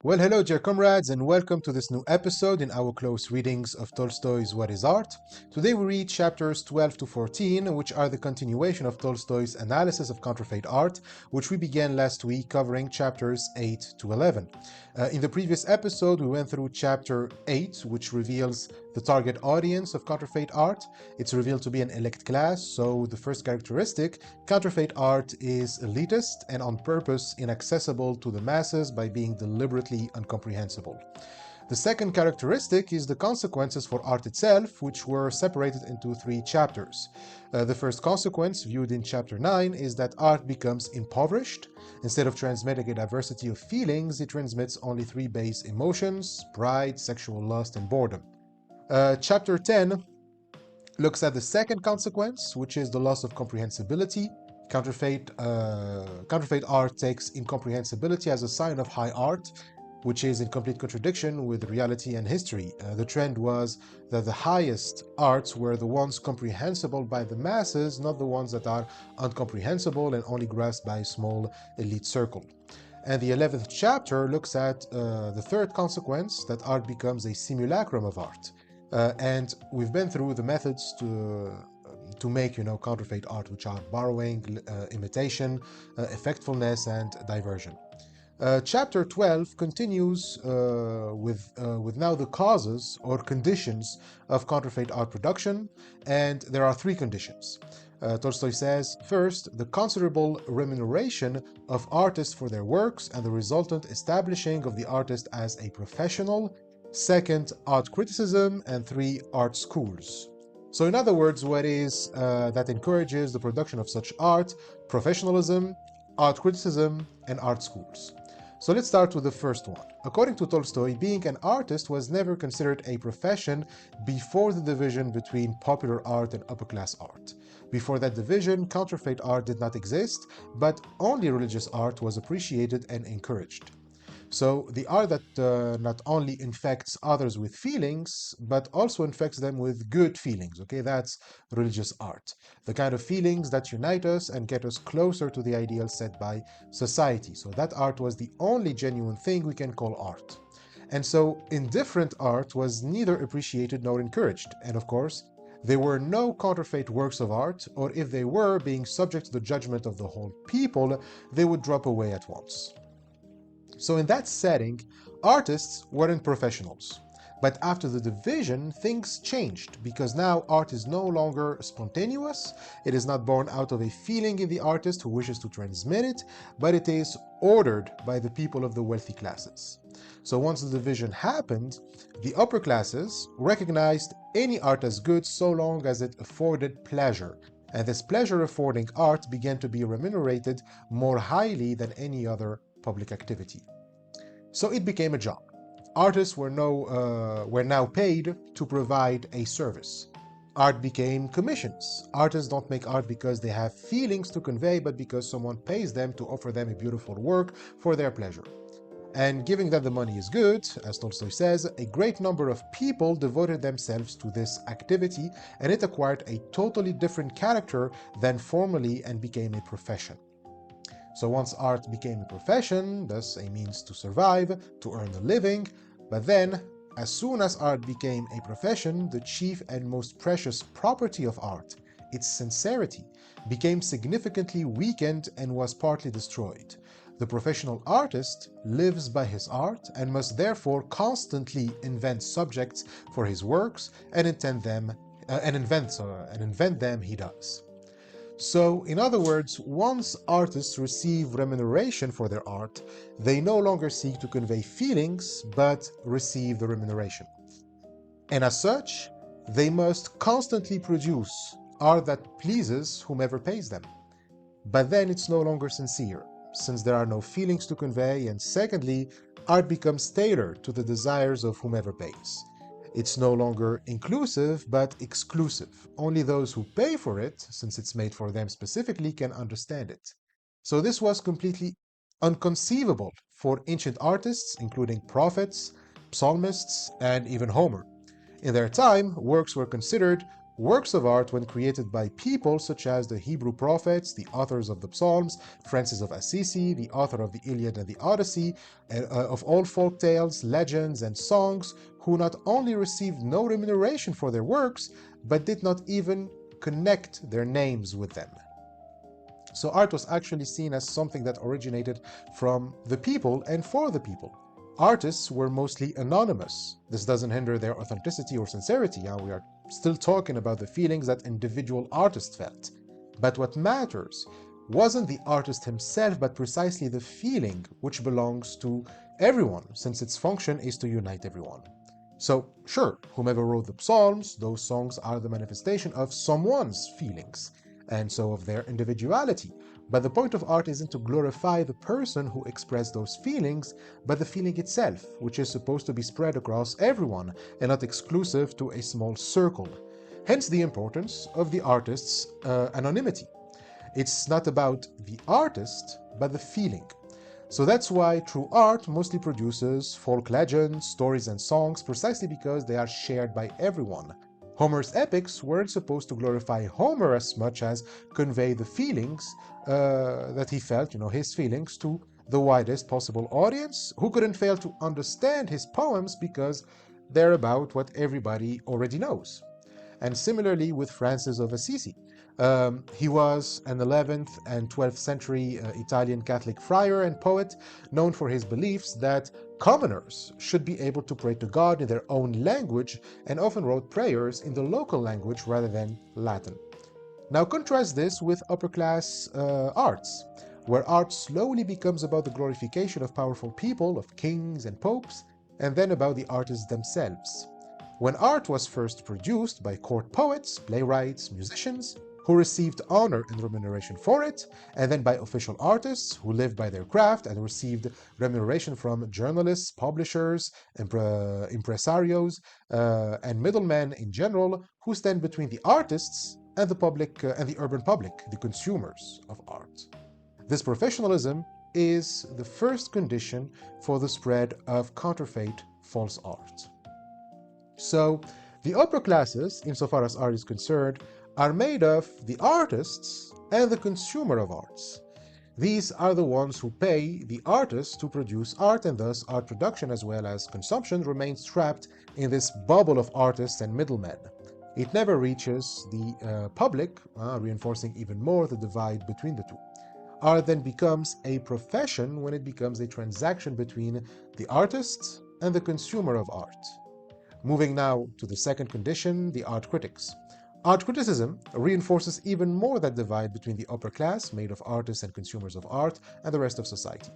Well, hello, dear comrades, and welcome to this new episode in our close readings of Tolstoy's What is Art? Today we read chapters 12 to 14, which are the continuation of Tolstoy's analysis of counterfeit art, which we began last week covering chapters 8 to 11. In the previous episode, we went through chapter 8, which reveals the target audience of counterfeit art. It's revealed to be an elite class, so the first characteristic, counterfeit art is elitist and on purpose inaccessible to the masses by being deliberately incomprehensible. The second characteristic is the consequences for art itself, which were separated into 3 chapters. The first consequence, viewed in chapter 9, is that art becomes impoverished. Instead of transmitting a diversity of feelings, it transmits only 3 base emotions: pride, sexual lust, and boredom. Chapter 10 looks at the second consequence, which is the loss of comprehensibility. Counterfeit art takes incomprehensibility as a sign of high art, which is in complete contradiction with reality and history. The trend was that the highest arts were the ones comprehensible by the masses, not the ones that are incomprehensible and only grasped by a small elite circle. And the 11th chapter looks at the third consequence, that art becomes a simulacrum of art. And we've been through the methods to make, counterfeit art, which are borrowing, imitation, effectfulness, and diversion. Chapter 12 continues with now the causes or conditions of counterfeit art production, and there are 3 conditions. Tolstoy says, first, the considerable remuneration of artists for their works and the resultant establishing of the artist as a professional. Second, art criticism, and 3, art schools. So in other words, what is that encourages the production of such art? Professionalism, art criticism, and art schools. So let's start with the first one. According to Tolstoy, being an artist was never considered a profession before the division between popular art and upper-class art. Before that division, counterfeit art did not exist, but only religious art was appreciated and encouraged. So the art that not only infects others with feelings, but also infects them with good feelings, okay? That's religious art. The kind of feelings that unite us and get us closer to the ideal set by society. So that art was the only genuine thing we can call art. And so indifferent art was neither appreciated nor encouraged. And of course, there were no counterfeit works of art, or if they were, being subject to the judgment of the whole people, they would drop away at once. So in that setting, artists weren't professionals. But after the division, things changed, because now art is no longer spontaneous, it is not born out of a feeling in the artist who wishes to transmit it, but it is ordered by the people of the wealthy classes. So once the division happened, the upper classes recognized any art as good so long as it afforded pleasure, and this pleasure-affording art began to be remunerated more highly than any other public activity. So it became a job. Artists were now paid to provide a service. Art became commissions. Artists don't make art because they have feelings to convey, but because someone pays them to offer them a beautiful work for their pleasure. And given that the money is good, as Tolstoy says, a great number of people devoted themselves to this activity, and it acquired a totally different character than formerly and became a profession. So once art became a profession, thus a means to survive, to earn a living, but then, as soon as art became a profession, the chief and most precious property of art, its sincerity, became significantly weakened and was partly destroyed. The professional artist lives by his art and must therefore constantly invent subjects for his works and invent them he does. So, in other words, once artists receive remuneration for their art, they no longer seek to convey feelings, but receive the remuneration. And as such, they must constantly produce art that pleases whomever pays them. But then it's no longer sincere, since there are no feelings to convey, and secondly, art becomes tailored to the desires of whomever pays. It's no longer inclusive, but exclusive. Only those who pay for it, since it's made for them specifically, can understand it. So this was completely inconceivable for ancient artists, including prophets, psalmists, and even Homer. In their time, works were considered Works of art, when created by people such as the Hebrew prophets, the authors of the Psalms, Francis of Assisi, the author of the Iliad and the Odyssey, of all folk tales, legends, and songs, who not only received no remuneration for their works, but did not even connect their names with them. So art was actually seen as something that originated from the people and for the people. Artists were mostly anonymous. This doesn't hinder their authenticity or sincerity. We are still talking about the feelings that individual artists felt. But what matters wasn't the artist himself, but precisely the feeling, which belongs to everyone, since its function is to unite everyone. So, sure, whomever wrote the Psalms, those songs are the manifestation of someone's feelings, and so of their individuality. But the point of art isn't to glorify the person who expressed those feelings, but the feeling itself, which is supposed to be spread across everyone and not exclusive to a small circle. Hence the importance of the artist's anonymity. It's not about the artist, but the feeling. So that's why true art mostly produces folk legends, stories, and songs, precisely because they are shared by everyone. Homer's epics weren't supposed to glorify Homer as much as convey the feelings that he felt, his feelings, to the widest possible audience, who couldn't fail to understand his poems because they're about what everybody already knows. And similarly with Francis of Assisi. He was an 11th and 12th century Italian Catholic friar and poet known for his beliefs that commoners should be able to pray to God in their own language, and often wrote prayers in the local language rather than Latin. Now contrast this with upper-class arts, where art slowly becomes about the glorification of powerful people, of kings and popes, and then about the artists themselves. When art was first produced by court poets, playwrights, musicians, who received honor and remuneration for it, and then by official artists who lived by their craft and received remuneration from journalists, publishers, impresarios, and middlemen in general, who stand between the artists and the public and the urban public, the consumers of art. This professionalism is the first condition for the spread of counterfeit false art. So, the upper classes, insofar as art is concerned, are made of the artists and the consumer of arts. These are the ones who pay the artists to produce art, and thus art production as well as consumption remains trapped in this bubble of artists and middlemen. It never reaches the public, reinforcing even more the divide between the two. Art then becomes a profession when it becomes a transaction between the artist and the consumer of art. Moving now to the second condition, the art critics. Art criticism reinforces even more that divide between the upper class, made of artists and consumers of art, and the rest of society.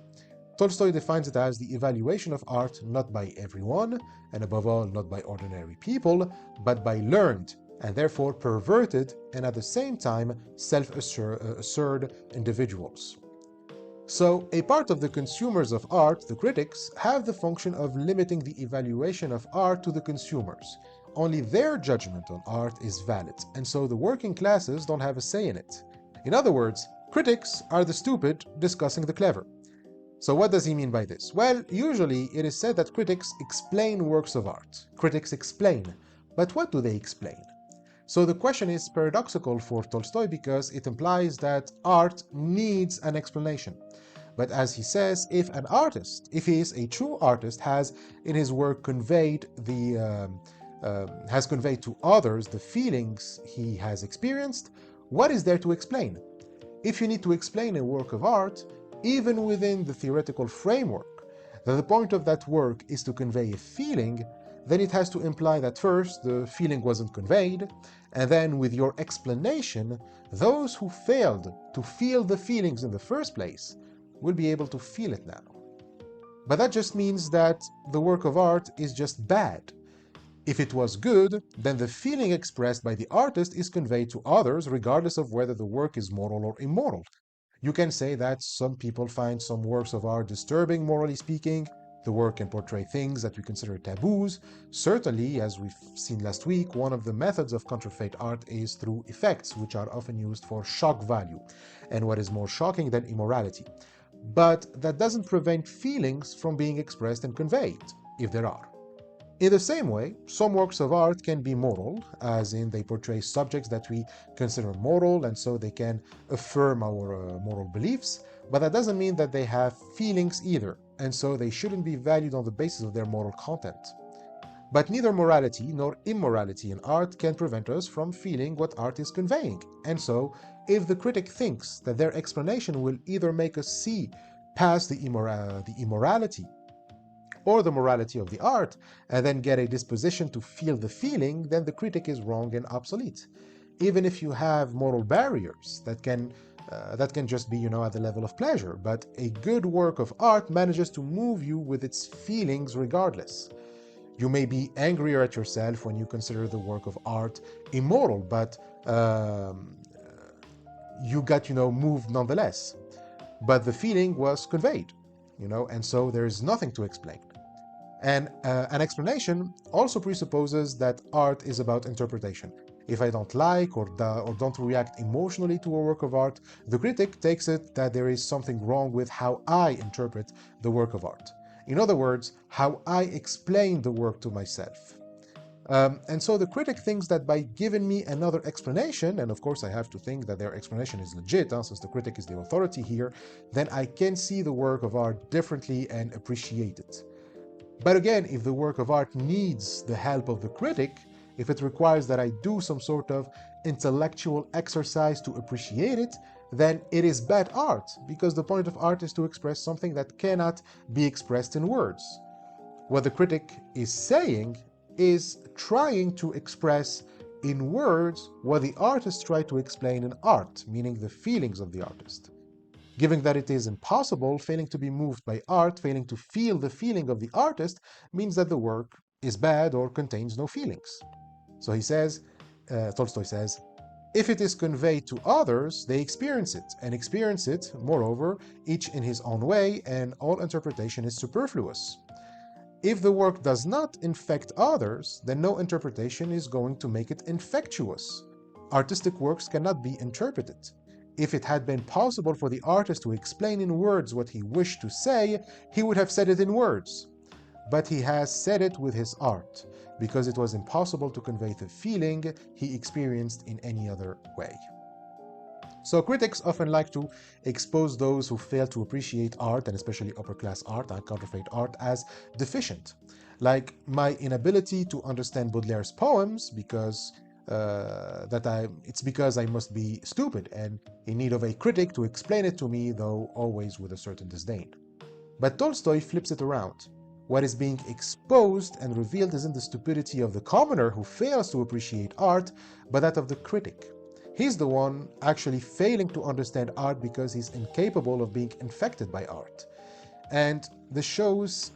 Tolstoy defines it as the evaluation of art not by everyone, and above all not by ordinary people, but by learned, and therefore perverted, and at the same time self-assured individuals. So, a part of the consumers of art, the critics, have the function of limiting the evaluation of art to the consumers. Only their judgment on art is valid, and so the working classes don't have a say in it. In other words, critics are the stupid discussing the clever. So what does he mean by this? Well, usually it is said that critics explain works of art. Critics explain. But what do they explain? So the question is paradoxical for Tolstoy because it implies that art needs an explanation. But as he says, if an artist, if he is a true artist, has in his work conveyed to others the feelings he has experienced, what is there to explain? If you need to explain a work of art, even within the theoretical framework, that the point of that work is to convey a feeling, then it has to imply that first the feeling wasn't conveyed, and then with your explanation, those who failed to feel the feelings in the first place will be able to feel it now. But that just means that the work of art is just bad. If it was good, then the feeling expressed by the artist is conveyed to others regardless of whether the work is moral or immoral. You can say that some people find some works of art disturbing, morally speaking. The work can portray things that we consider taboos. Certainly, as we've seen last week, one of the methods of counterfeit art is through effects, which are often used for shock value, and what is more shocking than immorality. But that doesn't prevent feelings from being expressed and conveyed, if there are. In the same way, some works of art can be moral, as in they portray subjects that we consider moral, and so they can affirm our moral beliefs, but that doesn't mean that they have feelings either, and so they shouldn't be valued on the basis of their moral content. But neither morality nor immorality in art can prevent us from feeling what art is conveying, and so if the critic thinks that their explanation will either make us see past the immorality or the morality of the art, and then get a disposition to feel the feeling, then the critic is wrong and obsolete. Even if you have moral barriers that can just be, at the level of pleasure, but a good work of art manages to move you with its feelings regardless. You may be angrier at yourself when you consider the work of art immoral, but you got, moved nonetheless. But the feeling was conveyed, and so there is nothing to explain. And an explanation also presupposes that art is about interpretation. If I don't like or don't react emotionally to a work of art, the critic takes it that there is something wrong with how I interpret the work of art. In other words, how I explain the work to myself. And so the critic thinks that by giving me another explanation, and of course I have to think that their explanation is legit, since the critic is the authority here, then I can see the work of art differently and appreciate it. But again, if the work of art needs the help of the critic, if it requires that I do some sort of intellectual exercise to appreciate it, then it is bad art, because the point of art is to express something that cannot be expressed in words. What the critic is saying is trying to express in words what the artist tried to explain in art, meaning the feelings of the artist. Given that it is impossible, failing to be moved by art, failing to feel the feeling of the artist, means that the work is bad or contains no feelings. So Tolstoy says, if it is conveyed to others, they experience it, and experience it, moreover, each in his own way, and all interpretation is superfluous. If the work does not infect others, then no interpretation is going to make it infectious. Artistic works cannot be interpreted. If it had been possible for the artist to explain in words what he wished to say, he would have said it in words. But he has said it with his art, because it was impossible to convey the feeling he experienced in any other way. So critics often like to expose those who fail to appreciate art, and especially upper-class art and counterfeit art, as deficient. Like my inability to understand Baudelaire's poems because it's because I must be stupid and in need of a critic to explain it to me, though always with a certain disdain. But Tolstoy flips it around. What is being exposed and revealed isn't the stupidity of the commoner who fails to appreciate art, but that of the critic. He's the one actually failing to understand art because he's incapable of being infected by art. And this shows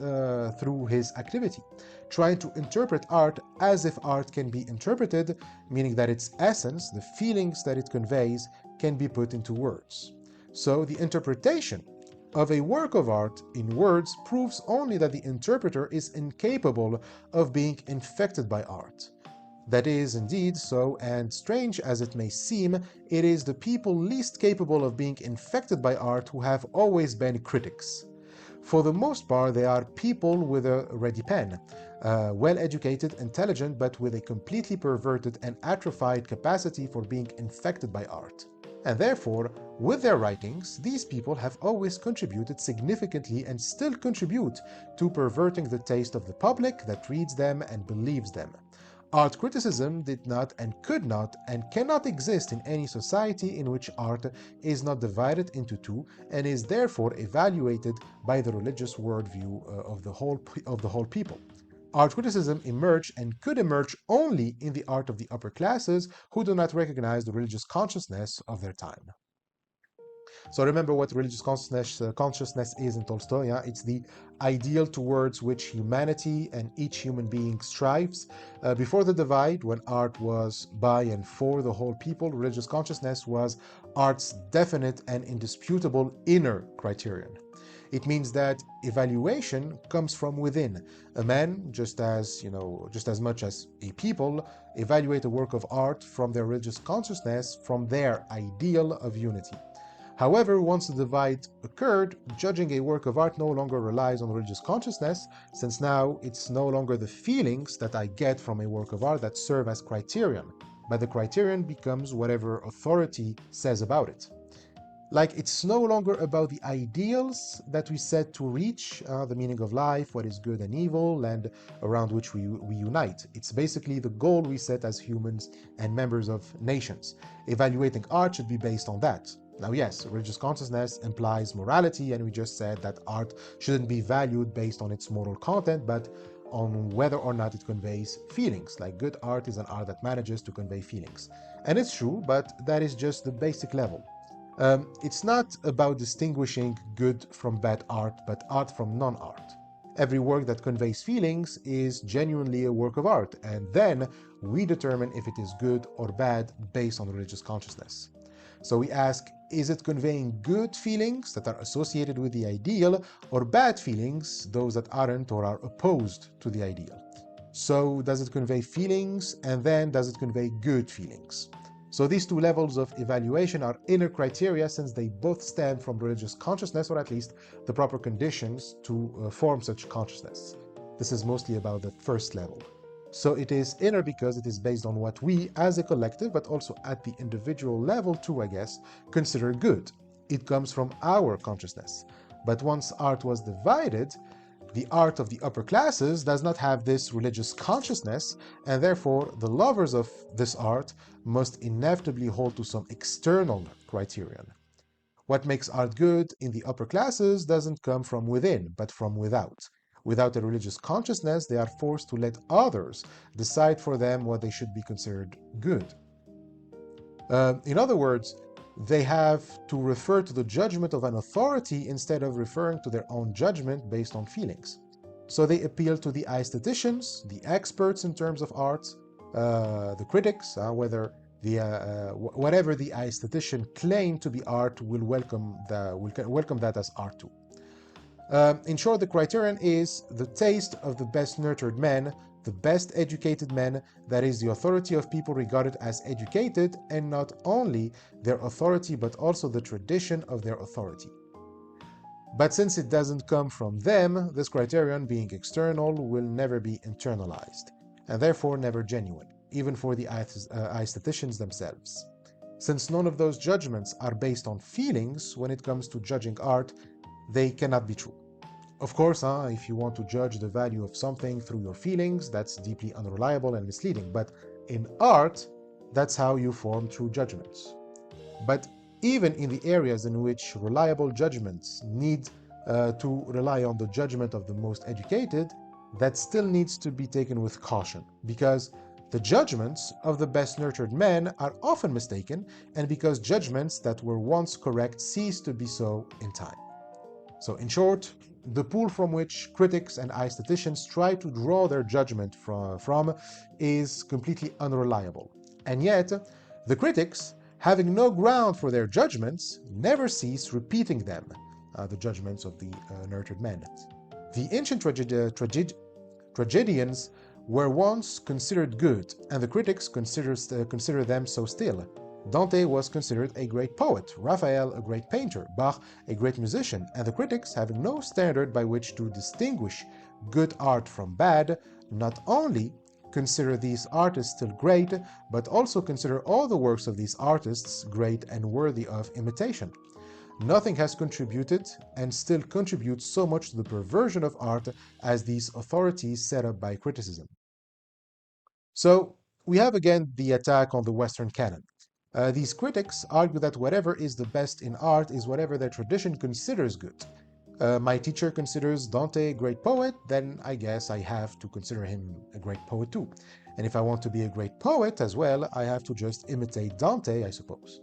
through his activity, trying to interpret art as if art can be interpreted, meaning that its essence, the feelings that it conveys, can be put into words. So the interpretation of a work of art in words proves only that the interpreter is incapable of being infected by art. That is indeed so, and strange as it may seem, it is the people least capable of being infected by art who have always been critics. For the most part, they are people with a ready pen, well-educated, intelligent, but with a completely perverted and atrophied capacity for being infected by art. And therefore, with their writings, these people have always contributed significantly and still contribute to perverting the taste of the public that reads them and believes them. Art criticism did not and could not and cannot exist in any society in which art is not divided into two and is therefore evaluated by the religious worldview of the whole people. Art criticism emerged and could emerge only in the art of the upper classes who do not recognize the religious consciousness of their time. So remember what religious consciousness is in Tolstoy. Yeah? It's the ideal towards which humanity and each human being strives. Before the divide, when art was by and for the whole people, religious consciousness was art's definite and indisputable inner criterion. It means that evaluation comes from within. A man, just as much as a people, evaluate a work of art from their religious consciousness, from their ideal of unity. However, once the divide occurred, judging a work of art no longer relies on religious consciousness, since now it's no longer the feelings that I get from a work of art that serve as criterion, but the criterion becomes whatever authority says about it. Like, it's no longer about the ideals that we set to reach, the meaning of life, what is good and evil, and around which we unite. It's basically the goal we set as humans and members of nations. Evaluating art should be based on that. Now, yes, religious consciousness implies morality, and we just said that art shouldn't be valued based on its moral content, but on whether or not it conveys feelings. Like, good art is an art that manages to convey feelings. And it's true, but that is just the basic level. It's not about distinguishing good from bad art, but art from non-art. Every work that conveys feelings is genuinely a work of art, and then we determine if it is good or bad based on religious consciousness. So we ask, is it conveying good feelings that are associated with the ideal, or bad feelings, those that aren't or are opposed to the ideal? So does it convey feelings, and then does it convey good feelings? So these two levels of evaluation are inner criteria, since they both stem from religious consciousness, or at least the proper conditions to form such consciousness. This is mostly about the first level. So it is inner because it is based on what we, as a collective, but also at the individual level too, I guess, consider good. It comes from our consciousness. But once art was divided, the art of the upper classes does not have this religious consciousness, and therefore the lovers of this art must inevitably hold to some external criterion. What makes art good in the upper classes doesn't come from within, but from without. Without a religious consciousness, they are forced to let others decide for them what they should be considered good. In other words, they have to refer to the judgment of an authority instead of referring to their own judgment based on feelings. So they appeal to the aestheticians, the experts in terms of art, the critics, whatever the aesthetician claimed to be art will welcome that as art too. In short, the criterion is the taste of the best nurtured men, the best educated men, that is the authority of people regarded as educated, and not only their authority but also the tradition of their authority. But since it doesn't come from them, this criterion, being external, will never be internalized, and therefore never genuine, even for the aestheticians themselves. Since none of those judgments are based on feelings when it comes to judging art, they cannot be true. Of course, if you want to judge the value of something through your feelings, that's deeply unreliable and misleading. But in art, that's how you form true judgments. But even in the areas in which reliable judgments need to rely on the judgment of the most educated, that still needs to be taken with caution, because the judgments of the best nurtured men are often mistaken, and because judgments that were once correct cease to be so in time. So in short, the pool from which critics and aestheticians try to draw their judgment from is completely unreliable. And yet, the critics, having no ground for their judgments, never cease repeating them, the judgments of the nurtured men. The ancient tragedians were once considered good, and the critics consider them so still. Dante was considered a great poet, Raphael a great painter, Bach a great musician, and the critics, having no standard by which to distinguish good art from bad, not only consider these artists still great, but also consider all the works of these artists great and worthy of imitation. Nothing has contributed and still contributes so much to the perversion of art as these authorities set up by criticism. So we have again the attack on the Western canon. These critics argue that whatever is the best in art is whatever their tradition considers good. My teacher considers Dante a great poet, then I guess I have to consider him a great poet too. And if I want to be a great poet as well, I have to just imitate Dante, I suppose.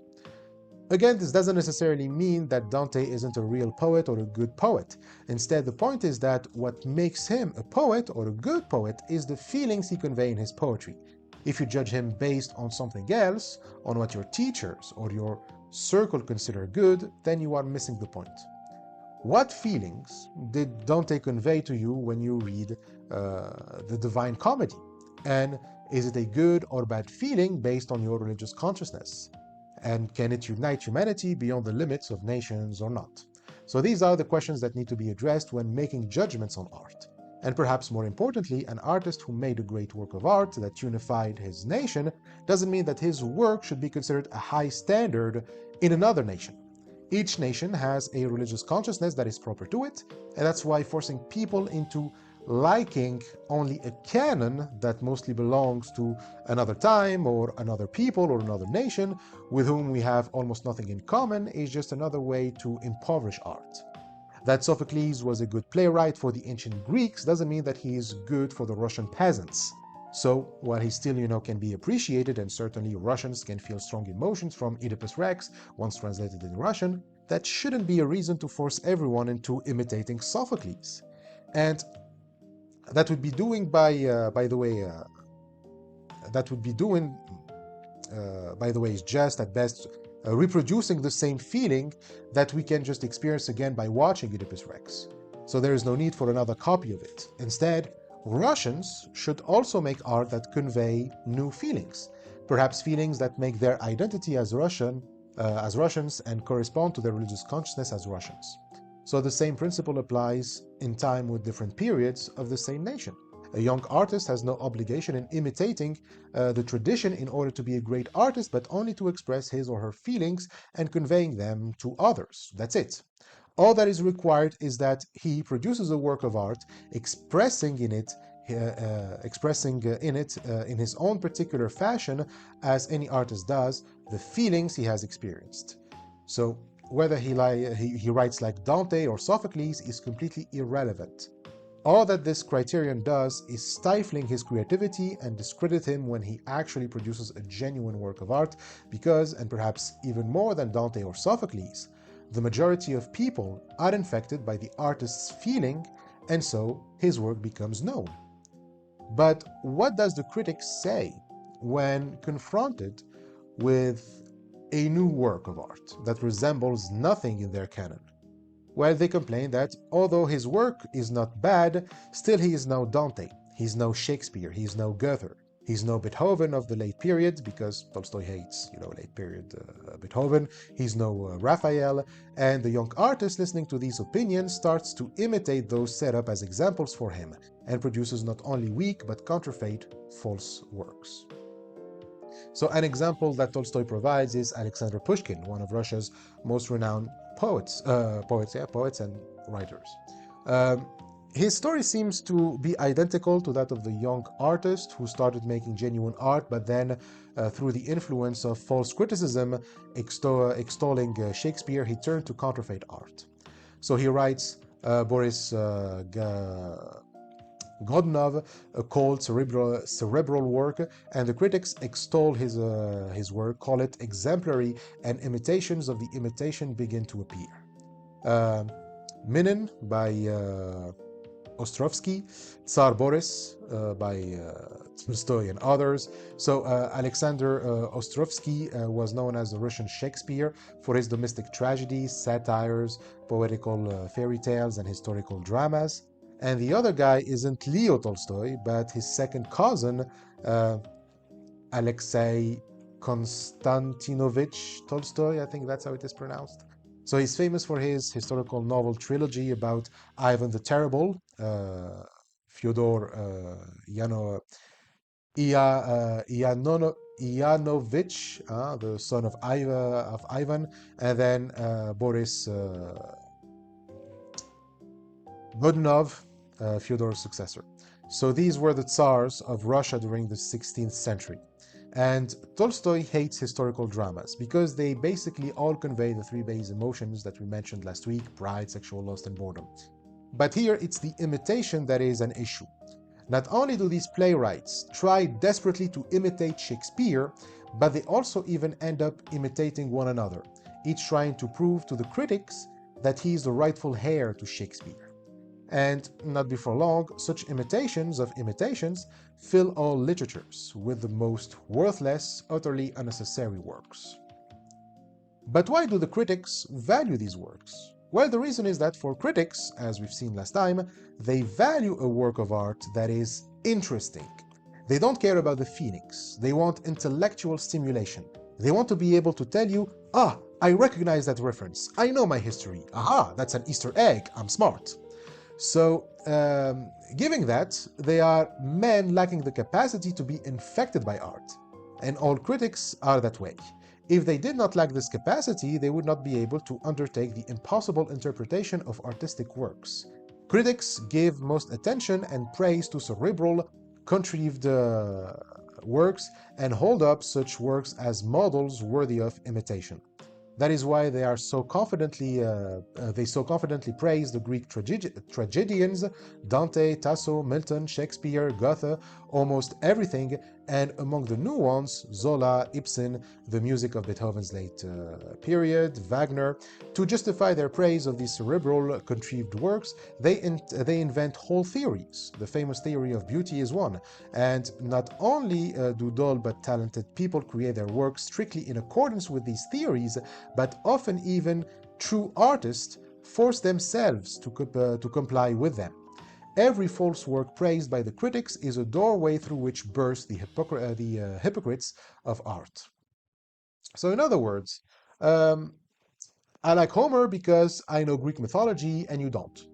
Again, this doesn't necessarily mean that Dante isn't a real poet or a good poet. Instead, the point is that what makes him a poet or a good poet is the feelings he conveys in his poetry. If you judge him based on something else, on what your teachers or your circle consider good, then you are missing the point. What feelings did Dante convey to you when you read the Divine Comedy? And is it a good or bad feeling based on your religious consciousness? And can it unite humanity beyond the limits of nations or not? So these are the questions that need to be addressed when making judgments on art. And perhaps more importantly, an artist who made a great work of art that unified his nation doesn't mean that his work should be considered a high standard in another nation. Each nation has a religious consciousness that is proper to it, and that's why forcing people into liking only a canon that mostly belongs to another time or another people or another nation with whom we have almost nothing in common is just another way to impoverish art. That Sophocles was a good playwright for the ancient Greeks doesn't mean that he is good for the Russian peasants. So, while he still, can be appreciated, and certainly Russians can feel strong emotions from Oedipus Rex, once translated in Russian, that shouldn't be a reason to force everyone into imitating Sophocles. And that would be doing, is just at best reproducing the same feeling that we can just experience again by watching Oedipus Rex. So there is no need for another copy of it. Instead, Russians should also make art that convey new feelings, perhaps feelings that make their identity as Russians and correspond to their religious consciousness as Russians. So the same principle applies in time with different periods of the same nation. A young artist has no obligation in imitating the tradition in order to be a great artist, but only to express his or her feelings and conveying them to others. That's it. All that is required is that he produces a work of art expressing in it in his own particular fashion, as any artist does, the feelings he has experienced. So whether he writes like Dante or Sophocles is completely irrelevant. All that this criterion does is stifling his creativity and discredit him when he actually produces a genuine work of art, because, and perhaps even more than Dante or Sophocles, the majority of people are infected by the artist's feeling, and so his work becomes known. But what does the critic say when confronted with a new work of art that resembles nothing in their canon? Well, they complain that although his work is not bad, still he is no Dante, he's no Shakespeare, he's no Goethe, he's no Beethoven of the late period, because Tolstoy hates, late period Beethoven, he's no Raphael, and the young artist listening to these opinions starts to imitate those set up as examples for him, and produces not only weak but counterfeit false works. So an example that Tolstoy provides is Alexander Pushkin, one of Russia's most renowned poets and writers. His story seems to be identical to that of the young artist who started making genuine art, but then through the influence of false criticism extolling Shakespeare, he turned to counterfeit art. So he writes Boris Godunov, a cold cerebral work, and the critics extol his work, call it exemplary, and imitations of the imitation begin to appear. Minin by Ostrovsky, Tsar Boris by Tolstoy and others. So Alexander Ostrovsky was known as the Russian Shakespeare for his domestic tragedies, satires, poetical fairy tales, and historical dramas. And the other guy isn't Leo Tolstoy, but his second cousin, Alexei Konstantinovich Tolstoy, I think that's how it is pronounced. So he's famous for his historical novel trilogy about Ivan the Terrible, Fyodor Ianovich, the son of Ivan, and then Boris Godunov, Fyodor's successor. So these were the Tsars of Russia during the 16th century. And Tolstoy hates historical dramas because they basically all convey the three base emotions that we mentioned last week: pride, sexual lust, and boredom. But here it's the imitation that is an issue. Not only do these playwrights try desperately to imitate Shakespeare, but they also even end up imitating one another, each trying to prove to the critics that he is the rightful heir to Shakespeare. And not before long, such imitations of imitations fill all literatures with the most worthless, utterly unnecessary works. But why do the critics value these works? Well, the reason is that for critics, as we've seen last time, they value a work of art that is interesting. They don't care about the feelings. They want intellectual stimulation. They want to be able to tell you, ah, I recognize that reference. I know my history. Aha, that's an Easter egg. I'm smart. So, giving that, they are men lacking the capacity to be infected by art. And all critics are that way. If they did not lack this capacity, they would not be able to undertake the impossible interpretation of artistic works. Critics give most attention and praise to cerebral, contrived works and hold up such works as models worthy of imitation. That is why they are so confidently praise the Greek tragedians, Dante, Tasso, Milton, Shakespeare, Goethe, almost everything, and among the new ones, Zola, Ibsen, the music of Beethoven's late period, Wagner. To justify their praise of these cerebral, contrived works, they invent whole theories. The famous theory of beauty is one, and not only do dull but talented people create their works strictly in accordance with these theories, but often even true artists force themselves to comply with them. Every false work praised by the critics is a doorway through which burst the hypocrites of art. So in other words, I like Homer because I know Greek mythology and you don't.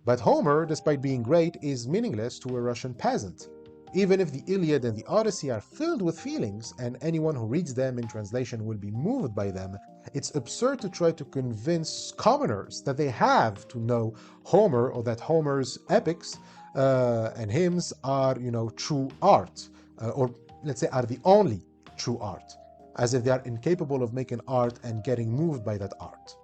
But Homer, despite being great, is meaningless to a Russian peasant. Even if the Iliad and the Odyssey are filled with feelings, and anyone who reads them in translation will be moved by them, it's absurd to try to convince commoners that they have to know Homer or that Homer's epics and hymns are, true art, or let's say are the only true art, as if they are incapable of making art and getting moved by that art.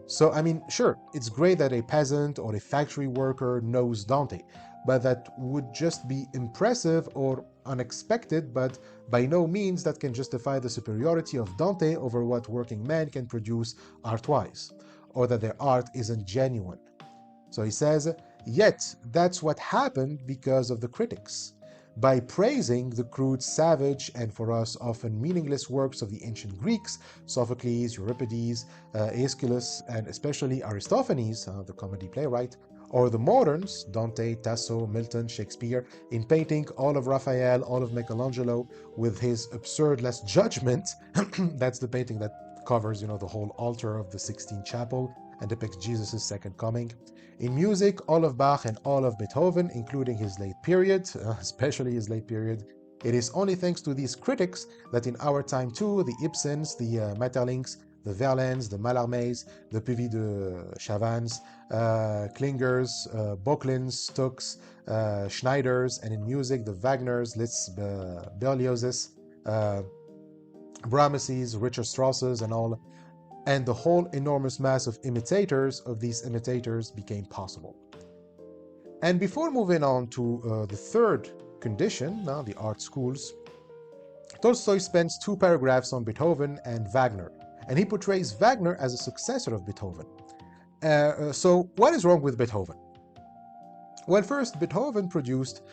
So, I mean, sure, it's great that a peasant or a factory worker knows Dante, but that would just be impressive or unexpected, but by no means that can justify the superiority of Dante over what working men can produce art-wise, or that their art isn't genuine. So he says, yet that's what happened because of the critics. By praising the crude, savage, and for us often meaningless works of the ancient Greeks, Sophocles, Euripides, Aeschylus, and especially Aristophanes, the comedy playwright, or the moderns, Dante, Tasso, Milton, Shakespeare, in painting all of Raphael, all of Michelangelo, with his absurd Last Judgment, that's the painting that covers, the whole altar of the Sixtine Chapel and depicts Jesus' second coming. In music, all of Bach and all of Beethoven, including his late period, especially his late period. It is only thanks to these critics that in our time too, the Ibsens, the Maeterlincks, the Verlaines, the Mallarmés, the Puvis de Chavans, Klingers, Boecklins, Stucks, Schneiders, and in music, the Wagners, Liszt, Berliozes, Brahmses, Richard Strauss's, and all. And the whole enormous mass of these imitators became possible. And before moving on to the third condition, now the art schools, Tolstoy spends 2 paragraphs on Beethoven and Wagner, and he portrays Wagner as a successor of Beethoven. So what is wrong with Beethoven? Well, first, Beethoven produced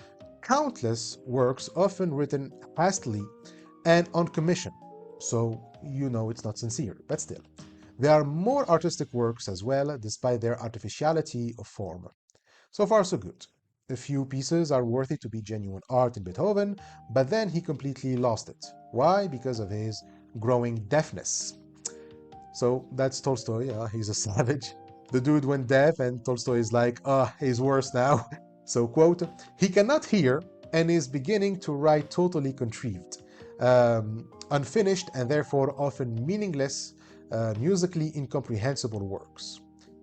countless works, often written hastily and on commission. So, it's not sincere, but still. There are more artistic works as well, despite their artificiality of form. So far, so good. A few pieces are worthy to be genuine art in Beethoven, but then he completely lost it. Why? Because of his growing deafness. So that's Tolstoy, he's a savage. The dude went deaf and Tolstoy is like, he's worse now. So, quote, he cannot hear and is beginning to write totally contrived. Unfinished and therefore often meaningless, musically incomprehensible works.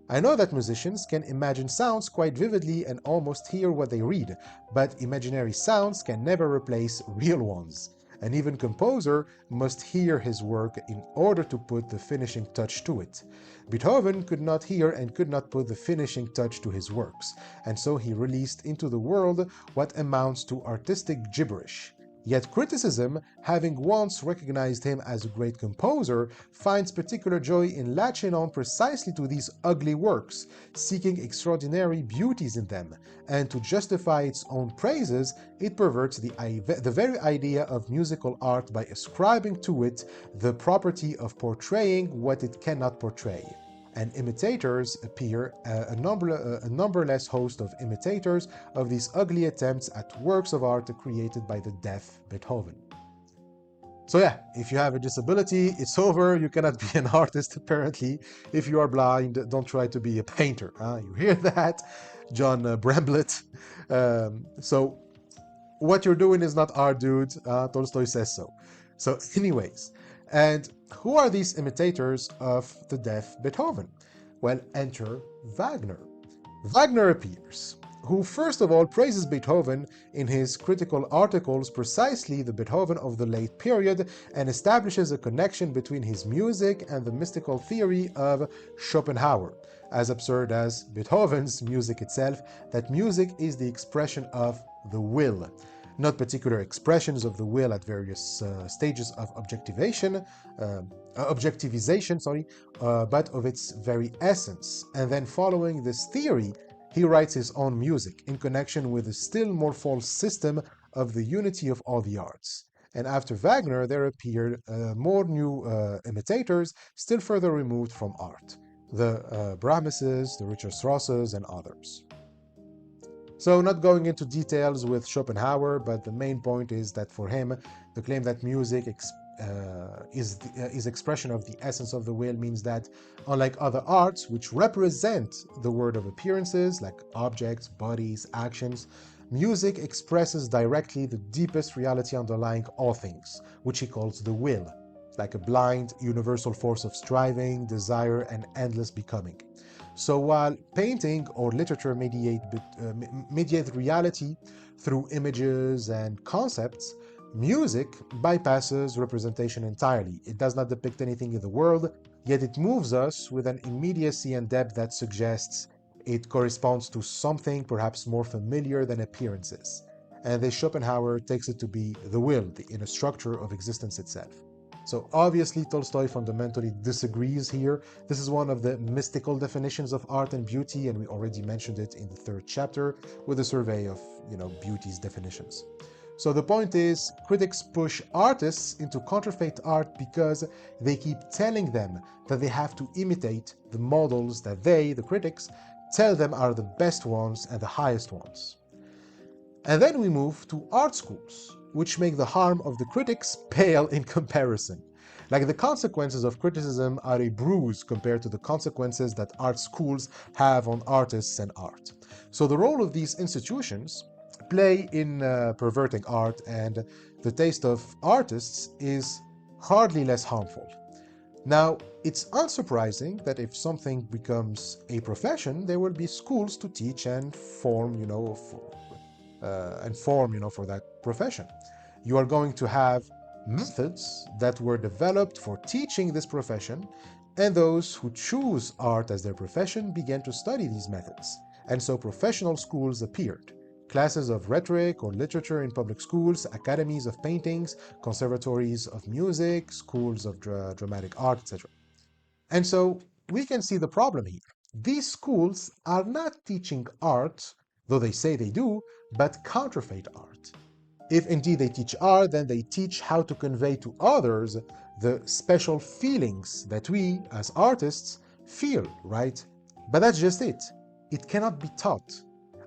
I know that musicians can imagine sounds quite vividly and almost hear what they read, but imaginary sounds can never replace real ones. An even composer must hear his work in order to put the finishing touch to it. Beethoven could not hear and could not put the finishing touch to his works, and so he released into the world what amounts to artistic gibberish. Yet criticism, having once recognized him as a great composer, finds particular joy in latching on precisely to these ugly works, seeking extraordinary beauties in them, and to justify its own praises, it perverts the very idea of musical art by ascribing to it the property of portraying what it cannot portray. And imitators appear, a numberless host of imitators of these ugly attempts at works of art created by the deaf Beethoven. So yeah, if you have a disability, it's over. You cannot be an artist, apparently. If you are blind, don't try to be a painter. You hear that? John Bramblett. So what you're doing is not art, dude. Tolstoy says so. So anyways, and who are these imitators of the deaf Beethoven? Well, enter Wagner. Wagner appears, who first of all praises Beethoven in his critical articles precisely the Beethoven of the late period and establishes a connection between his music and the mystical theory of Schopenhauer, as absurd as Beethoven's music itself, that music is the expression of the will. Not particular expressions of the will at various stages of objectivization, but of its very essence. And then following this theory, he writes his own music in connection with a still more false system of the unity of all the arts. And after Wagner, there appeared more new imitators still further removed from art. The Brahmses, the Richard Strasses, and others. So not going into details with Schopenhauer, but the main point is that for him, the claim that music is expression of the essence of the will means that, unlike other arts, which represent the world of appearances, like objects, bodies, actions, music expresses directly the deepest reality underlying all things, which he calls the will, like a blind, universal force of striving, desire, and endless becoming. So while painting or literature mediate reality through images and concepts, music bypasses representation entirely. It does not depict anything in the world, yet it moves us with an immediacy and depth that suggests it corresponds to something perhaps more familiar than appearances. And this Schopenhauer takes it to be the will, the inner structure of existence itself. So obviously Tolstoy fundamentally disagrees here. This is one of the mystical definitions of art and beauty, and we already mentioned it in the third chapter with a survey of, beauty's definitions. So the point is, critics push artists into counterfeit art because they keep telling them that they have to imitate the models that they, the critics, tell them are the best ones and the highest ones. And then we move to art schools, which make the harm of the critics pale in comparison. Like the consequences of criticism are a bruise compared to the consequences that art schools have on artists and art. So the role of these institutions play in perverting art, and the taste of artists is hardly less harmful. Now, it's unsurprising that if something becomes a profession, there will be schools to teach and form, for that profession. You are going to have methods that were developed for teaching this profession, and those who choose art as their profession began to study these methods. And so professional schools appeared. Classes of rhetoric or literature in public schools, academies of paintings, conservatories of music, schools of dramatic art, etc. And so we can see the problem here. These schools are not teaching art, though they say they do, but counterfeit art. If indeed they teach art, then they teach how to convey to others the special feelings that we, as artists, feel, right? But that's just it. It cannot be taught.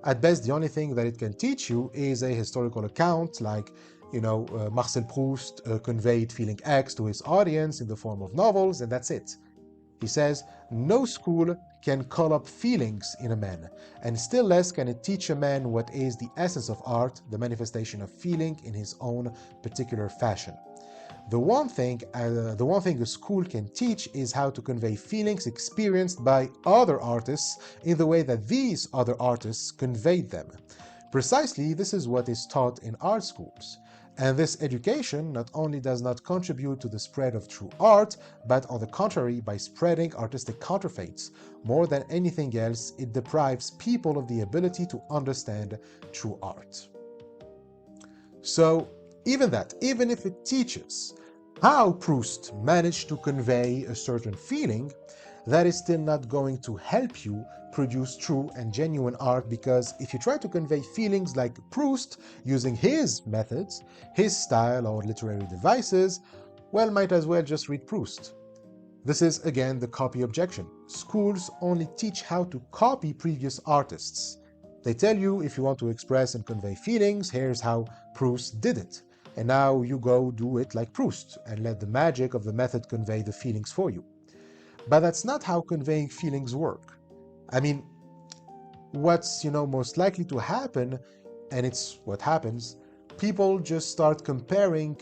At best, the only thing that it can teach you is a historical account, like, Marcel Proust conveyed feeling X to his audience in the form of novels, and that's it. He says, no school can call up feelings in a man, and still less can it teach a man what is the essence of art, the manifestation of feeling in his own particular fashion. The one thing a school can teach is how to convey feelings experienced by other artists in the way that these other artists conveyed them. Precisely, this is what is taught in art schools. And this education not only does not contribute to the spread of true art, but on the contrary, by spreading artistic counterfeits, more than anything else, it deprives people of the ability to understand true art. So, even if it teaches how Proust managed to convey a certain feeling, that is still not going to help you produce true and genuine art, because if you try to convey feelings like Proust using his methods, his style or literary devices, well, might as well just read Proust. This is again the copy objection. Schools only teach how to copy previous artists. They tell you if you want to express and convey feelings, here's how Proust did it. and now you go do it like Proust and let the magic of the method convey the feelings for you. But that's not how conveying feelings work. I mean, what's, most likely to happen, and it's what happens, people just start comparing,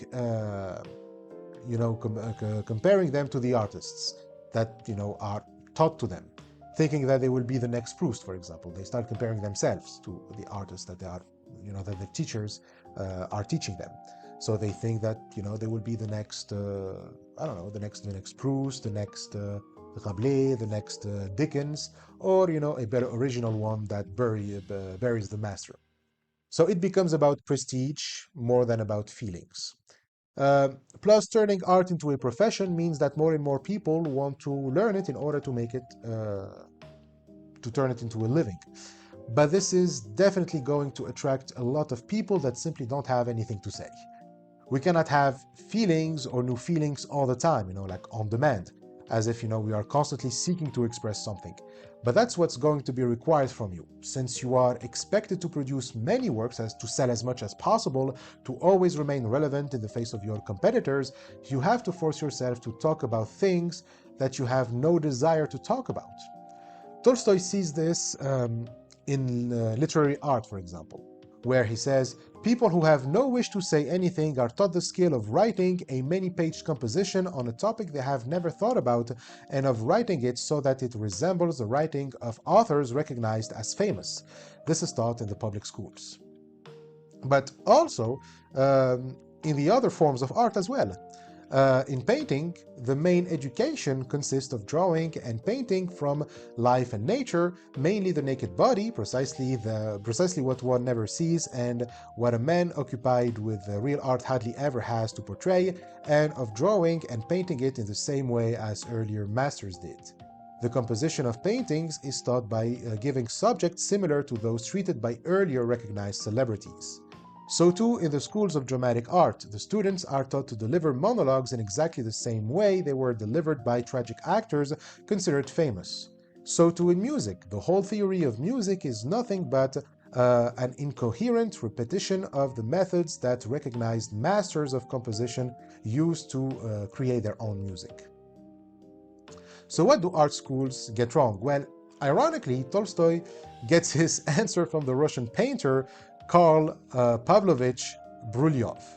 comparing them to the artists that, are taught to them, thinking that they will be the next Proust, for example. They start comparing themselves to the artists that they are, that the teachers are teaching them. So they think that, they will be the next, the next Proust, the next Rabelais, the next Dickens, or, a better original one that buries the master. So it becomes about prestige more than about feelings. Plus, turning art into a profession means that more and more people want to learn it in order to make it, to turn it into a living. But this is definitely going to attract a lot of people that simply don't have anything to say. We cannot have feelings or new feelings all the time, like on demand, as if, we are constantly seeking to express something. But that's what's going to be required from you. Since you are expected to produce many works to sell as much as possible, to always remain relevant in the face of your competitors, you have to force yourself to talk about things that you have no desire to talk about. Tolstoy sees this in literary art, for example, where he says, people who have no wish to say anything are taught the skill of writing a many-page composition on a topic they have never thought about, and of writing it so that it resembles the writing of authors recognized as famous. This is taught in the public schools. But also in the other forms of art as well. In painting, the main education consists of drawing and painting from life and nature, mainly the naked body, precisely what one never sees and what a man occupied with real art hardly ever has to portray, and of drawing and painting it in the same way as earlier masters did. The composition of paintings is taught by giving subjects similar to those treated by earlier recognized celebrities. So too, in the schools of dramatic art, the students are taught to deliver monologues in exactly the same way they were delivered by tragic actors considered famous. So too in music, the whole theory of music is nothing but an incoherent repetition of the methods that recognized masters of composition used to create their own music. So what do art schools get wrong? Well, ironically, Tolstoy gets his answer from the Russian painter Karl Pavlovich Bryullov,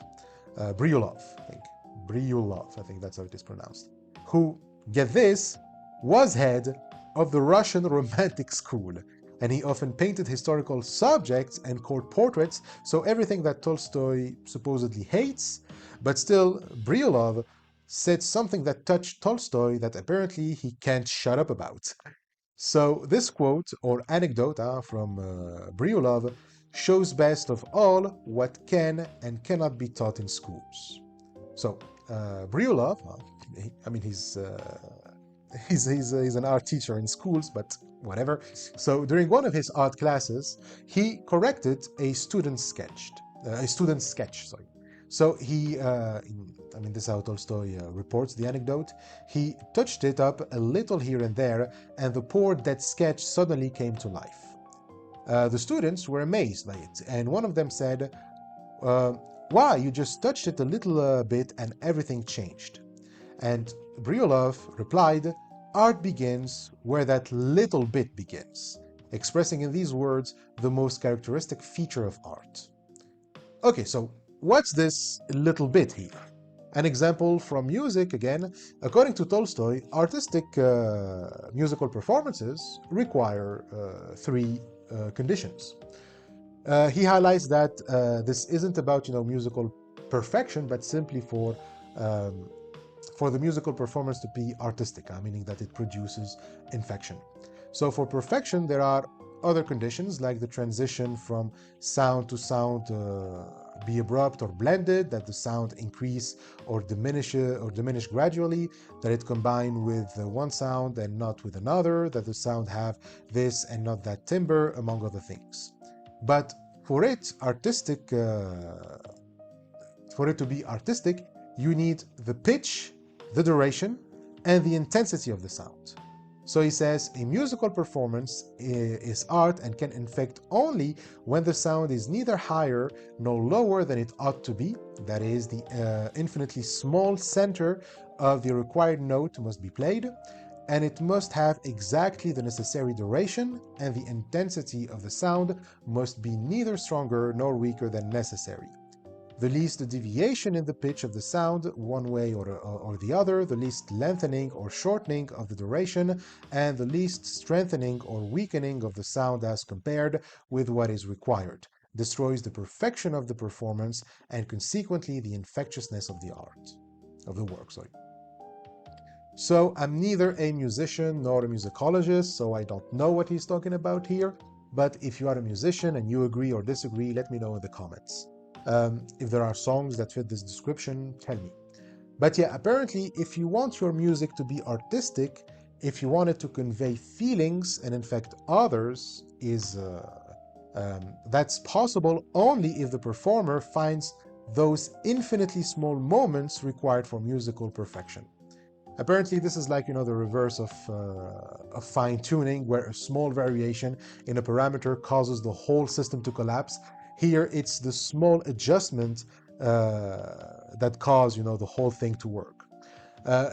I think that's how it is pronounced, who, get this, was head of the Russian Romantic School, and he often painted historical subjects and court portraits, so everything that Tolstoy supposedly hates, but still Bryullov said something that touched Tolstoy that apparently he can't shut up about. So this quote or anecdote from Bryullov shows best of all what can and cannot be taught in schools. So Bryullov, he's an art teacher in schools, but whatever. So during one of his art classes, he corrected a student's sketch. So he, this is how Tolstoy reports the anecdote. He touched it up a little here and there, and the poor dead sketch suddenly came to life. The students were amazed by it, and one of them said, why, you just touched it a little bit and everything changed. And Bryullov replied, art begins where that little bit begins, expressing in these words the most characteristic feature of art. Okay, so what's this little bit here? An example from music again. According to Tolstoy, artistic musical performances require three conditions. He highlights that this isn't about musical perfection, but simply for the musical performance to be artistic, meaning that it produces infection. So for perfection, there are other conditions like the transition from sound to sound be abrupt or blended, that the sound increase or diminish gradually, that it combine with one sound and not with another, that the sound have this and not that timbre, among other things. But for it to be artistic, you need the pitch, the duration, and the intensity of the sound. So he says, a musical performance is art and can infect only when the sound is neither higher nor lower than it ought to be. That is, the infinitely small center of the required note must be played, and it must have exactly the necessary duration, and the intensity of the sound must be neither stronger nor weaker than necessary. The least deviation in the pitch of the sound, one way or the other, the least lengthening or shortening of the duration, and the least strengthening or weakening of the sound as compared with what is required, destroys the perfection of the performance and consequently the infectiousness of the work. So I'm neither a musician nor a musicologist, so I don't know what he's talking about here, but if you are a musician and you agree or disagree, let me know in the comments. If there are songs that fit this description, tell me. But yeah, apparently, if you want your music to be artistic, if you want it to convey feelings and infect others, that's possible only if the performer finds those infinitely small moments required for musical perfection. Apparently, this is like, the reverse of fine-tuning, where a small variation in a parameter causes the whole system to collapse. Here, it's the small adjustment that cause, the whole thing to work.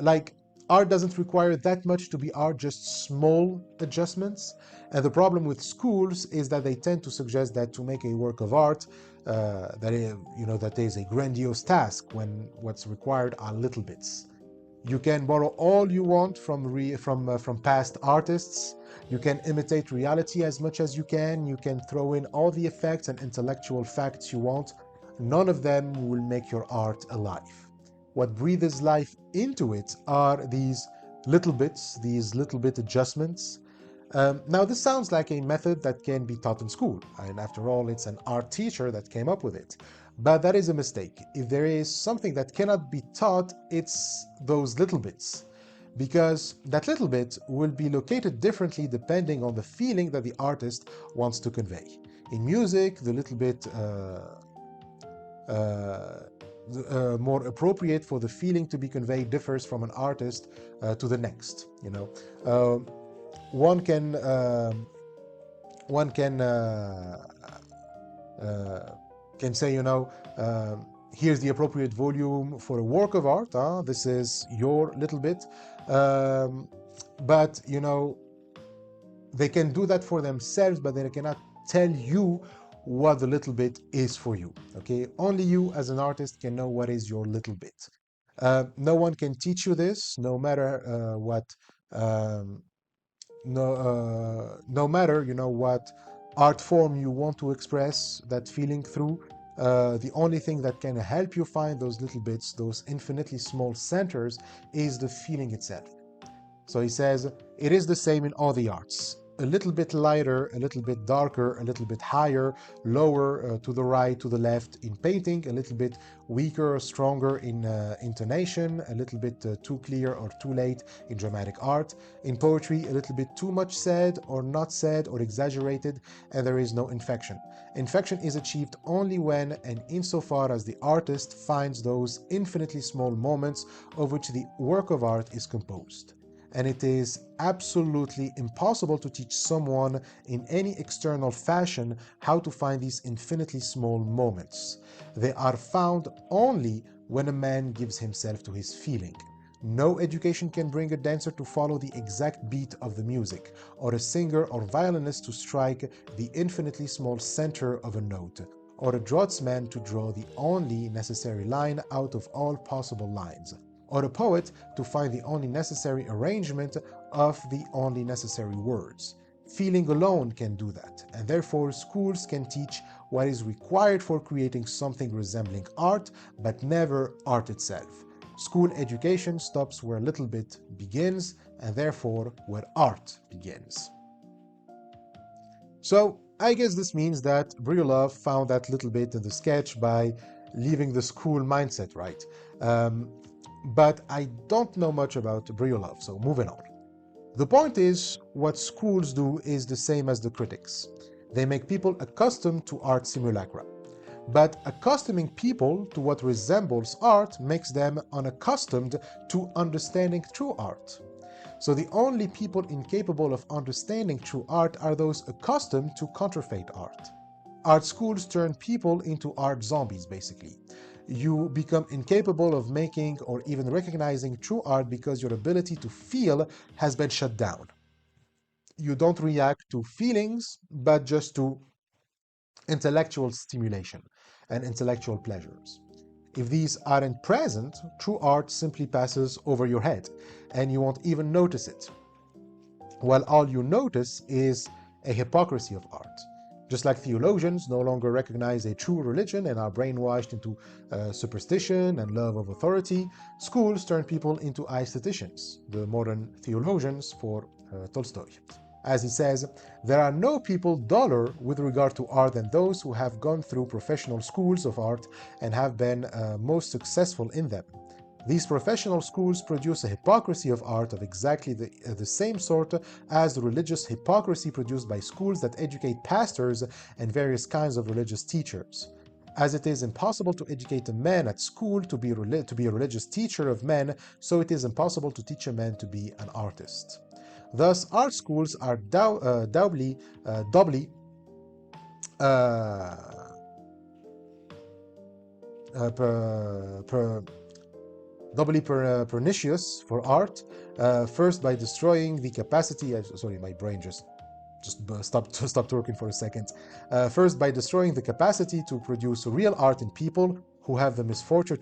Like, art doesn't require that much to be art, just small adjustments. And the problem with schools is that they tend to suggest that to make a work of art, that is a grandiose task, when what's required are little bits. You can borrow all you want from past artists. You can imitate reality as much as you can. You can throw in all the effects and intellectual facts you want. None of them will make your art alive. What breathes life into it are these little bits, these little bit adjustments. Now, this sounds like a method that can be taught in school, and after all, it's an art teacher that came up with it. But that is a mistake. If there is something that cannot be taught, it's those little bits, because that little bit will be located differently depending on the feeling that the artist wants to convey. In music, the little bit more appropriate for the feeling to be conveyed differs from an artist to the next. One can say, here's the appropriate volume for a work of art. This is your little bit. But, they can do that for themselves, but they cannot tell you what the little bit is for you. Okay, only you as an artist can know what is your little bit. No one can teach you this, no matter what. No matter what art form you want to express that feeling through. The only thing that can help you find those little bits, those infinitely small centers, is the feeling itself. So he says, it is the same in all the arts. A little bit lighter, a little bit darker, a little bit higher, lower, to the right, to the left in painting, a little bit weaker or stronger in intonation, a little bit too clear or too late in dramatic art. In poetry, a little bit too much said or not said or exaggerated, and there is no infection. Infection is achieved only when and insofar as the artist finds those infinitely small moments of which the work of art is composed. And it is absolutely impossible to teach someone in any external fashion how to find these infinitely small moments. They are found only when a man gives himself to his feeling. No education can bring a dancer to follow the exact beat of the music, or a singer or violinist to strike the infinitely small center of a note, or a draughtsman to draw the only necessary line out of all possible lines, or a poet to find the only necessary arrangement of the only necessary words. Feeling alone can do that, and therefore schools can teach what is required for creating something resembling art, but never art itself. School education stops where little bit begins, and therefore where art begins. So I guess this means that Bryullov found that little bit in the sketch by leaving the school mindset, right? But I don't know much about Bryullov, so moving on. The point is, what schools do is the same as the critics. They make people accustomed to art simulacra. But accustoming people to what resembles art makes them unaccustomed to understanding true art. So the only people incapable of understanding true art are those accustomed to counterfeit art. Art schools turn people into art zombies, basically. You become incapable of making or even recognizing true art because your ability to feel has been shut down. You don't react to feelings, but just to intellectual stimulation and intellectual pleasures. If these aren't present, true art simply passes over your head, and you won't even notice it. While all you notice is a hypocrisy of art. Just like theologians no longer recognize a true religion and are brainwashed into superstition and love of authority, schools turn people into aestheticians, the modern theologians for Tolstoy. As he says, there are no people duller with regard to art than those who have gone through professional schools of art and have been most successful in them. These professional schools produce a hypocrisy of art of exactly the same sort as the religious hypocrisy produced by schools that educate pastors and various kinds of religious teachers. As it is impossible to educate a man at school to be a religious teacher of men, so it is impossible to teach a man to be an artist. Thus, art schools are doubly uh, uh, per, per, pernicious for art, first by destroying the capacity. Sorry, my brain just stopped working for a second. First by destroying the capacity to produce real art in people who have the misfortune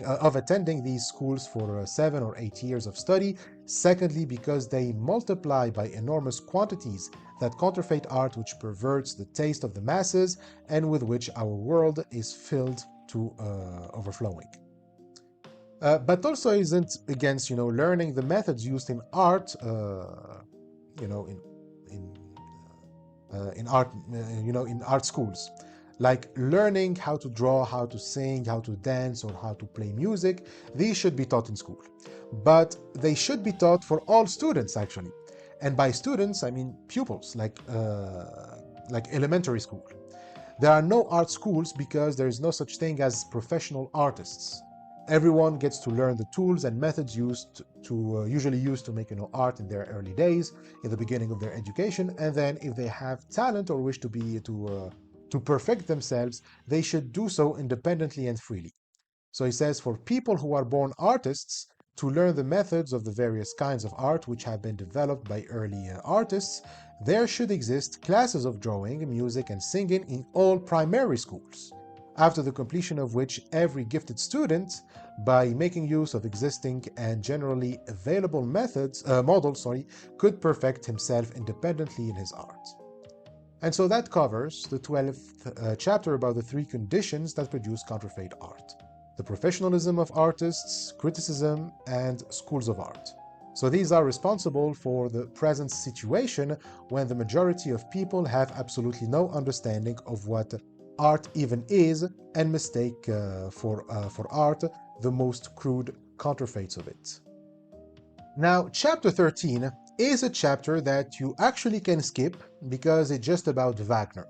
of attending these schools for 7 or 8 years of study. Secondly, because they multiply by enormous quantities that counterfeit art which perverts the taste of the masses and with which our world is filled to overflowing. But also isn't against, learning the methods used in art, you know, in in art, in art schools, like learning how to draw, how to sing, how to dance, or how to play music. These should be taught in school, but they should be taught for all students actually, and by students I mean pupils, like elementary school. There are no art schools because there is no such thing as professional artists. Everyone gets to learn the tools and methods usually used to make art in their early days, in the beginning of their education, and then if they have talent or wish to perfect themselves, they should do so independently and freely. So he says, for people who are born artists, to learn the methods of the various kinds of art which have been developed by early artists, there should exist classes of drawing, music, and singing in all primary schools, after the completion of which every gifted student, by making use of existing and generally available models, could perfect himself independently in his art. And so that covers the 12th chapter about the 3 conditions that produce counterfeit art: the professionalism of artists, criticism, and schools of art. So these are responsible for the present situation when the majority of people have absolutely no understanding of what art even is and mistake for art the most crude counterfeits of it. Now, chapter 13 is a chapter that you actually can skip because it's just about Wagner.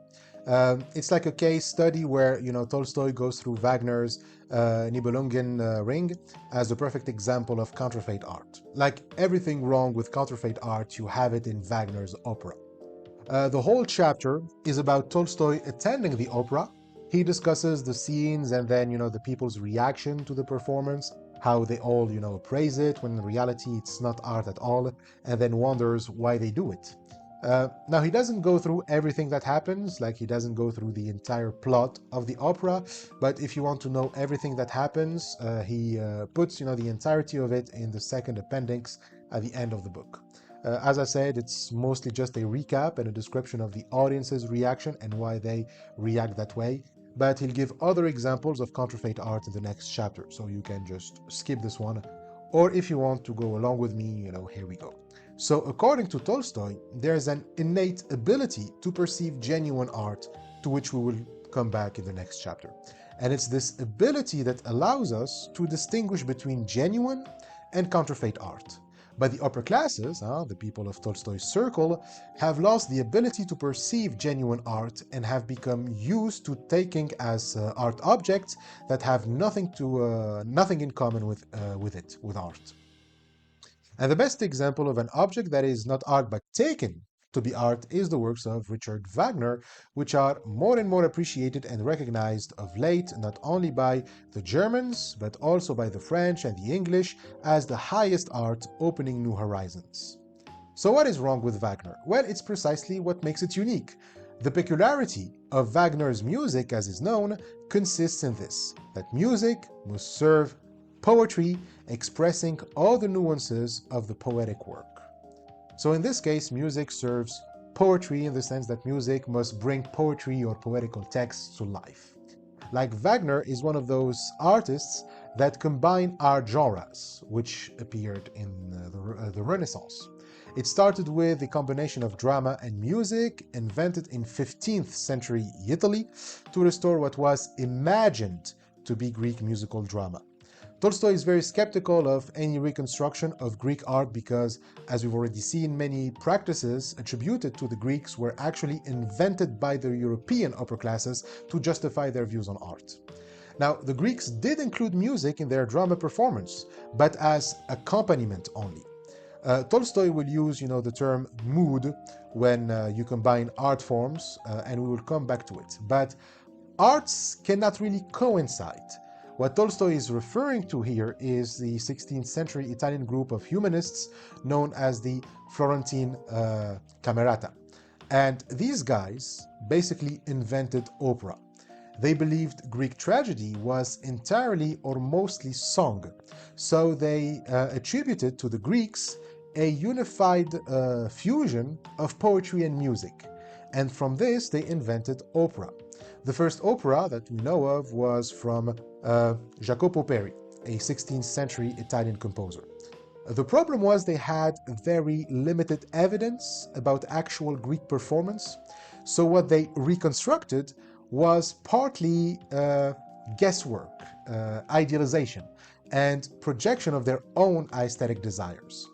It's like a case study where, Tolstoy goes through Wagner's Nibelungen Ring as a perfect example of counterfeit art. Like everything wrong with counterfeit art, you have it in Wagner's opera. The whole chapter is about Tolstoy attending the opera. He discusses the scenes and then, the people's reaction to the performance, how they all, praise it when in reality it's not art at all, and then wonders why they do it. Now, he doesn't go through everything that happens, like he doesn't go through the entire plot of the opera, but if you want to know everything that happens, he puts, the entirety of it in the second appendix at the end of the book. As I said, it's mostly just a recap and a description of the audience's reaction and why they react that way, but he'll give other examples of counterfeit art in the next chapter, so you can just skip this one, or if you want to go along with me, here we go. So according to Tolstoy, there's an innate ability to perceive genuine art, to which we will come back in the next chapter. And it's this ability that allows us to distinguish between genuine and counterfeit art. But the upper classes, the people of Tolstoy's circle, have lost the ability to perceive genuine art and have become used to taking as art objects that have nothing in common with art. And the best example of an object that is not art but taken to be art is the works of Richard Wagner, which are more and more appreciated and recognized of late, not only by the Germans, but also by the French and the English, as the highest art opening new horizons. So what is wrong with Wagner? Well, it's precisely what makes it unique. The peculiarity of Wagner's music, as is known, consists in this, that music must serve poetry, expressing all the nuances of the poetic work. So in this case, music serves poetry in the sense that music must bring poetry or poetical texts to life. Like Wagner is one of those artists that combine art genres, which appeared in the Renaissance. It started with the combination of drama and music, invented in 15th century Italy to restore what was imagined to be Greek musical drama. Tolstoy is very skeptical of any reconstruction of Greek art because, as we've already seen, many practices attributed to the Greeks were actually invented by the European upper classes to justify their views on art. Now, the Greeks did include music in their drama performance, but as accompaniment only. Tolstoy will use, the term mood when you combine art forms, and we will come back to it. But arts cannot really coincide. What Tolstoy is referring to here is the 16th century Italian group of humanists known as the Florentine Camerata. And these guys basically invented opera. They believed Greek tragedy was entirely or mostly song, so they attributed to the Greeks a unified fusion of poetry and music, and from this they invented opera. The first opera that we know of was from Jacopo Peri, a 16th century Italian composer. The problem was they had very limited evidence about actual Greek performance, so what they reconstructed was partly guesswork, idealization, and projection of their own aesthetic desires.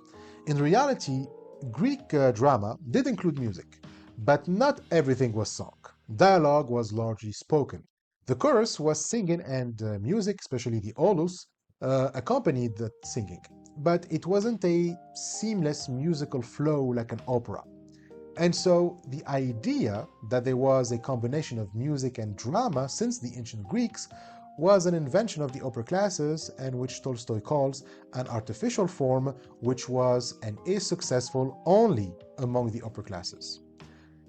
In reality, Greek drama did include music, but not everything was sung. Dialogue was largely spoken. The chorus was singing, and music, especially the olus, accompanied that singing. But it wasn't a seamless musical flow like an opera. And so the idea that there was a combination of music and drama since the ancient Greeks was an invention of the upper classes, and which Tolstoy calls an artificial form, which was and is successful only among the upper classes.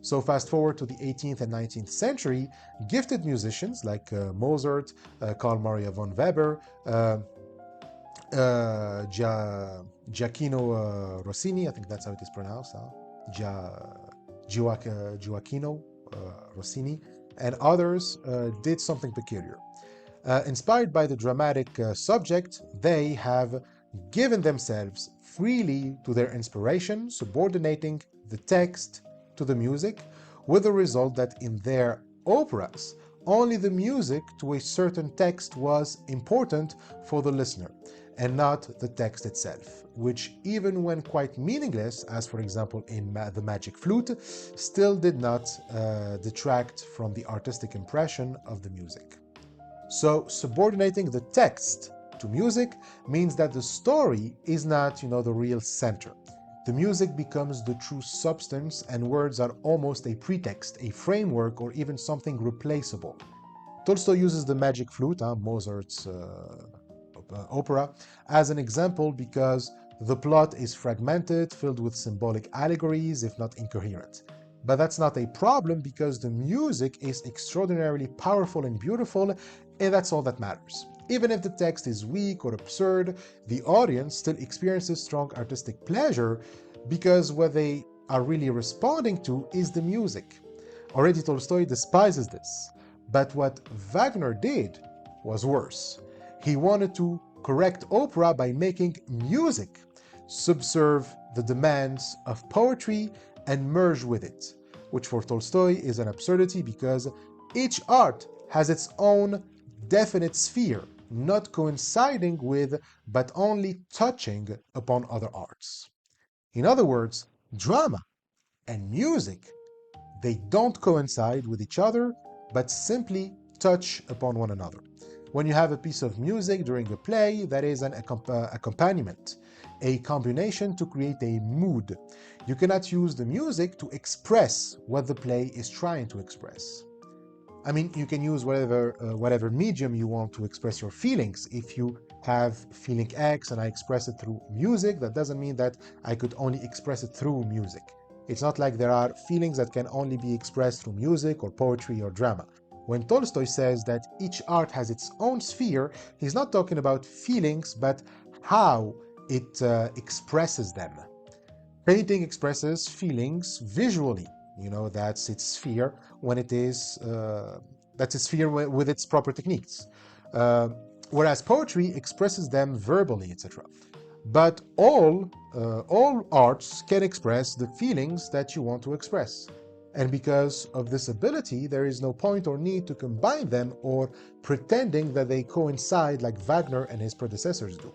So fast forward to the 18th and 19th century, gifted musicians like Mozart, Carl Maria von Weber, Giacchino Rossini, I think that's how it is pronounced, Gioacchino Rossini, and others did something peculiar. Inspired by the dramatic subject, they have given themselves freely to their inspiration, subordinating the text to the music, with the result that in their operas, only the music to a certain text was important for the listener, and not the text itself, which even when quite meaningless, as for example in the Magic Flute, still did not detract from the artistic impression of the music. So subordinating the text to music means that the story is not, the real center. The music becomes the true substance, and words are almost a pretext, a framework, or even something replaceable. Tolstoy uses the Magic Flute, Mozart's opera, as an example because the plot is fragmented, filled with symbolic allegories, if not incoherent. But that's not a problem because the music is extraordinarily powerful and beautiful, and that's all that matters. Even if the text is weak or absurd, the audience still experiences strong artistic pleasure because what they are really responding to is the music. Already Tolstoy despises this, but what Wagner did was worse. He wanted to correct opera by making music subserve the demands of poetry and merge with it, which for Tolstoy is an absurdity because each art has its own definite sphere, not coinciding with but only touching upon other arts. In other words, drama and music, they don't coincide with each other, but simply touch upon one another. When you have a piece of music during a play, that is an accompaniment. a combination to create a mood. You cannot use the music to express what the play is trying to express. I mean, you can use whatever medium you want to express your feelings. If you have feeling X and I express it through music, that doesn't mean that I could only express it through music. It's not like there are feelings that can only be expressed through music or poetry or drama. When Tolstoy says that each art has its own sphere, he's not talking about feelings, but how it expresses them. Painting expresses feelings visually. You know, that's its sphere when it is, that's its sphere with its proper techniques. Uh, Whereas poetry expresses them verbally, etc. But all arts can express the feelings that you want to express. And because of this ability, there is no point or need to combine them or pretending that they coincide like Wagner and his predecessors do.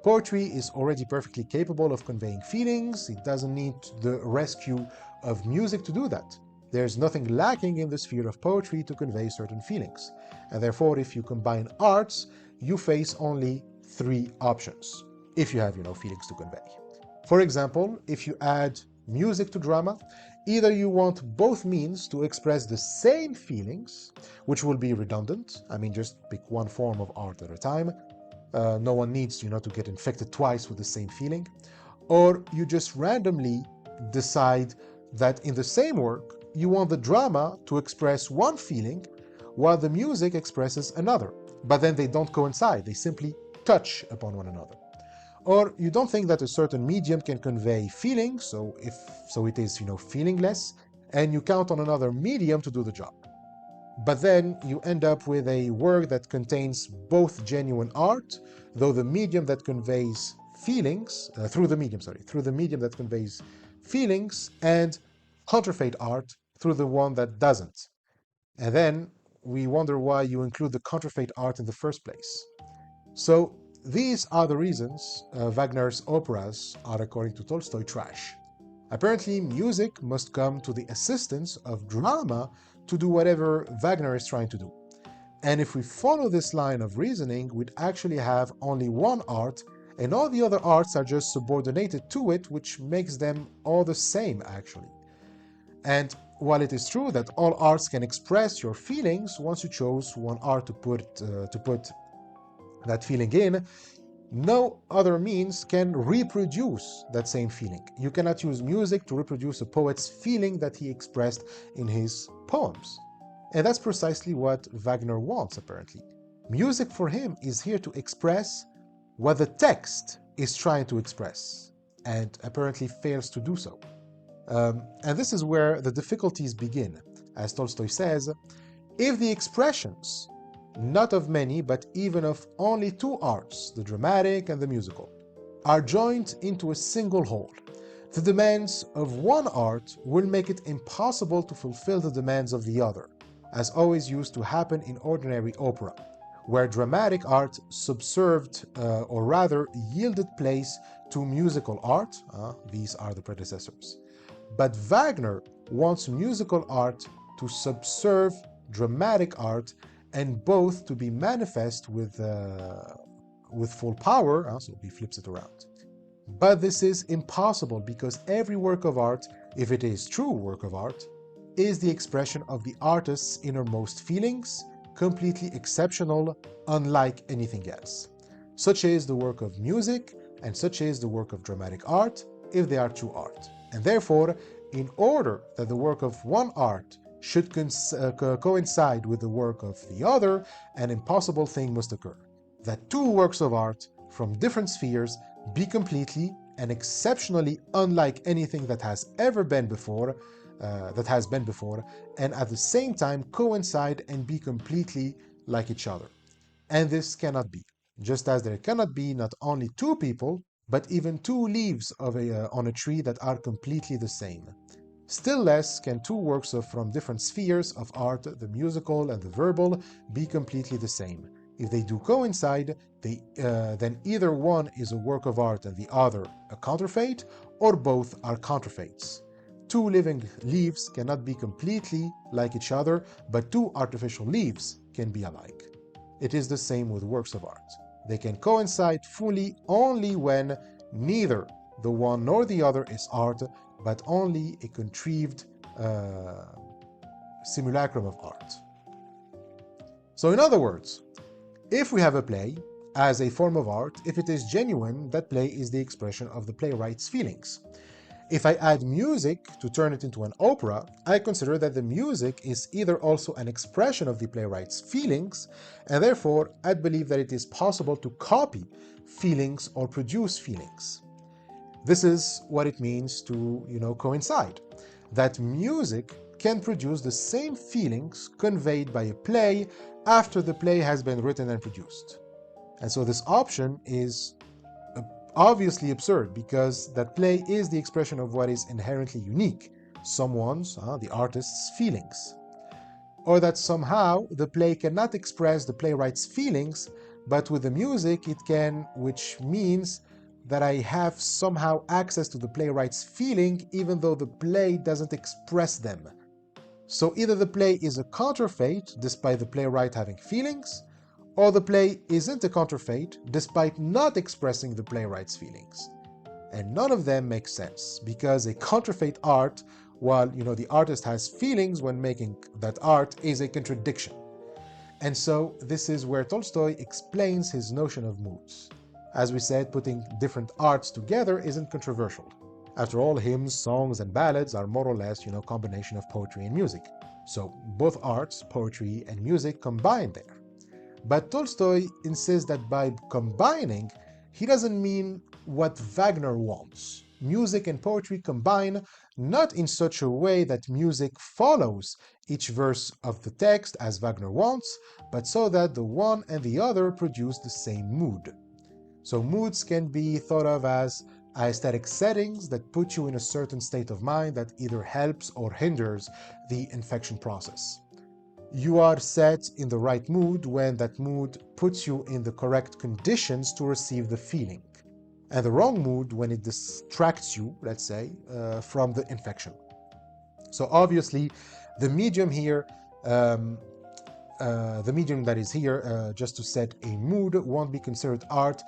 Poetry is already perfectly capable of conveying feelings. It doesn't need the rescue of music to do that. There's nothing lacking in the sphere of poetry to convey certain feelings. And therefore, if you combine arts, you face only three options, if you have, feelings to convey. For example, if you add music to drama, either you want both means to express the same feelings, which will be redundant. I mean, just pick one form of art at a time. No one needs, to get infected twice with the same feeling. Or you just randomly decide that in the same work, you want the drama to express one feeling while the music expresses another. But then they don't coincide, they simply touch upon one another. Or you don't think that a certain medium can convey feelings, so it is, feelingless, and you count on another medium to do the job. But then you end up with a work that contains both genuine art, though the medium that conveys feelings, through the medium that conveys feelings, and counterfeit art through the one that doesn't. And then we wonder why you include the counterfeit art in the first place. So these are the reasons Wagner's operas are, according to Tolstoy, trash. Apparently, music must come to the assistance of drama to do whatever Wagner is trying to do. And if we follow this line of reasoning, we'd actually have only one art, and all the other arts are just subordinated to it, which makes them all the same, actually. And while it is true that all arts can express your feelings, once you chose one art to put that feeling in, no other means can reproduce that same feeling. You cannot use music to reproduce a poet's feeling that he expressed in his poems. And that's precisely what Wagner wants, apparently. Music for him is here to express what the text is trying to express, and apparently fails to do so. And this is where the difficulties begin. As Tolstoy says, if the expressions, not of many, but even of only two arts, the dramatic and the musical, are joined into a single whole, the demands of one art will make it impossible to fulfill the demands of the other, as always used to happen in ordinary opera, where dramatic art subserved, or rather yielded place to musical art. These are the predecessors. But Wagner wants musical art to subserve dramatic art, and both to be manifest with full power, so he flips it around. But this is impossible because every work of art, if it is true work of art, is the expression of the artist's innermost feelings, completely exceptional, unlike anything else. Such is the work of music, and such is the work of dramatic art, if they are true art. And therefore, in order that the work of one art should coincide with the work of the other, an impossible thing must occur: that two works of art from different spheres be completely and exceptionally unlike anything that has been before, and at the same time coincide and be completely like each other. And this cannot be, just as there cannot be not only two people, but even two leaves on a tree that are completely the same. Still less can two works from different spheres of art, the musical and the verbal, be completely the same. If they do coincide, then either one is a work of art and the other a counterfeit, or both are counterfeits. Two living leaves cannot be completely like each other, but two artificial leaves can be alike. It is the same with works of art. They can coincide fully only when Neither the one nor the other is art, but only a contrived simulacrum of art. So in other words, if we have a play as a form of art, if it is genuine, that play is the expression of the playwright's feelings. If I add music to turn it into an opera, I consider that the music is either also an expression of the playwright's feelings, and therefore I'd believe that it is possible to copy feelings or produce feelings. This is what it means to, coincide. That music can produce the same feelings conveyed by a play after the play has been written and produced. And so this option is obviously absurd because that play is the expression of what is inherently unique, someone's, the artist's feelings. Or that somehow the play cannot express the playwright's feelings, but with the music it can, which means that I have somehow access to the playwright's feeling even though the play doesn't express them. So either the play is a counterfeit despite the playwright having feelings, or the play isn't a counterfeit despite not expressing the playwright's feelings. And none of them makes sense, because a counterfeit art, while the artist has feelings when making that art, is a contradiction. And so this is where Tolstoy explains his notion of moods. As we said, putting different arts together isn't controversial. After all, hymns, songs, and ballads are more or less, combination of poetry and music. So both arts, poetry and music, combine there. But Tolstoy insists that by combining, he doesn't mean what Wagner wants. Music and poetry combine not in such a way that music follows each verse of the text as Wagner wants, but so that the one and the other produce the same mood. So moods can be thought of as aesthetic settings that put you in a certain state of mind that either helps or hinders the infection process. You are set in the right mood when that mood puts you in the correct conditions to receive the feeling, and the wrong mood when it distracts you, let's say, from the infection. So obviously, the medium here, the medium that is here, just to set a mood, won't be considered art,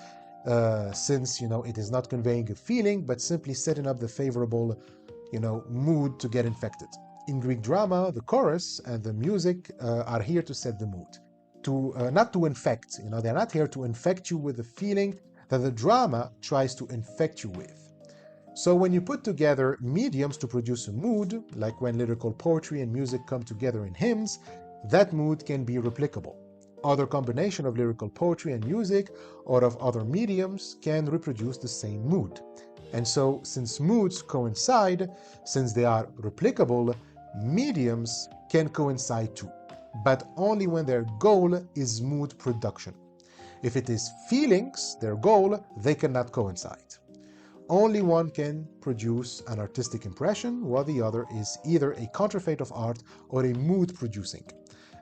since it is not conveying a feeling, but simply setting up the favorable, mood to get infected. In Greek drama, the chorus and the music are here to set the mood, not to infect. They're not here to infect you with the feeling that the drama tries to infect you with. So when you put together mediums to produce a mood, like when lyrical poetry and music come together in hymns, that mood can be replicable. Other combination of lyrical poetry and music or of other mediums can reproduce the same mood. And so, since moods coincide, since they are replicable, mediums can coincide too, but only when their goal is mood production. If it is feelings, their goal, they cannot coincide. Only one can produce an artistic impression, while the other is either a counterfeit of art or a mood producing.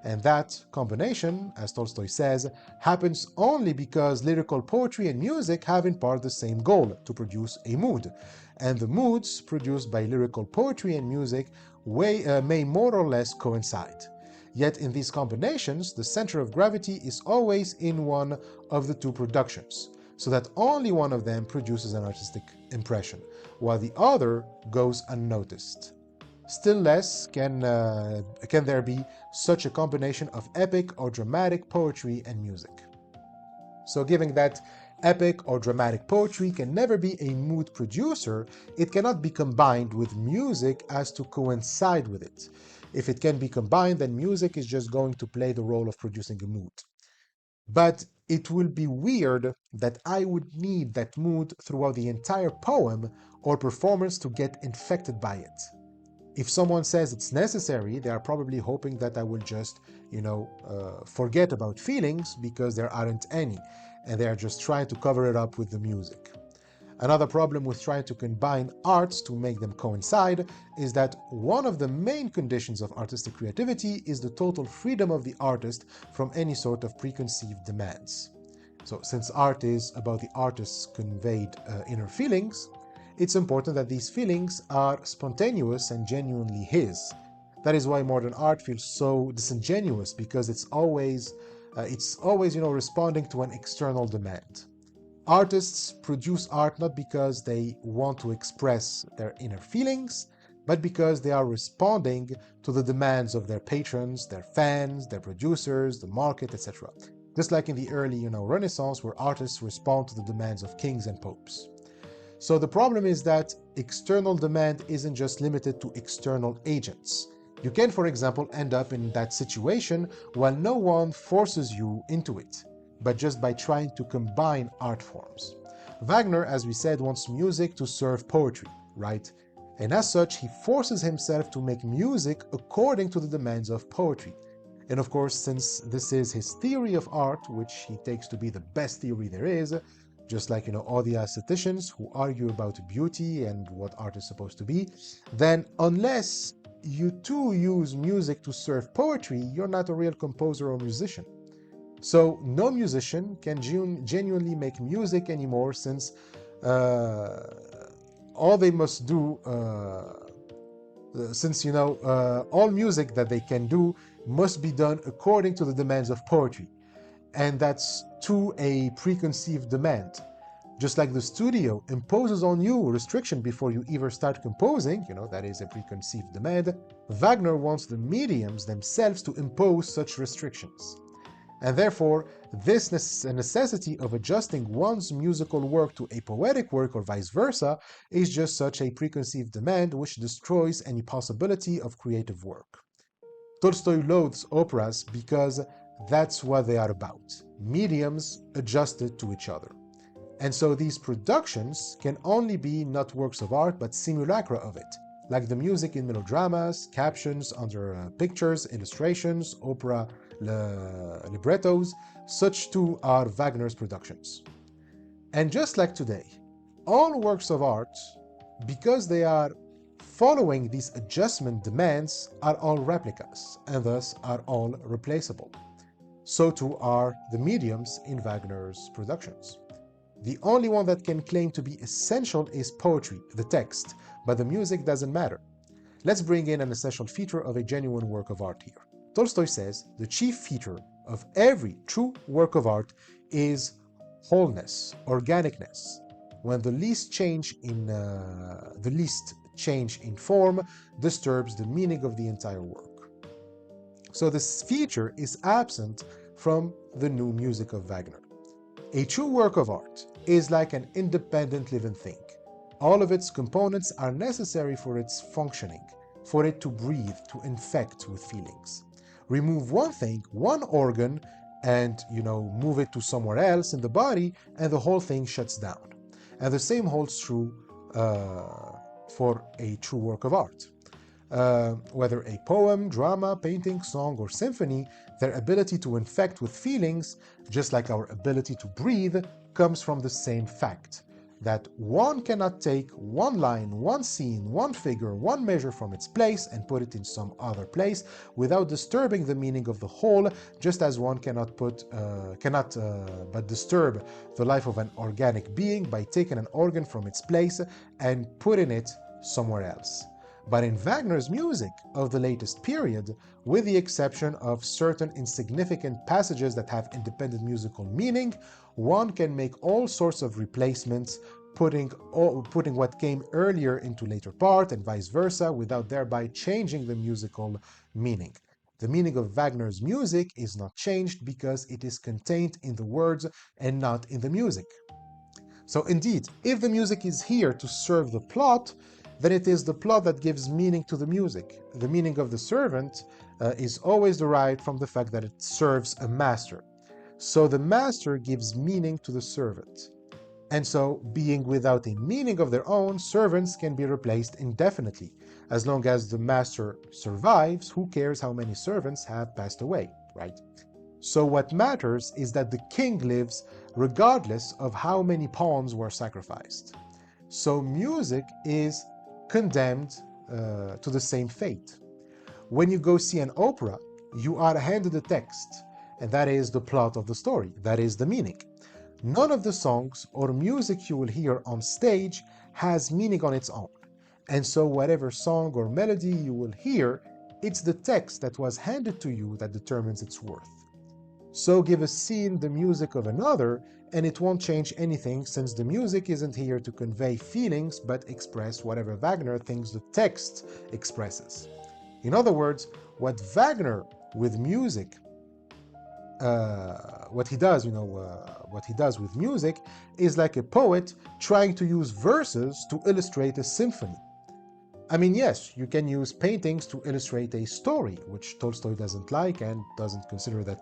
And that combination, as Tolstoy says, happens only because lyrical poetry and music have in part the same goal, to produce a mood. And the moods produced by lyrical poetry and music may more or less coincide. Yet in these combinations, the center of gravity is always in one of the two productions, so that only one of them produces an artistic impression, while the other goes unnoticed. Still less can there be such a combination of epic or dramatic poetry and music. So given that epic or dramatic poetry can never be a mood producer, it cannot be combined with music as to coincide with it. If it can be combined, then music is just going to play the role of producing a mood. But it will be weird that I would need that mood throughout the entire poem or performance to get infected by it. If someone says it's necessary, they are probably hoping that I will just, forget about feelings because there aren't any, and they are just trying to cover it up with the music. Another problem with trying to combine arts to make them coincide is that one of the main conditions of artistic creativity is the total freedom of the artist from any sort of preconceived demands. So since art is about the artist's conveyed inner feelings, it's important that these feelings are spontaneous and genuinely his. That is why modern art feels so disingenuous, because it's always responding to an external demand. Artists produce art not because they want to express their inner feelings, but because they are responding to the demands of their patrons, their fans, their producers, the market, etc. Just like in the early, Renaissance, where artists respond to the demands of kings and popes. So the problem is that external demand isn't just limited to external agents. You can, for example, end up in that situation while no one forces you into it, but just by trying to combine art forms. Wagner, as we said, wants music to serve poetry, right? And as such, he forces himself to make music according to the demands of poetry. And of course, since this is his theory of art, which he takes to be the best theory there is, just like, all the aestheticians who argue about beauty and what art is supposed to be, then unless you too use music to serve poetry, you're not a real composer or musician. So no musician can genuinely make music anymore, since all they must do, all music that they can do must be done according to the demands of poetry. And that's to a preconceived demand. Just like the studio imposes on you a restriction before you ever start composing, that is a preconceived demand, Wagner wants the mediums themselves to impose such restrictions. And therefore, this necessity of adjusting one's musical work to a poetic work or vice versa is just such a preconceived demand which destroys any possibility of creative work. Tolstoy loathes operas because that's what they are about, mediums adjusted to each other. And so these productions can only be not works of art but simulacra of it, like the music in melodramas, captions under pictures, illustrations, opera librettos. Such too are Wagner's productions. And just like today, all works of art, because they are following these adjustment demands, are all replicas and thus are all replaceable. So too are the mediums in Wagner's productions. The only one that can claim to be essential is poetry, the text, but the music doesn't matter. Let's bring in an essential feature of a genuine work of art here. Tolstoy says the chief feature of every true work of art is wholeness, organicness, when the least change in form disturbs the meaning of the entire work. So this feature is absent from the new music of Wagner. A true work of art is like an independent living thing. All of its components are necessary for its functioning, for it to breathe, to infect with feelings. Remove one thing, one organ, and move it to somewhere else in the body, and the whole thing shuts down. And the same holds true for a true work of art. Whether a poem, drama, painting, song, or symphony, their ability to infect with feelings, just like our ability to breathe, comes from the same fact, that one cannot take one line, one scene, one figure, one measure from its place and put it in some other place without disturbing the meaning of the whole, just as one cannot but disturb the life of an organic being by taking an organ from its place and putting it somewhere else. But in Wagner's music of the latest period, with the exception of certain insignificant passages that have independent musical meaning, one can make all sorts of replacements, putting what came earlier into later part and vice versa, without thereby changing the musical meaning. The meaning of Wagner's music is not changed because it is contained in the words and not in the music. So indeed, if the music is here to serve the plot, then it is the plot that gives meaning to the music. The meaning of the servant is always derived from the fact that it serves a master. So the master gives meaning to the servant. And so, being without a meaning of their own, servants can be replaced indefinitely. As long as the master survives, who cares how many servants have passed away, right? So what matters is that the king lives regardless of how many pawns were sacrificed. So music is condemned to the same fate. When you go see an opera, you are handed a text, and that is the plot of the story, that is the meaning. None of the songs or music you will hear on stage has meaning on its own. And so whatever song or melody you will hear, it's the text that was handed to you that determines its worth. So give a scene the music of another, and it won't change anything since the music isn't here to convey feelings but express whatever Wagner thinks the text expresses. In other words, what Wagner with music, what he does with music is like a poet trying to use verses to illustrate a symphony. I mean, yes, you can use paintings to illustrate a story, which Tolstoy doesn't like and doesn't consider that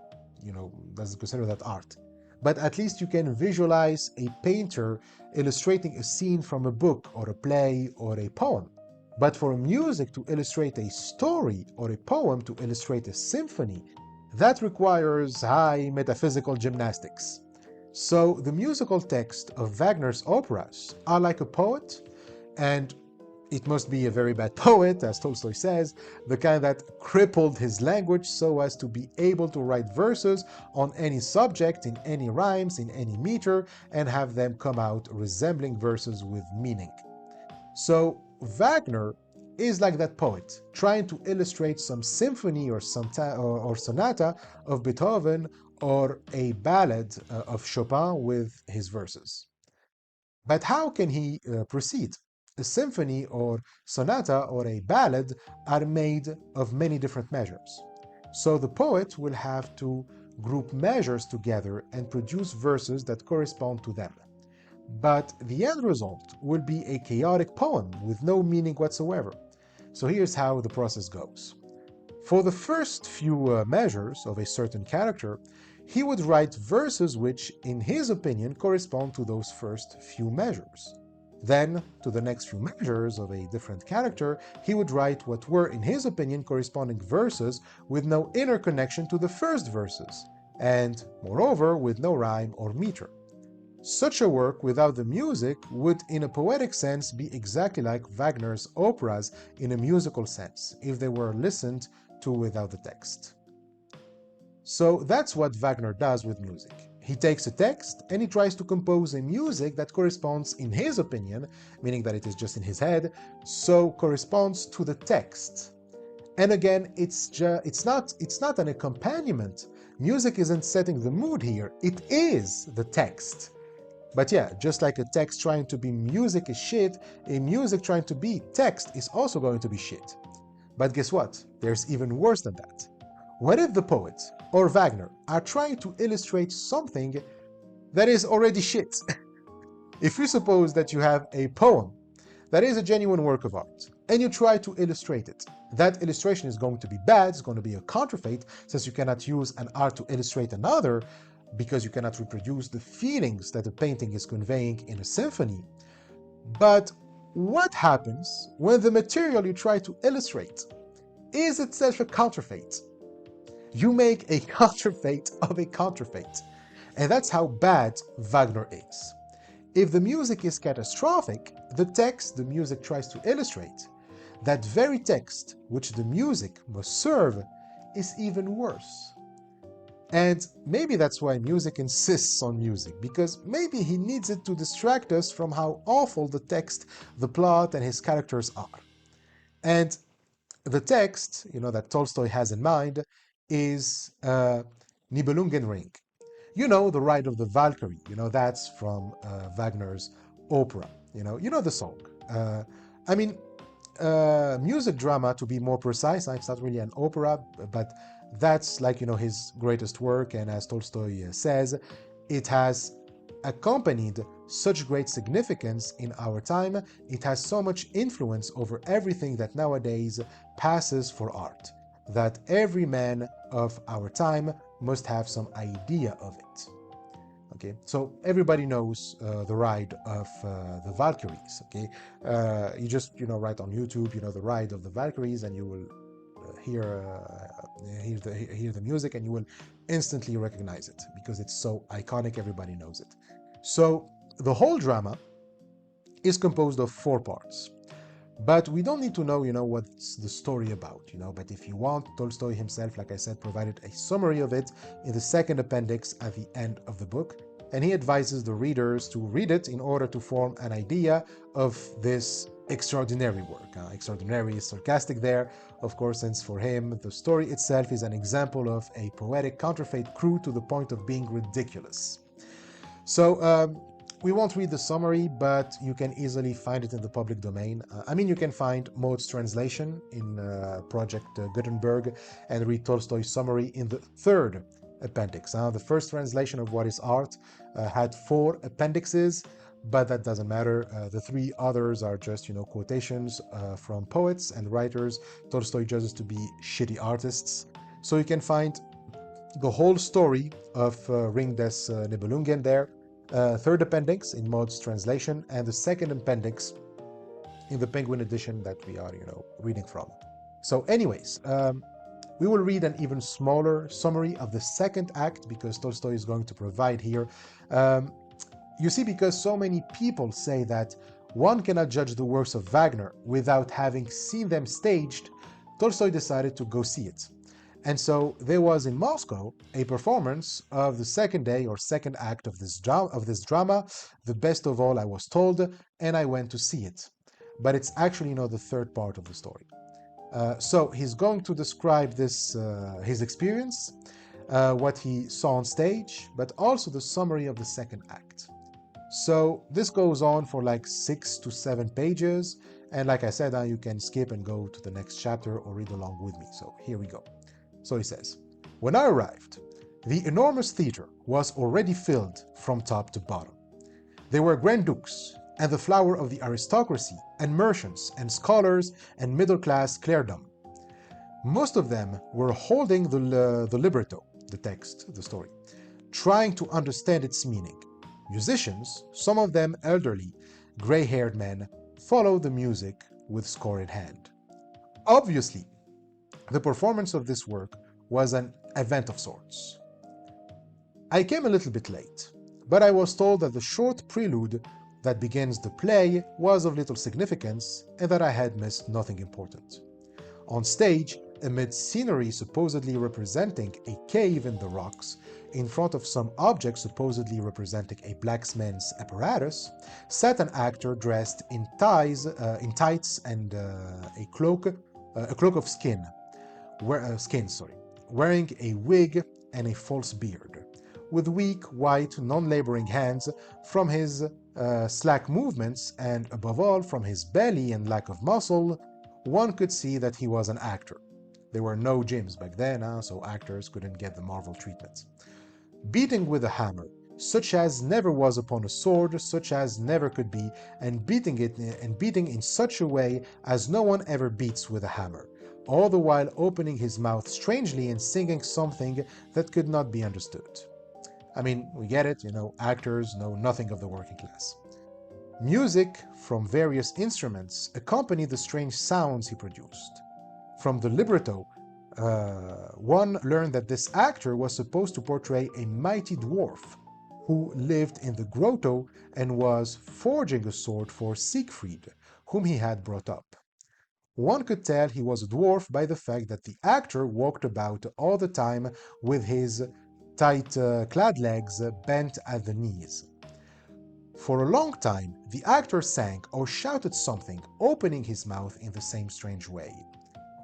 art. But at least you can visualize a painter illustrating a scene from a book or a play or a poem. But for music to illustrate a story or a poem to illustrate a symphony, that requires high metaphysical gymnastics. So the musical text of Wagner's operas are like a poet, and it must be a very bad poet, as Tolstoy says, the kind that crippled his language so as to be able to write verses on any subject, in any rhymes, in any meter, and have them come out resembling verses with meaning. So Wagner is like that poet, trying to illustrate some symphony or sonata of Beethoven or a ballad of Chopin with his verses. But how can he proceed? A symphony or sonata or a ballad are made of many different measures. So the poet will have to group measures together and produce verses that correspond to them. But the end result will be a chaotic poem with no meaning whatsoever. So here's how the process goes. For the first few measures of a certain character, he would write verses which, in his opinion, correspond to those first few measures. Then, to the next few measures of a different character, he would write what were, in his opinion, corresponding verses with no inner connection to the first verses, and, moreover, with no rhyme or meter. Such a work without the music would, in a poetic sense, be exactly like Wagner's operas in a musical sense, if they were listened to without the text. So that's what Wagner does with music. He takes a text and he tries to compose a music that corresponds, in his opinion, meaning that it is just in his head, so corresponds to the text. And again, it's not an accompaniment. Music isn't setting the mood here, it is the text. But yeah, just like a text trying to be music is shit, a music trying to be text is also going to be shit. But guess what? There's even worse than that. What if the poet, or Wagner, are trying to illustrate something that is already shit? If you suppose that you have a poem that is a genuine work of art, and you try to illustrate it, that illustration is going to be bad, it's going to be a counterfeit, since you cannot use an art to illustrate another, because you cannot reproduce the feelings that a painting is conveying in a symphony. But what happens when the material you try to illustrate is itself a counterfeit? You make a counterfeit of a counterfeit. And that's how bad Wagner is. If the music is catastrophic, the text the music tries to illustrate, that very text which the music must serve, is even worse. And maybe that's why music insists on music, because maybe he needs it to distract us from how awful the text, the plot, and his characters are. And the text, that Tolstoy has in mind is Nibelungenring. The Ride of the Valkyrie, that's from Wagner's opera. You know the song. I mean, music drama, to be more precise, it's not really an opera, but that's like, his greatest work, and as Tolstoy says, it has accompanied such great significance in our time, it has so much influence over everything that nowadays passes for art, that every man of our time must have some idea of it. Okay, so everybody knows the Ride of the Valkyries. Okay, you just write on YouTube, the Ride of the Valkyries, and you will hear the music, and you will instantly recognize it because it's so iconic. Everybody knows it. So the whole drama is composed of 4 parts. But we don't need to know, what's the story about, But if you want, Tolstoy himself, like I said, provided a summary of it in the second appendix at the end of the book, and he advises the readers to read it in order to form an idea of this extraordinary work. Extraordinary is sarcastic there, of course, since for him the story itself is an example of a poetic counterfeit crude to the point of being ridiculous. So we won't read the summary, but you can easily find it in the public domain. You can find Maude's translation in Project Gutenberg and read Tolstoy's summary in the third appendix. The first translation of What is Art had 4 appendixes, but that doesn't matter. The 3 others are just, quotations from poets and writers Tolstoy judges to be shitty artists. So you can find the whole story of Ring des Nibelungen there, third appendix in Maude's translation, and the second appendix in the Penguin edition that we are, reading from. So anyways, we will read an even smaller summary of the second act because Tolstoy is going to provide here. You see, because so many people say that one cannot judge the works of Wagner without having seen them staged, Tolstoy decided to go see it. And so there was in Moscow a performance of the second day or second act of this drama, The Best of All I Was Told, and I went to see it. But it's actually not the third part of the story. So he's going to describe this, his experience, what he saw on stage, but also the summary of the second act. So this goes on for like 6 to 7 pages, and like I said, you can skip and go to the next chapter or read along with me. So here we go. So he says, when I arrived, the enormous theater was already filled from top to bottom. There were Grand Dukes, and the flower of the aristocracy, and merchants, and scholars, and middle-class clerdom. Most of them were holding the libretto, the text, the story, trying to understand its meaning. Musicians, some of them elderly, gray-haired men, followed the music with score in hand. Obviously, the performance of this work was an event of sorts. I came a little bit late, but I was told that the short prelude that begins the play was of little significance and that I had missed nothing important. On stage, amid scenery supposedly representing a cave in the rocks, in front of some object supposedly representing a blacksmith's apparatus, sat an actor dressed in tights and a cloak of skin, wearing a wig and a false beard. With weak, white, non-laboring hands, from his slack movements, and above all from his belly and lack of muscle, one could see that he was an actor. There were no gyms back then, so actors couldn't get the Marvel treatment. Beating with a hammer, such as never was upon a sword, such as never could be, and beating in such a way as no one ever beats with a hammer, all the while opening his mouth strangely and singing something that could not be understood. We get it, actors know nothing of the working class. Music from various instruments accompanied the strange sounds he produced. From the libretto, one learned that this actor was supposed to portray a mighty dwarf who lived in the grotto and was forging a sword for Siegfried, whom he had brought up. One could tell he was a dwarf by the fact that the actor walked about all the time with his tight-clad legs bent at the knees. For a long time, the actor sang or shouted something, opening his mouth in the same strange way.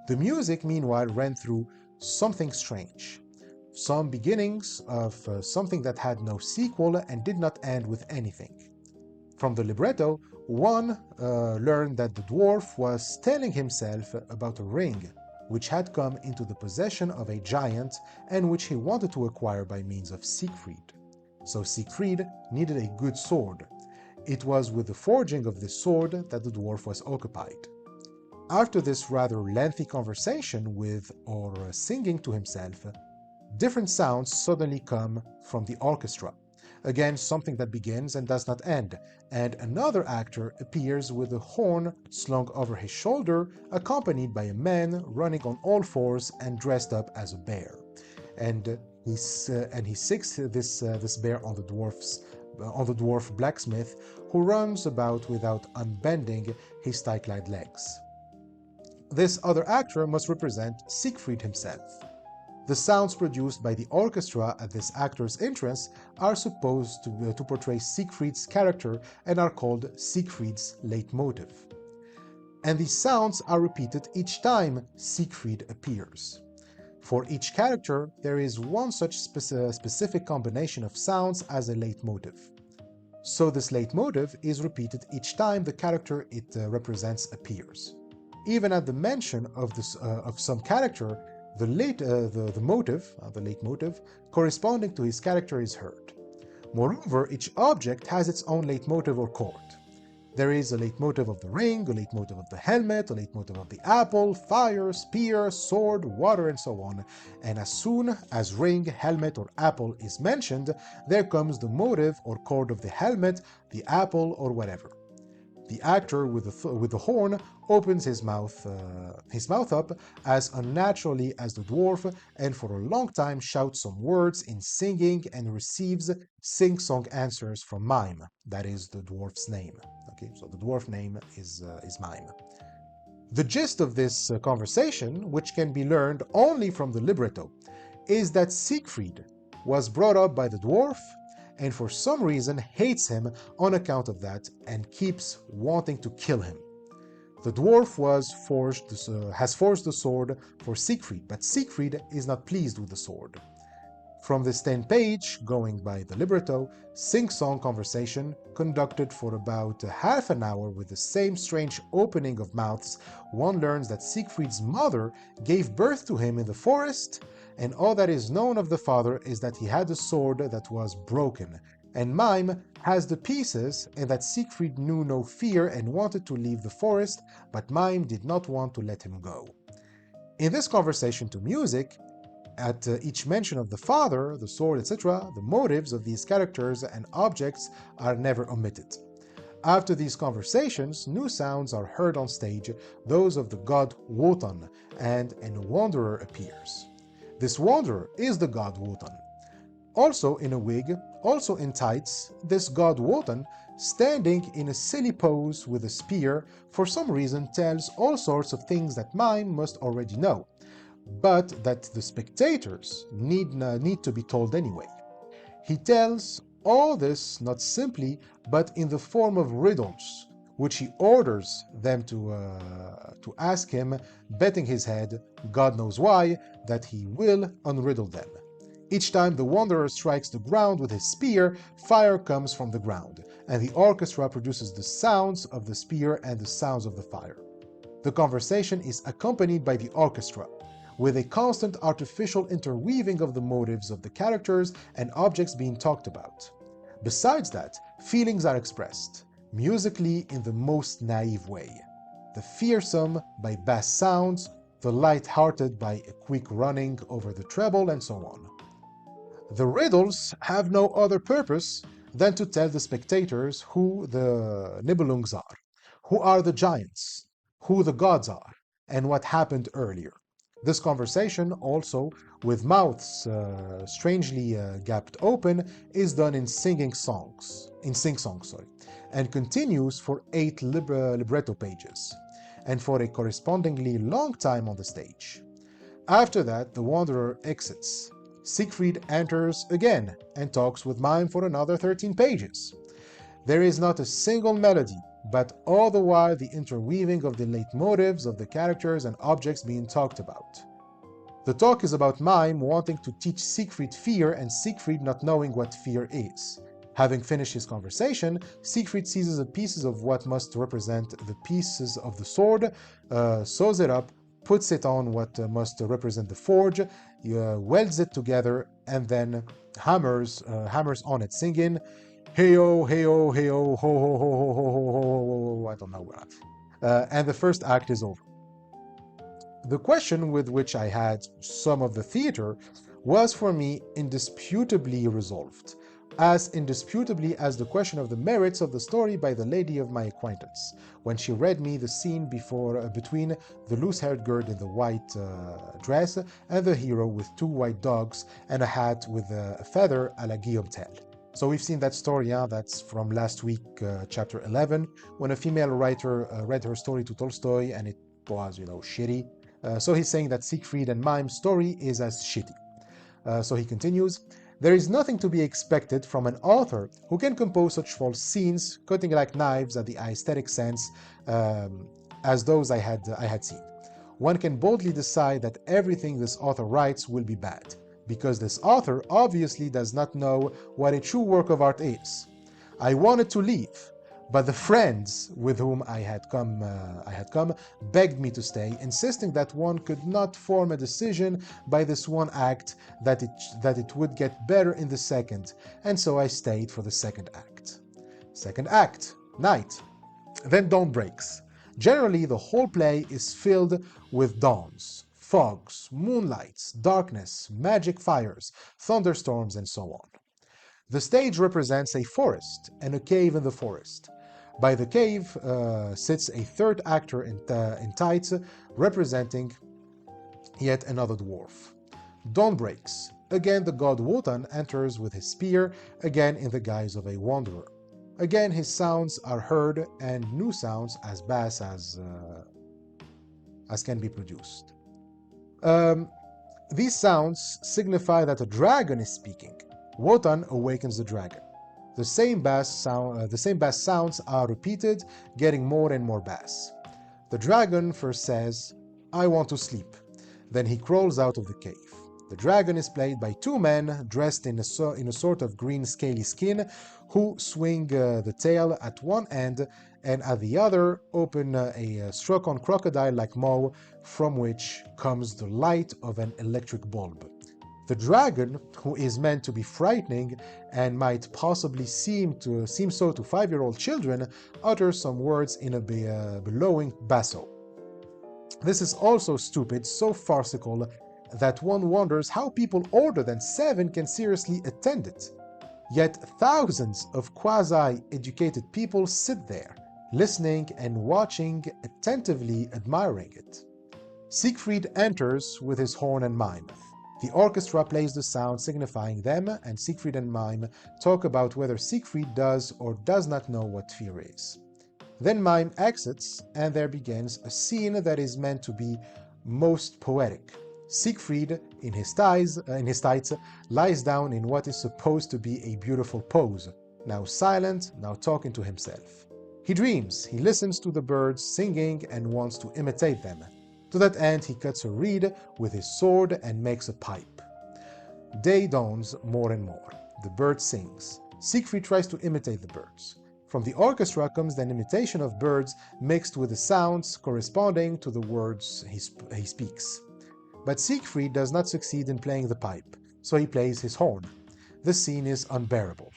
The music, meanwhile, ran through something strange. Some beginnings of something that had no sequel and did not end with anything. From the libretto, one learned that the dwarf was telling himself about a ring which had come into the possession of a giant and which he wanted to acquire by means of Siegfried. So Siegfried needed a good sword. It was with the forging of this sword that the dwarf was occupied. After this rather lengthy conversation with or singing to himself, different sounds suddenly come from the orchestra. Again, something that begins and does not end, and another actor appears with a horn slung over his shoulder, accompanied by a man running on all fours and dressed up as a bear. And he sicks this bear on the dwarf blacksmith, who runs about without unbending his tight-clad legs. This other actor must represent Siegfried himself. The sounds produced by the orchestra at this actor's entrance are supposed to portray Siegfried's character and are called Siegfried's leitmotif. and these sounds are repeated each time Siegfried appears. For each character, there is one such specific combination of sounds as a leitmotif. So this leitmotif is repeated each time the character it represents appears. Even at the mention of some character, the leitmotif corresponding to his character is heard. Moreover, each object has its own leitmotif or chord. There is a leitmotif of the ring, a leitmotif of the helmet, a leitmotif of the apple, fire, spear, sword, water, and so on. And as soon as ring, helmet, or apple is mentioned, there comes the motive or chord of the helmet, the apple, or whatever. The actor with the horn opens his mouth up as unnaturally as the dwarf, and for a long time shouts some words in singing and receives sing-song answers from Mime. That is the dwarf's name. Okay, so the dwarf name is Mime. The gist of this conversation, which can be learned only from the libretto, is that Siegfried was brought up by the dwarf and for some reason hates him on account of that and keeps wanting to kill him. The dwarf has forged the sword for Siegfried, but Siegfried is not pleased with the sword. From this 10-page, going by the libretto, sing-song conversation conducted for about half an hour with the same strange opening of mouths, one learns that Siegfried's mother gave birth to him in the forest, and all that is known of the father is that he had a sword that was broken, and Mime has the pieces, and that Siegfried knew no fear and wanted to leave the forest, but Mime did not want to let him go. In this conversation to music, at each mention of the father, the sword, etc., the motives of these characters and objects are never omitted. After these conversations, new sounds are heard on stage, those of the god Wotan, and a wanderer appears. This wanderer is the god Wotan. Also in a wig, also in tights, this god Wotan, standing in a silly pose with a spear, for some reason tells all sorts of things that Mime must already know, but that the spectators need to be told anyway. He tells all this not simply, but in the form of riddles, which he orders them to ask him, betting his head, God knows why, that he will unriddle them. Each time the wanderer strikes the ground with his spear, fire comes from the ground, and the orchestra produces the sounds of the spear and the sounds of the fire. The conversation is accompanied by the orchestra, with a constant artificial interweaving of the motives of the characters and objects being talked about. Besides that, feelings are expressed, musically in the most naive way. The fearsome by bass sounds, the light-hearted by a quick running over the treble, and so on. The riddles have no other purpose than to tell the spectators who the Nibelungs are, who are the giants, who the gods are, and what happened earlier. This conversation, also with mouths strangely gapped open, is done in sing-songs, and continues for 8 libretto pages, and for a correspondingly long time on the stage. After that, the wanderer exits. Siegfried enters again and talks with Mime for another 13 pages. There is not a single melody, but all the while the interweaving of the leitmotifs of the characters and objects being talked about. The talk is about Mime wanting to teach Siegfried fear and Siegfried not knowing what fear is. Having finished his conversation, Siegfried seizes the pieces of what must represent the pieces of the sword, sews it up, puts it on what must represent the forge, welds it together, and then hammers on it, singing, "Hey-oh, hey-oh, hey-oh, ho-ho, ho-ho, ho-ho, ho-ho," I don't know what. And the first act is over. The question with which I had some of the theater was for me indisputably resolved, as indisputably as the question of the merits of the story by the lady of my acquaintance, when she read me the scene between the loose-haired girl in the white dress and the hero with 2 white dogs and a hat with a feather à la Guillaume Tell. So we've seen that story, that's from last week, chapter 11, when a female writer read her story to Tolstoy and it was, shitty. So he's saying that Siegfried and Mime's story is as shitty. So he continues, "There is nothing to be expected from an author who can compose such false scenes, cutting like knives at the aesthetic sense, as those I had seen. One can boldly decide that everything this author writes will be bad, because this author obviously does not know what a true work of art is. I wanted to leave, but the friends with whom I had come begged me to stay, insisting that one could not form a decision by this one act, that it would get better in the second, and so I stayed for the second act. Second act, night. Then dawn breaks. Generally, the whole play is filled with dawns, fogs, moonlights, darkness, magic fires, thunderstorms, and so on. The stage represents a forest and a cave in the forest. By the cave sits a third actor in tights, representing yet another dwarf. Dawn breaks. Again the god Wotan enters with his spear, again in the guise of a wanderer. Again his sounds are heard, and new sounds as bass as can be produced. These sounds signify that a dragon is speaking. Wotan awakens the dragon. The same bass sounds are repeated, getting more and more bass. The dragon first says, "I want to sleep." Then he crawls out of the cave. The dragon is played by two men dressed in a sort of green scaly skin, who swing the tail at one end, and at the other open a struck-on crocodile-like maw, from which comes the light of an electric bulb. The dragon, who is meant to be frightening and might possibly seem so to 5-year-old children, utters some words in a bellowing basso. This is also stupid, so farcical, that one wonders how people older than 7 can seriously attend it. Yet thousands of quasi-educated people sit there, listening and watching, attentively admiring it. Siegfried enters with his horn and mime. The orchestra plays the sound signifying them, and Siegfried and Mime talk about whether Siegfried does or does not know what fear is. Then Mime exits, and there begins a scene that is meant to be most poetic. Siegfried, in his tights, lies down in what is supposed to be a beautiful pose, now silent, now talking to himself. He dreams, he listens to the birds singing and wants to imitate them. To that end, he cuts a reed with his sword and makes a pipe. Day dawns more and more. The bird sings. Siegfried tries to imitate the birds. From the orchestra comes an imitation of birds mixed with the sounds corresponding to the words he speaks. But Siegfried does not succeed in playing the pipe, so he plays his horn. The scene is unbearable.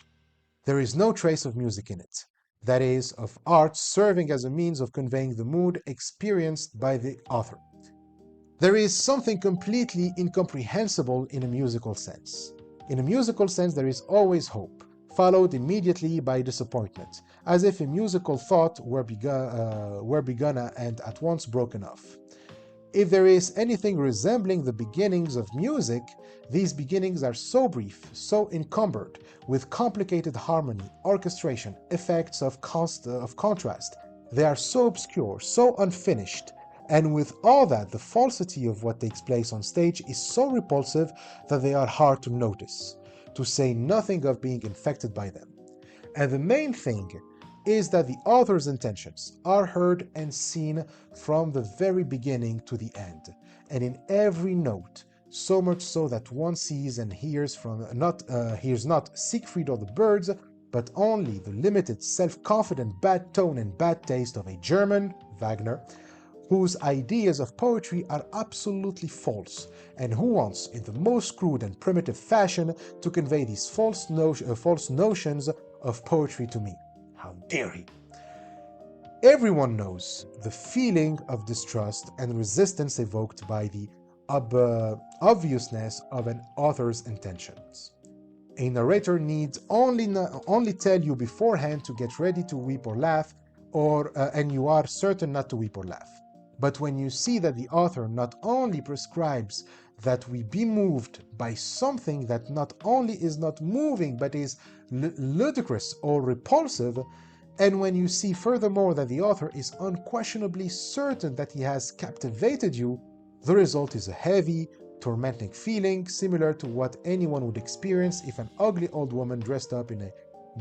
There is no trace of music in it. That is, of art serving as a means of conveying the mood experienced by the author. There is something completely incomprehensible in a musical sense. In a musical sense, there is always hope, followed immediately by disappointment, as if a musical thought were begun and at once broken off. If there is anything resembling the beginnings of music, these beginnings are so brief, so encumbered with complicated harmony, orchestration, effects of contrast. They are so obscure, so unfinished, and with all that, the falsity of what takes place on stage is so repulsive that they are hard to notice, to say nothing of being infected by them. And the main thing is that the author's intentions are heard and seen from the very beginning to the end, and in every note, so much so that one sees and hears not Siegfried or the birds, but only the limited, self-confident bad tone and bad taste of a German, Wagner, whose ideas of poetry are absolutely false, and who wants, in the most crude and primitive fashion, to convey these false notions of poetry to me. How dare he! Everyone knows the feeling of distrust and resistance evoked by the obviousness of an author's intentions. A narrator needs only tell you beforehand to get ready to weep or laugh, and you are certain not to weep or laugh. But when you see that the author not only prescribes that we be moved by something that not only is not moving but is ludicrous or repulsive, and when you see furthermore that the author is unquestionably certain that he has captivated you, the result is a heavy, tormenting feeling similar to what anyone would experience if an ugly old woman dressed up in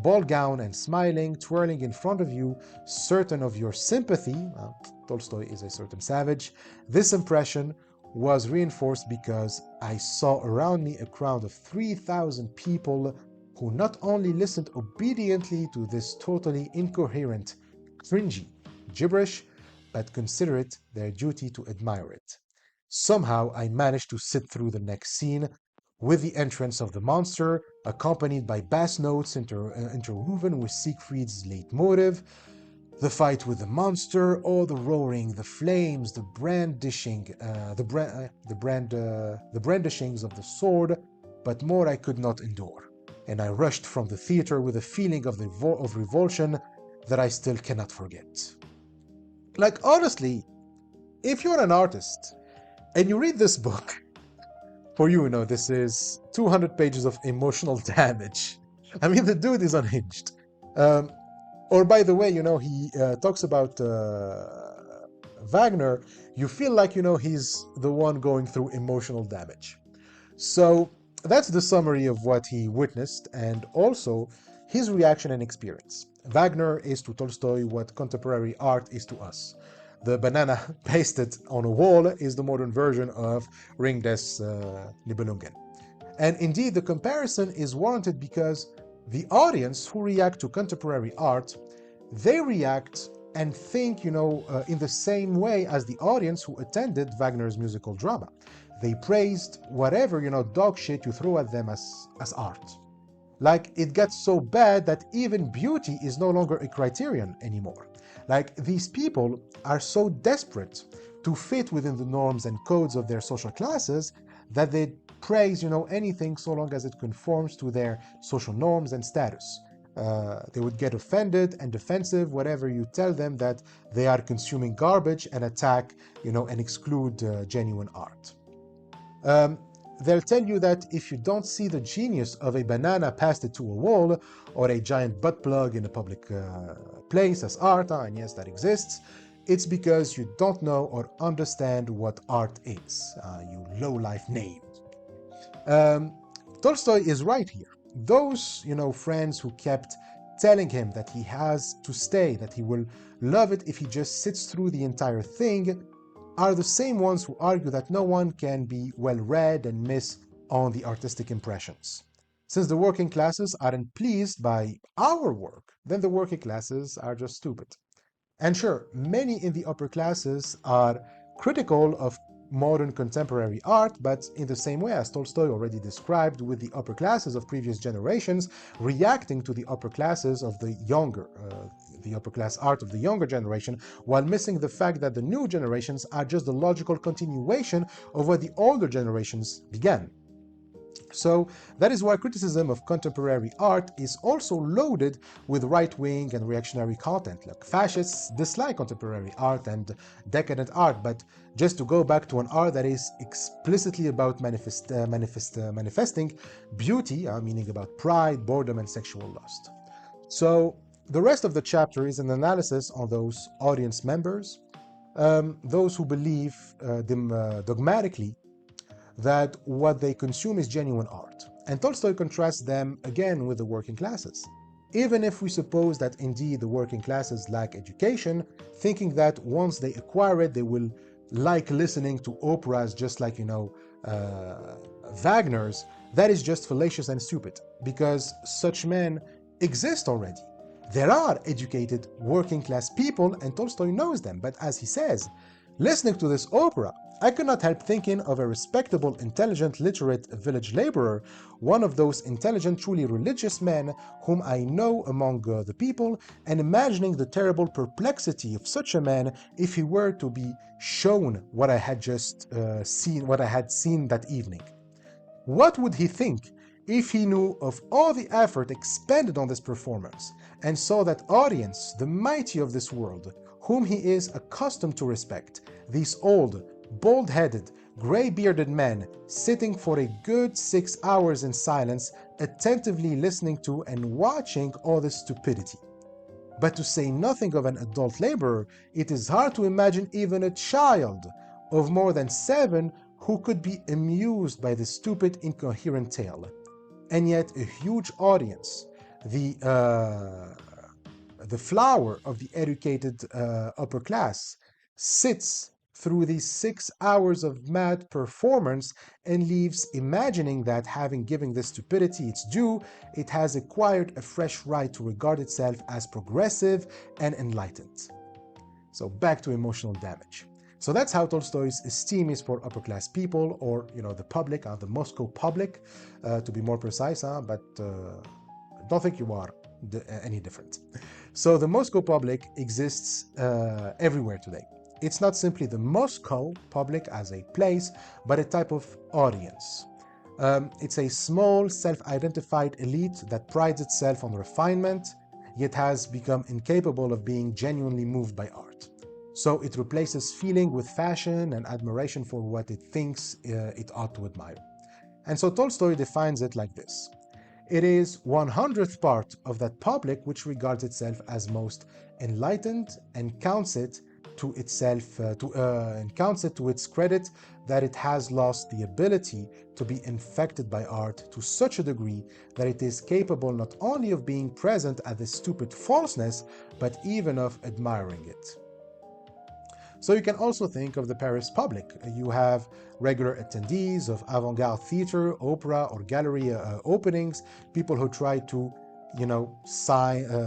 ball gown and smiling, twirling in front of you, certain of your sympathy. Tolstoy is a certain savage. This impression was reinforced because I saw around me a crowd of 3,000 people who not only listened obediently to this totally incoherent, cringy gibberish, but consider it their duty to admire it. Somehow I managed to sit through the next scene with the entrance of the monster, accompanied by bass notes interwoven with Siegfried's leitmotif, the fight with the monster, all the roaring, the flames, the brandishing, the brandishings of the sword, but more I could not endure, and I rushed from the theater with a feeling of revulsion that I still cannot forget. Like, honestly, if you're an artist and you read this book, for you, this is 200 pages of emotional damage. I mean, the dude is unhinged. Or by the way, he talks about Wagner. You feel like, he's the one going through emotional damage. So that's the summary of what he witnessed and also his reaction and experience. Wagner is to Tolstoy what contemporary art is to us. The banana pasted on a wall is the modern version of Ring des Nibelungen. And indeed, the comparison is warranted because the audience who react to contemporary art, they react and think, in the same way as the audience who attended Wagner's musical drama. They praised whatever, dog shit you throw at them as art. Like, it gets so bad that even beauty is no longer a criterion anymore. Like, these people are so desperate to fit within the norms and codes of their social classes that they praise, anything so long as it conforms to their social norms and status. They would get offended and defensive whenever you tell them that they are consuming garbage and attack, and exclude genuine art. They'll tell you that if you don't see the genius of a banana pasted to a wall or a giant butt plug in a public place as art, and yes, that exists, it's because you don't know or understand what art is, you low-life knave. Tolstoy is right here. Those, friends who kept telling him that he has to stay, that he will love it if he just sits through the entire thing, are the same ones who argue that no one can be well-read and miss on the artistic impressions. Since the working classes aren't pleased by our work, then the working classes are just stupid. And sure, many in the upper classes are critical of modern contemporary art, but in the same way as Tolstoy already described with the upper classes of previous generations, reacting to the upper classes of the upper class art of the younger generation, while missing the fact that the new generations are just the logical continuation of what the older generations began. So that is why criticism of contemporary art is also loaded with right-wing and reactionary content. Like, fascists dislike contemporary art and decadent art, but just to go back to an art that is explicitly about manifesting beauty, meaning about pride, boredom, and sexual lust. So the rest of the chapter is an analysis on those audience members, those who believe dogmatically that what they consume is genuine art. And Tolstoy contrasts them again with the working classes. Even if we suppose that indeed the working classes lack education, thinking that once they acquire it, they will like listening to operas just like, Wagner's, that is just fallacious and stupid, because such men exist already. There are educated working class people, and Tolstoy knows them, but as he says, listening to this opera, I could not help thinking of a respectable, intelligent, literate village laborer, one of those intelligent, truly religious men whom I know among the people, and imagining the terrible perplexity of such a man if he were to be shown what I had just seen that evening. What would he think if he knew of all the effort expended on this performance, and saw that audience, the mighty of this world, whom he is accustomed to respect, these old, bald-headed, gray-bearded men sitting for a good 6 hours in silence, attentively listening to and watching all this stupidity? But to say nothing of an adult laborer, it is hard to imagine even a child of more than 7 who could be amused by this stupid, incoherent tale. And yet a huge audience, The flower of the educated upper class sits through these 6 hours of mad performance and leaves imagining that, having given this stupidity its due, it has acquired a fresh right to regard itself as progressive and enlightened. So back to emotional damage. So that's how Tolstoy's esteem is for upper class people, or the public, the Moscow public, to be more precise. But don't think you are any different. So the Moscow public exists everywhere today. It's not simply the Moscow public as a place, but a type of audience. It's a small, self-identified elite that prides itself on refinement, yet has become incapable of being genuinely moved by art. So it replaces feeling with fashion and admiration for what it thinks it ought to admire. And so Tolstoy defines it like this. It is 100th part of that public which regards itself as most enlightened and counts it to itself and counts it to its credit that it has lost the ability to be infected by art to such a degree that it is capable not only of being present at this stupid falseness, but even of admiring it. So you can also think of the Paris public. You have regular attendees of avant-garde theater, opera, or gallery openings, people who try to,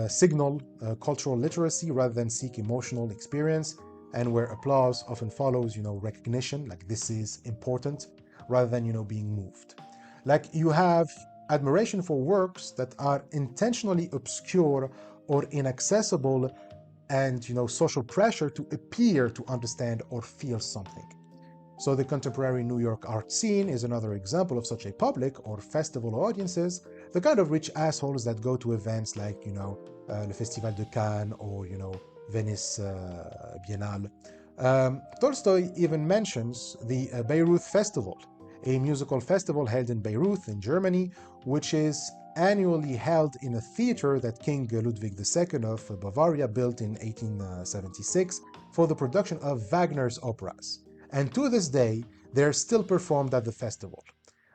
signal cultural literacy rather than seek emotional experience, and where applause often follows, recognition, like this is important, rather than, being moved. Like you have admiration for works that are intentionally obscure or inaccessible, and social pressure to appear to understand or feel something. So the contemporary New York art scene is another example of such a public or festival audiences, the kind of rich assholes that go to events like Le Festival de Cannes or Venice Biennale. Tolstoy even mentions the Bayreuth Festival, a musical festival held in Bayreuth in Germany, which is annually held in a theater that King Ludwig II of Bavaria built in 1876 for the production of Wagner's operas. And to this day, they are still performed at the festival.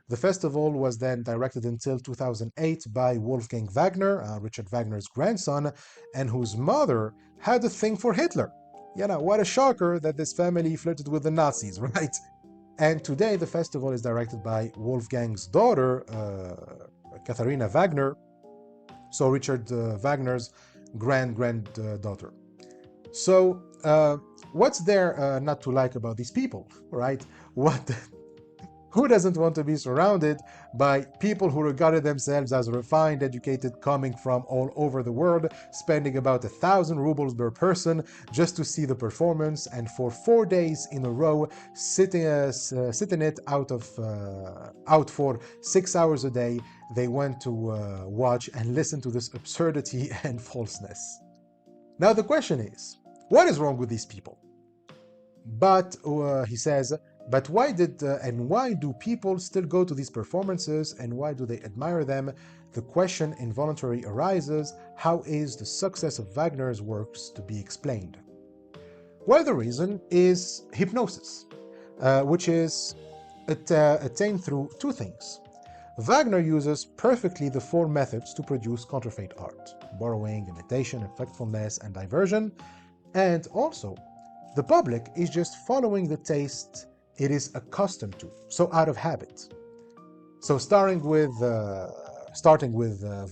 The festival was then directed until 2008 by Wolfgang Wagner, Richard Wagner's grandson, and whose mother had a thing for Hitler. What a shocker that this family flirted with the Nazis, right? And today the festival is directed by Wolfgang's daughter, Katharina Wagner, so Richard Wagner's granddaughter. So what's there not to like about these people, right? Who doesn't want to be surrounded by people who regarded themselves as refined, educated, coming from all over the world, spending about 1,000 rubles per person just to see the performance, and for 4 days in a row sitting it out for 6 hours a day, they went to watch and listen to this absurdity and falseness. Now the question is, what is wrong with these people? But, he says, but why do people still go to these performances, and why do they admire them? The question involuntarily arises, how is the success of Wagner's works to be explained? Well, the reason is hypnosis, which is attained through two things. Wagner uses perfectly the four methods to produce counterfeit art: borrowing, imitation, effectfulness, and diversion, and also the public is just following the taste it is accustomed to, so out of habit. So starting with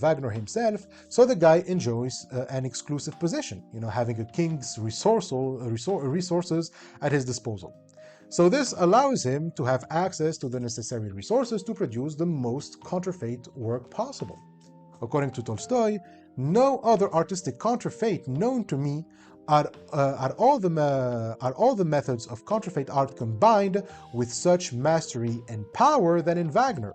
Wagner himself, so the guy enjoys an exclusive position, having a king's resources at his disposal. So this allows him to have access to the necessary resources to produce the most counterfeit work possible. According to Tolstoy, no other artistic counterfeit known to me are all the methods of counterfeit art combined with such mastery and power than in Wagner.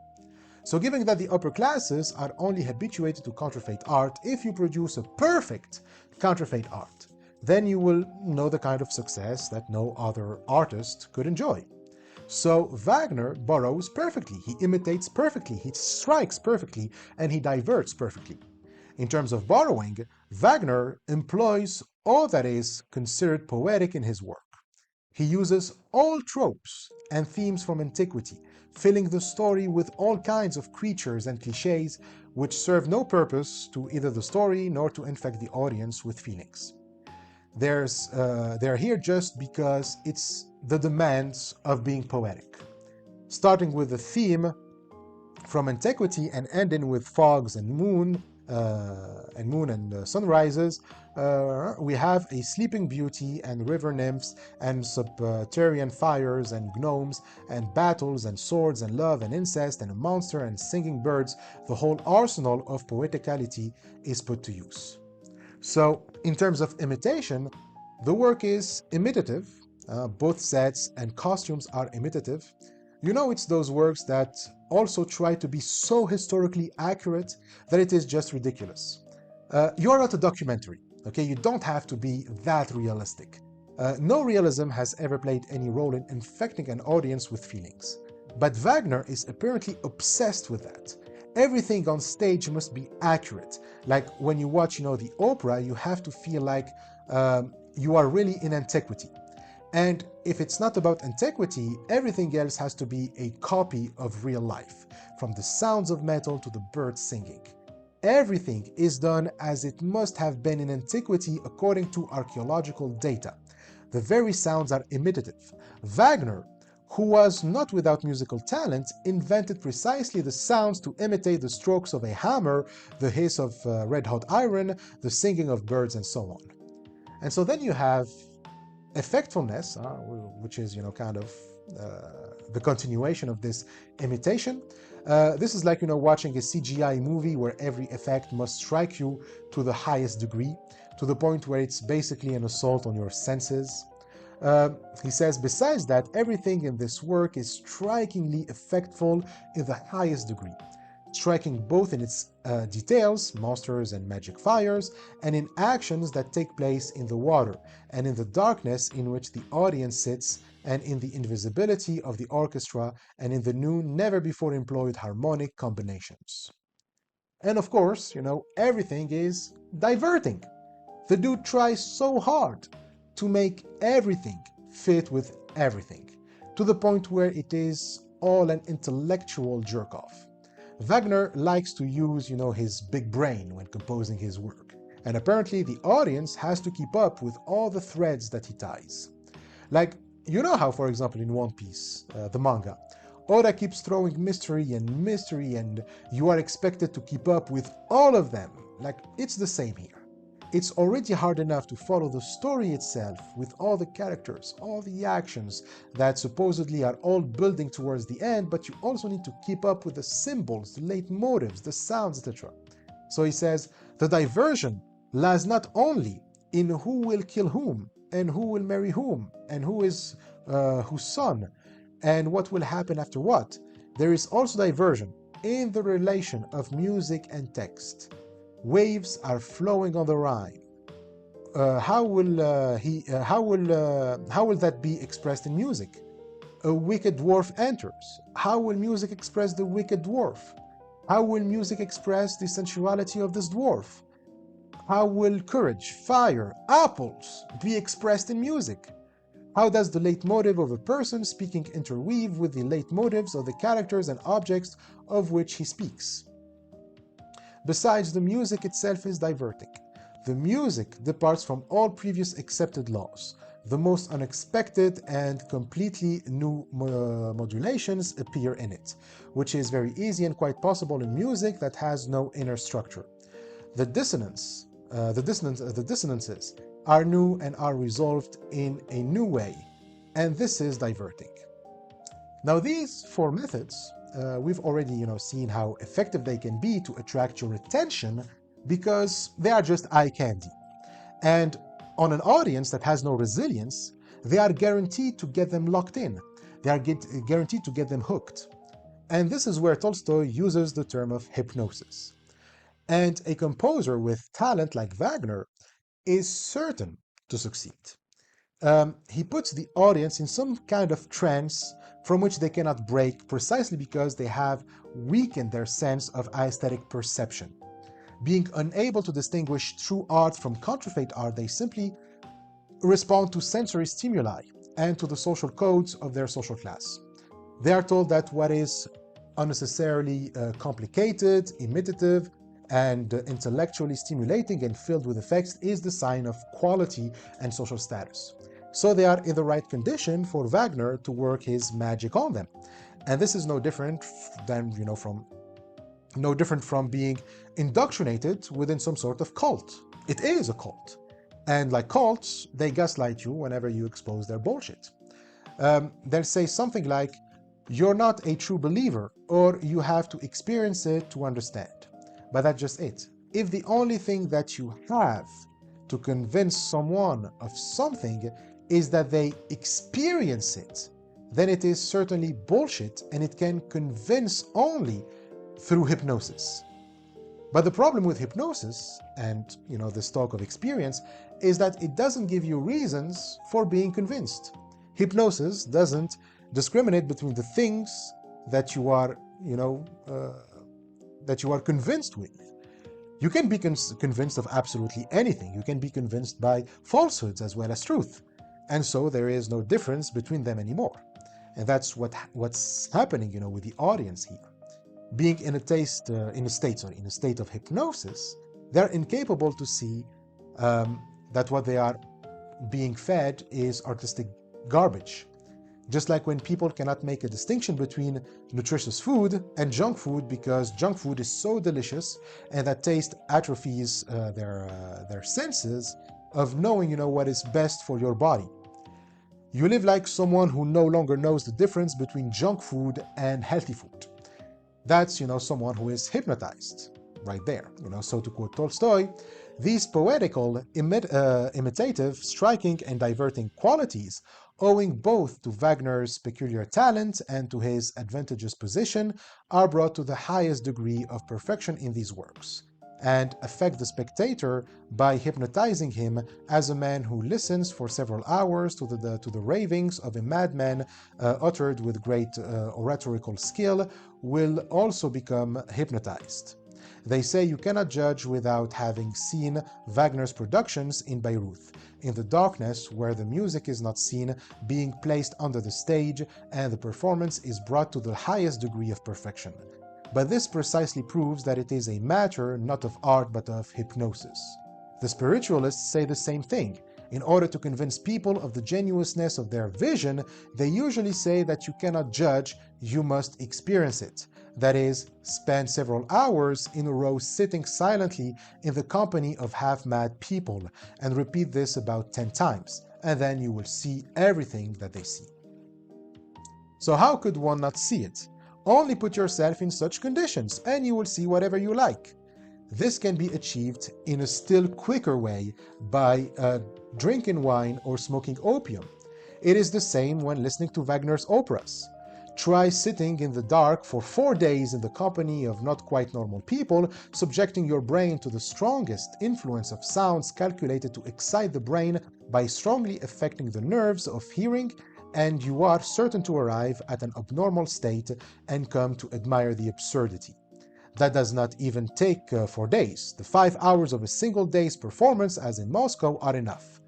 So given that the upper classes are only habituated to counterfeit art, if you produce a perfect counterfeit art, then you will know the kind of success that no other artist could enjoy. So Wagner borrows perfectly, he imitates perfectly, he strikes perfectly, and he diverts perfectly. In terms of borrowing, Wagner employs all that is considered poetic in his work. He uses all tropes and themes from antiquity, filling the story with all kinds of creatures and cliches, which serve no purpose to either the story nor to infect the audience with feelings. They're here just because it's the demands of being poetic. Starting with the theme from antiquity and ending with fogs and moon and sunrises, we have a sleeping beauty and river nymphs and subterranean fires and gnomes and battles and swords and love and incest and a monster and singing birds. The whole arsenal of poeticality is put to use. So, in terms of imitation, the work is imitative. Both sets and costumes are imitative. You know, it's those works that also try to be so historically accurate that it is just ridiculous. You're not a documentary, okay? You don't have to be that realistic. No realism has ever played any role in infecting an audience with feelings. But Wagner is apparently obsessed with that. Everything on stage must be accurate. Like when you watch, the opera, you have to feel like you are really in antiquity. And if it's not about antiquity, everything else has to be a copy of real life, from the sounds of metal to the birds singing. Everything is done as it must have been in antiquity according to archaeological data. The very sounds are imitative. Wagner, who was not without musical talent, invented precisely the sounds to imitate the strokes of a hammer, the hiss of red-hot iron, the singing of birds, and so on. And so then you have effectfulness, which is, kind of the continuation of this imitation. This is like, watching a CGI movie where every effect must strike you to the highest degree, to the point where it's basically an assault on your senses. He says, besides that, everything in this work is strikingly effectful in the highest degree, striking both in its details, monsters and magic fires, and in actions that take place in the water, and in the darkness in which the audience sits, and in the invisibility of the orchestra, and in the new, never-before-employed harmonic combinations. And of course, everything is diverting. The dude tries so hard to make everything fit with everything, to the point where it is all an intellectual jerk-off. Wagner likes to use, his big brain when composing his work, and apparently the audience has to keep up with all the threads that he ties. Like, how, for example, in One Piece, the manga, Oda keeps throwing mystery, and you are expected to keep up with all of them. Like, it's the same here. It's already hard enough to follow the story itself with all the characters, all the actions that supposedly are all building towards the end, but you also need to keep up with the symbols, the leitmotifs, the sounds, etc. So he says, the diversion lies not only in who will kill whom, and who will marry whom, and who is whose son, and what will happen after what. There is also diversion in the relation of music and text. Waves are flowing on the Rhine. How will that be expressed in music? A wicked dwarf enters. How will music express the wicked dwarf? How will music express the sensuality of this dwarf? How will courage, fire, apples be expressed in music? How does the leitmotif of a person speaking interweave with the leitmotifs of the characters and objects of which he speaks? Besides, the music itself is diverting. The music departs from all previous accepted laws. The most unexpected and completely new modulations appear in it, which is very easy and quite possible in music that has no inner structure. The dissonances are new and are resolved in a new way, and this is diverting. Now, these four methods, we've already seen how effective they can be to attract your attention because they are just eye candy. And on an audience that has no resilience, they are guaranteed to get them locked in. They are guaranteed to get them hooked. And this is where Tolstoy uses the term of hypnosis. And a composer with talent like Wagner is certain to succeed. He puts the audience in some kind of trance from which they cannot break precisely because they have weakened their sense of aesthetic perception. Being unable to distinguish true art from counterfeit art, they simply respond to sensory stimuli and to the social codes of their social class. They are told that what is unnecessarily complicated, imitative, and intellectually stimulating and filled with effects is the sign of quality and social status. So they are in the right condition for Wagner to work his magic on them. And this is no different than, no different from being indoctrinated within some sort of cult. It is a cult. And like cults, they gaslight you whenever you expose their bullshit. They'll say something like, you're not a true believer, or you have to experience it to understand. But that's just it. If the only thing that you have to convince someone of something is that they experience it, then it is certainly bullshit, and it can convince only through hypnosis. But the problem with hypnosis and, this talk of experience is that it doesn't give you reasons for being convinced. Hypnosis doesn't discriminate between the things that you are, that you are convinced with. You can be convinced of absolutely anything. You can be convinced by falsehoods as well as truth. And so there is no difference between them anymore. And that's what's happening, with the audience here. Being in a state of hypnosis, they're incapable to see that what they are being fed is artistic garbage. Just like when people cannot make a distinction between nutritious food and junk food because junk food is so delicious and that taste atrophies their senses of knowing, what is best for your body. You live like someone who no longer knows the difference between junk food and healthy food. That's, someone who is hypnotized right there. So to quote Tolstoy, these poetical, imitative, striking, and diverting qualities, owing both to Wagner's peculiar talent and to his advantageous position, are brought to the highest degree of perfection in these works, and affect the spectator by hypnotizing him as a man who listens for several hours to the ravings of a madman uttered with great oratorical skill will also become hypnotized. They say you cannot judge without having seen Wagner's productions in Bayreuth, in the darkness where the music is not seen, being placed under the stage, and the performance is brought to the highest degree of perfection. But this precisely proves that it is a matter not of art but of hypnosis. The spiritualists say the same thing. In order to convince people of the genuineness of their vision, they usually say that you cannot judge, you must experience it. That is, spend several hours in a row sitting silently in the company of half-mad people, and repeat this about 10 times, and then you will see everything that they see. So how could one not see it? Only put yourself in such conditions, and you will see whatever you like. This can be achieved in a still quicker way by drinking wine or smoking opium. It is the same when listening to Wagner's operas. Try sitting in the dark for 4 days in the company of not quite normal people, subjecting your brain to the strongest influence of sounds calculated to excite the brain by strongly affecting the nerves of hearing, and you are certain to arrive at an abnormal state and come to admire the absurdity. That does not even take 4 days. The 5 hours of a single day's performance, as in Moscow, are enough.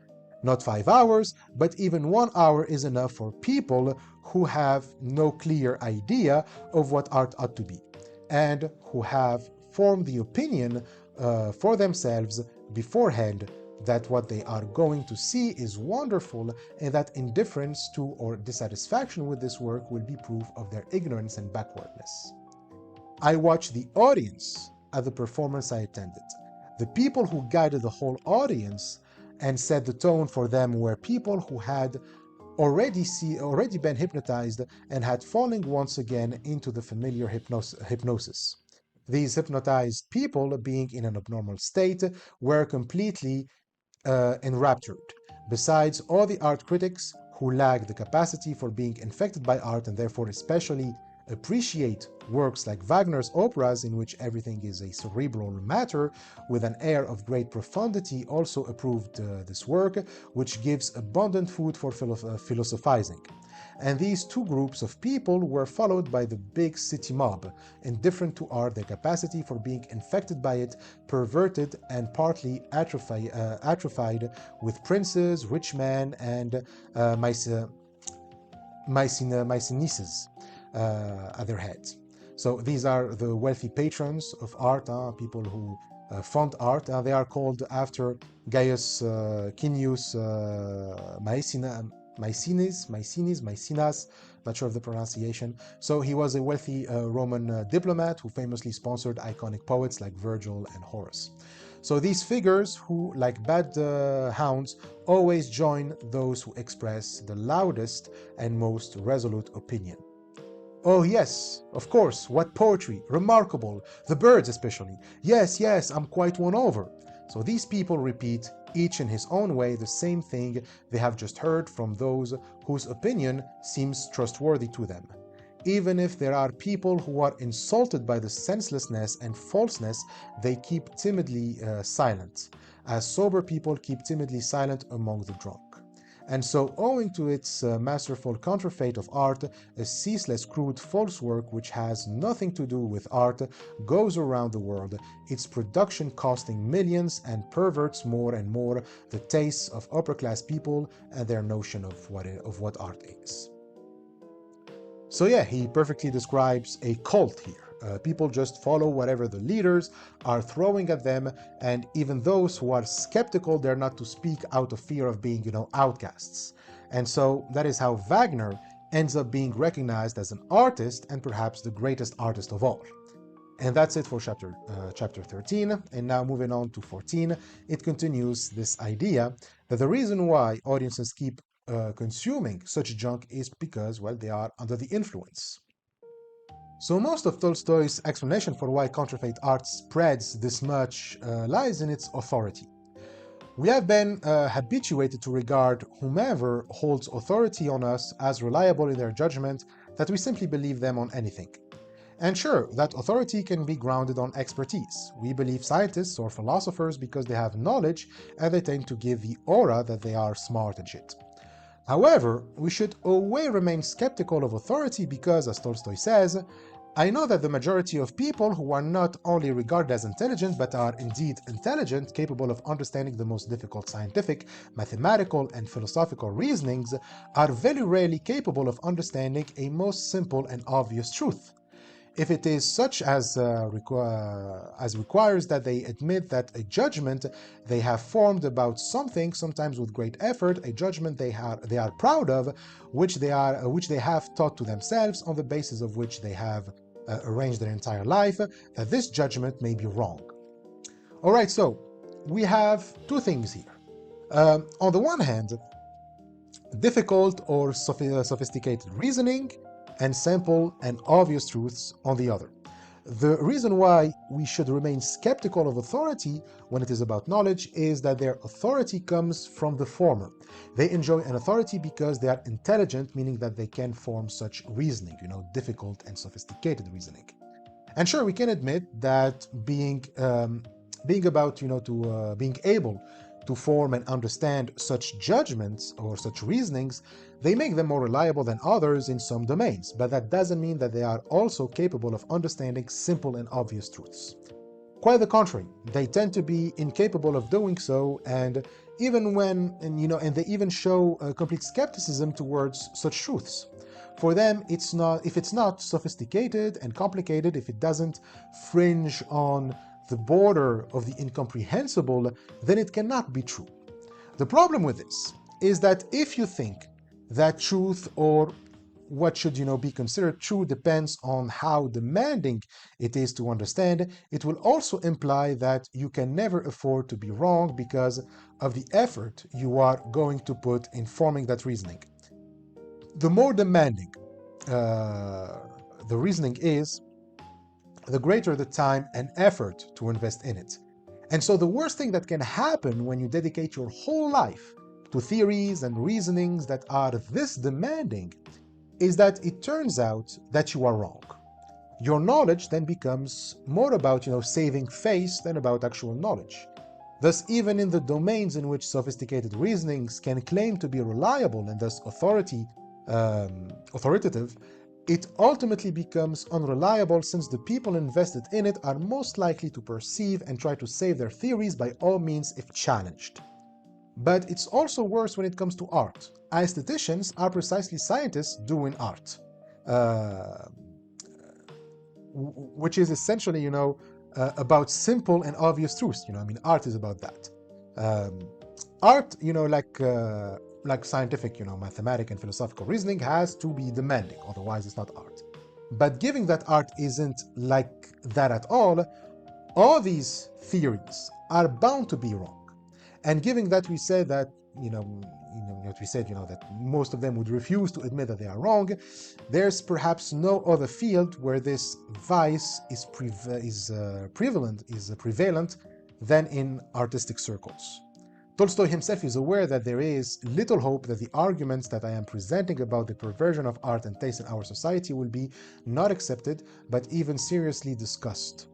Not 5 hours, but even 1 hour is enough for people who have no clear idea of what art ought to be, and who have formed the opinion for themselves beforehand that what they are going to see is wonderful, and that indifference to or dissatisfaction with this work will be proof of their ignorance and backwardness. I watched the audience at the performance I attended. The people who guided the whole audience and set the tone for them were people who had already been hypnotized and had fallen once again into the familiar hypnosis. These hypnotized people, being in an abnormal state, were completely enraptured. Besides, all the art critics who lack the capacity for being infected by art and therefore especially appreciate works like Wagner's operas, in which everything is a cerebral matter with an air of great profundity, also approved this work, which gives abundant food for philosophizing. And these two groups of people were followed by the big city mob, indifferent to art, their capacity for being infected by it, perverted and partly atrophied, with princes, rich men, and Mycenaeans at their heads. So these are the wealthy patrons of art, people who fund art. They are called after Gaius Cinius Maecenas, not sure of the pronunciation. So he was a wealthy Roman diplomat who famously sponsored iconic poets like Virgil and Horace. So these figures who, like bad hounds, always join those who express the loudest and most resolute opinion. Oh yes, of course, what poetry, remarkable, the birds especially. Yes, yes, I'm quite won over. So these people repeat, each in his own way, the same thing they have just heard from those whose opinion seems trustworthy to them. Even if there are people who are insulted by the senselessness and falseness, they keep timidly silent, as sober people keep timidly silent among the drunk. And so, owing to its masterful counterfeit of art, a ceaseless, crude, false work which has nothing to do with art goes around the world, its production costing millions and perverts more and more the tastes of upper-class people and their notion of what art is. So yeah, he perfectly describes a cult here. People just follow whatever the leaders are throwing at them, and even those who are skeptical dare not to speak out of fear of being, outcasts. And so that is how Wagner ends up being recognized as an artist, and perhaps the greatest artist of all. And that's it for chapter 13. And now moving on to 14, it continues this idea that the reason why audiences keep consuming such junk is because, well, they are under the influence. So most of Tolstoy's explanation for why counterfeit art spreads this much lies in its authority. We have been habituated to regard whomever holds authority on us as reliable in their judgment that we simply believe them on anything. And sure, that authority can be grounded on expertise. We believe scientists or philosophers because they have knowledge and they tend to give the aura that they are smart and shit. However, we should always remain skeptical of authority because, as Tolstoy says, I know that the majority of people who are not only regarded as intelligent, but are indeed intelligent, capable of understanding the most difficult scientific, mathematical, and philosophical reasonings, are very rarely capable of understanding a most simple and obvious truth. If it is such as requires that they admit that a judgment they have formed about something, sometimes with great effort, a judgment they are proud of, which they have taught to themselves, on the basis of which they have arranged their entire life, that this judgment may be wrong. All right, so we have two things here. On the one hand, difficult or sophisticated reasoning, and simple and obvious truths on the other. The reason why we should remain skeptical of authority when it is about knowledge is that their authority comes from the former. They enjoy an authority because they are intelligent, meaning that they can form such reasoning, difficult and sophisticated reasoning. And sure, we can admit that being able to form and understand such judgments or such reasonings, they make them more reliable than others in some domains, but that doesn't mean that they are also capable of understanding simple and obvious truths. Quite the contrary, they tend to be incapable of doing so, and they even show complete skepticism towards such truths. For them, if it's not sophisticated and complicated, if it doesn't fringe on the border of the incomprehensible, then it cannot be true. The problem with this is that if you think that truth or what should be considered true depends on how demanding it is to understand, it will also imply that you can never afford to be wrong because of the effort you are going to put in forming that reasoning. The more demanding the reasoning is, the greater the time and effort to invest in it. And so the worst thing that can happen when you dedicate your whole life to theories and reasonings that are this demanding is that it turns out that you are wrong. Your knowledge then becomes more about, saving face than about actual knowledge. Thus, even in the domains in which sophisticated reasonings can claim to be reliable and thus authoritative, it ultimately becomes unreliable since the people invested in it are most likely to perceive and try to save their theories by all means if challenged. But it's also worse when it comes to art. Aestheticians are precisely scientists doing art. which is essentially, about simple and obvious truths. I mean, art is about that. Art, like scientific, mathematical and philosophical reasoning has to be demanding, otherwise it's not art. But given that art isn't like that at all these theories are bound to be wrong. And given that we said that, that most of them would refuse to admit that they are wrong, there's perhaps no other field where this vice is prevalent than in artistic circles. Tolstoy himself is aware that there is little hope that the arguments that I am presenting about the perversion of art and taste in our society will be not accepted, but even seriously discussed.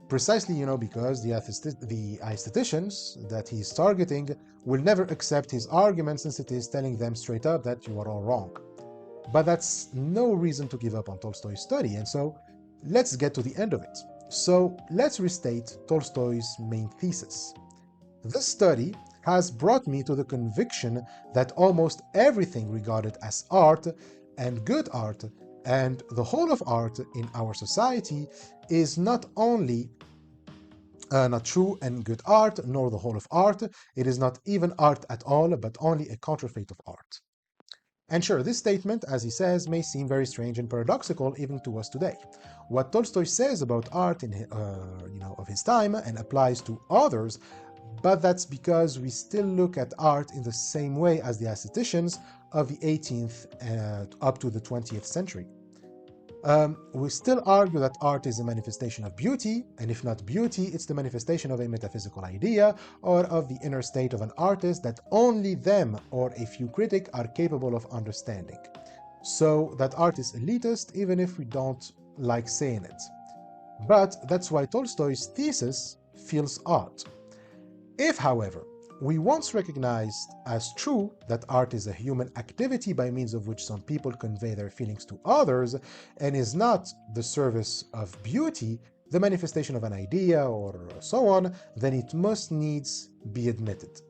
Precisely, because the aestheticians that he's targeting will never accept his argument, since it is telling them straight up that you are all wrong. But that's no reason to give up on Tolstoy's study, and so let's get to the end of it. So let's restate Tolstoy's main thesis. This study has brought me to the conviction that almost everything regarded as art and good art and the whole of art in our society is not only not true and good art, nor the whole of art. It is not even art at all, but only a counterfeit of art. And sure, this statement, as he says, may seem very strange and paradoxical even to us today. What Tolstoy says about art of his time and applies to others, but that's because we still look at art in the same way as the aestheticians of the 18th up to the 20th century. We still argue that art is a manifestation of beauty, and if not beauty, it's the manifestation of a metaphysical idea or of the inner state of an artist that only them or a few critics are capable of understanding. So that art is elitist, even if we don't like saying it. But that's why Tolstoy's thesis feels odd. If, however, we once recognized as true that art is a human activity by means of which some people convey their feelings to others and is not the service of beauty, the manifestation of an idea or so on, then it must needs be admitted.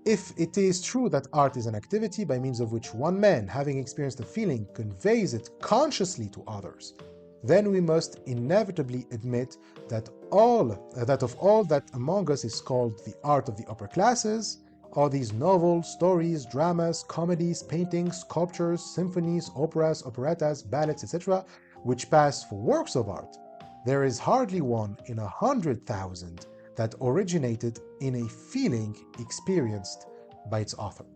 If it is true that art is an activity by means of which one man, having experienced a feeling, conveys it consciously to others, then we must inevitably admit that of all that among us is called the art of the upper classes, all these novels, stories, dramas, comedies, paintings, sculptures, symphonies, operas, operettas, ballets, etc., which pass for works of art, there is hardly one in 100,000 that originated in a feeling experienced by its author.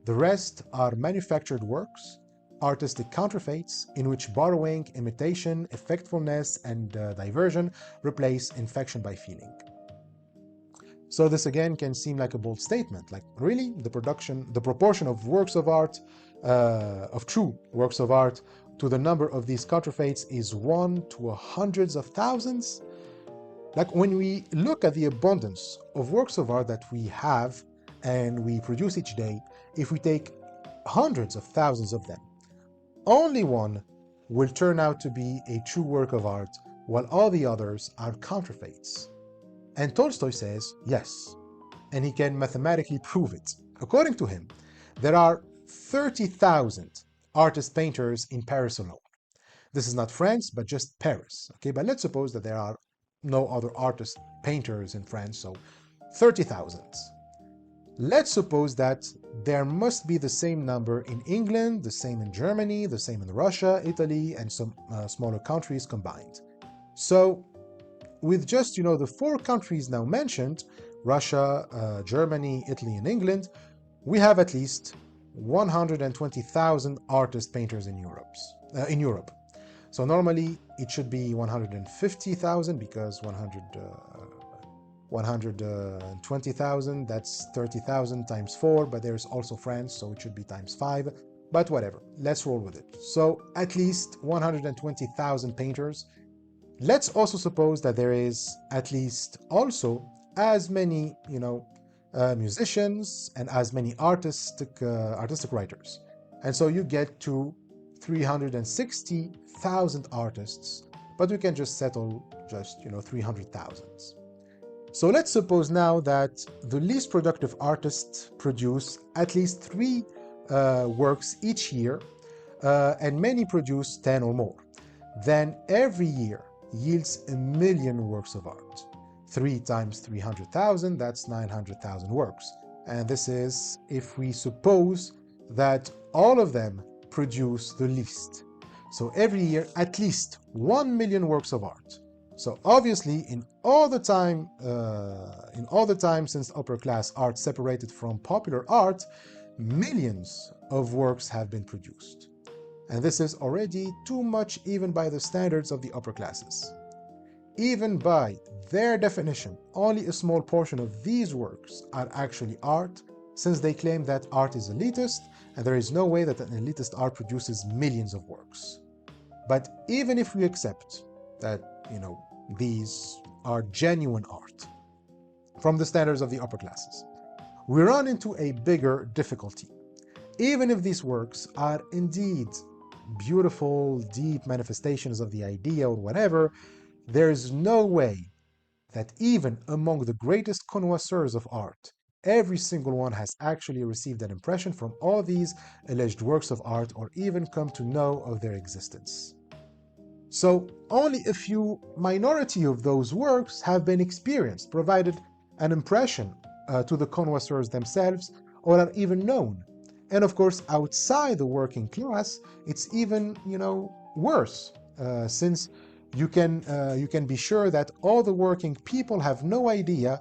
The rest are manufactured works, artistic counterfeits, in which borrowing, imitation, effectfulness, and diversion replace infection by feeling. So this again can seem like a bold statement, like really the proportion of works of art, of true works of art, to the number of these counterfeits is 1 to hundreds of thousands? Like when we look at the abundance of works of art that we have and we produce each day, if we take hundreds of thousands of them, only one will turn out to be a true work of art, while all the others are counterfeits. And Tolstoy says yes, and he can mathematically prove it. According to him, there are 30,000 artist-painters in Paris alone. This is not France, but just Paris. Okay, but let's suppose that there are no other artist-painters in France, so 30,000. Let's suppose that there must be the same number in England, the same in Germany, the same in Russia, Italy, and some smaller countries combined. So with just, the 4 countries now mentioned, Russia, Germany, Italy, and England, we have at least 120,000 artist-painters in Europe. So normally it should be 150,000 because 120,000, that's 30,000 times 4, but there's also France, so it should be times 5, but whatever, let's roll with it. So at least 120,000 painters. Let's also suppose that there is at least also as many, musicians and as many artistic writers. And so you get to 360,000 artists, but we can just settle just, 300,000. So let's suppose now that the least productive artists produce at least 3 works each year, and many produce 10 or more. then every year yields 1,000,000 works of art. 3 times 300,000, that's 900,000 works. And this is if we suppose that all of them produce the least. So every year, at least 1,000,000 works of art. So obviously, in all the time since upper class art separated from popular art, millions of works have been produced. And this is already too much even by the standards of the upper classes. Even by their definition, only a small portion of these works are actually art, since they claim that art is elitist, and there is no way that an elitist art produces millions of works. But even if we accept that, these are genuine art from the standards of the upper classes, we run into a bigger difficulty. Even if these works are indeed beautiful, deep manifestations of the idea or whatever, there is no way that even among the greatest connoisseurs of art, every single one has actually received an impression from all these alleged works of art or even come to know of their existence. So only a few minority of those works have been experienced, provided an impression to the connoisseurs themselves, or are even known. And of course, outside the working class, it's even, worse, since you can be sure that all the working people have no idea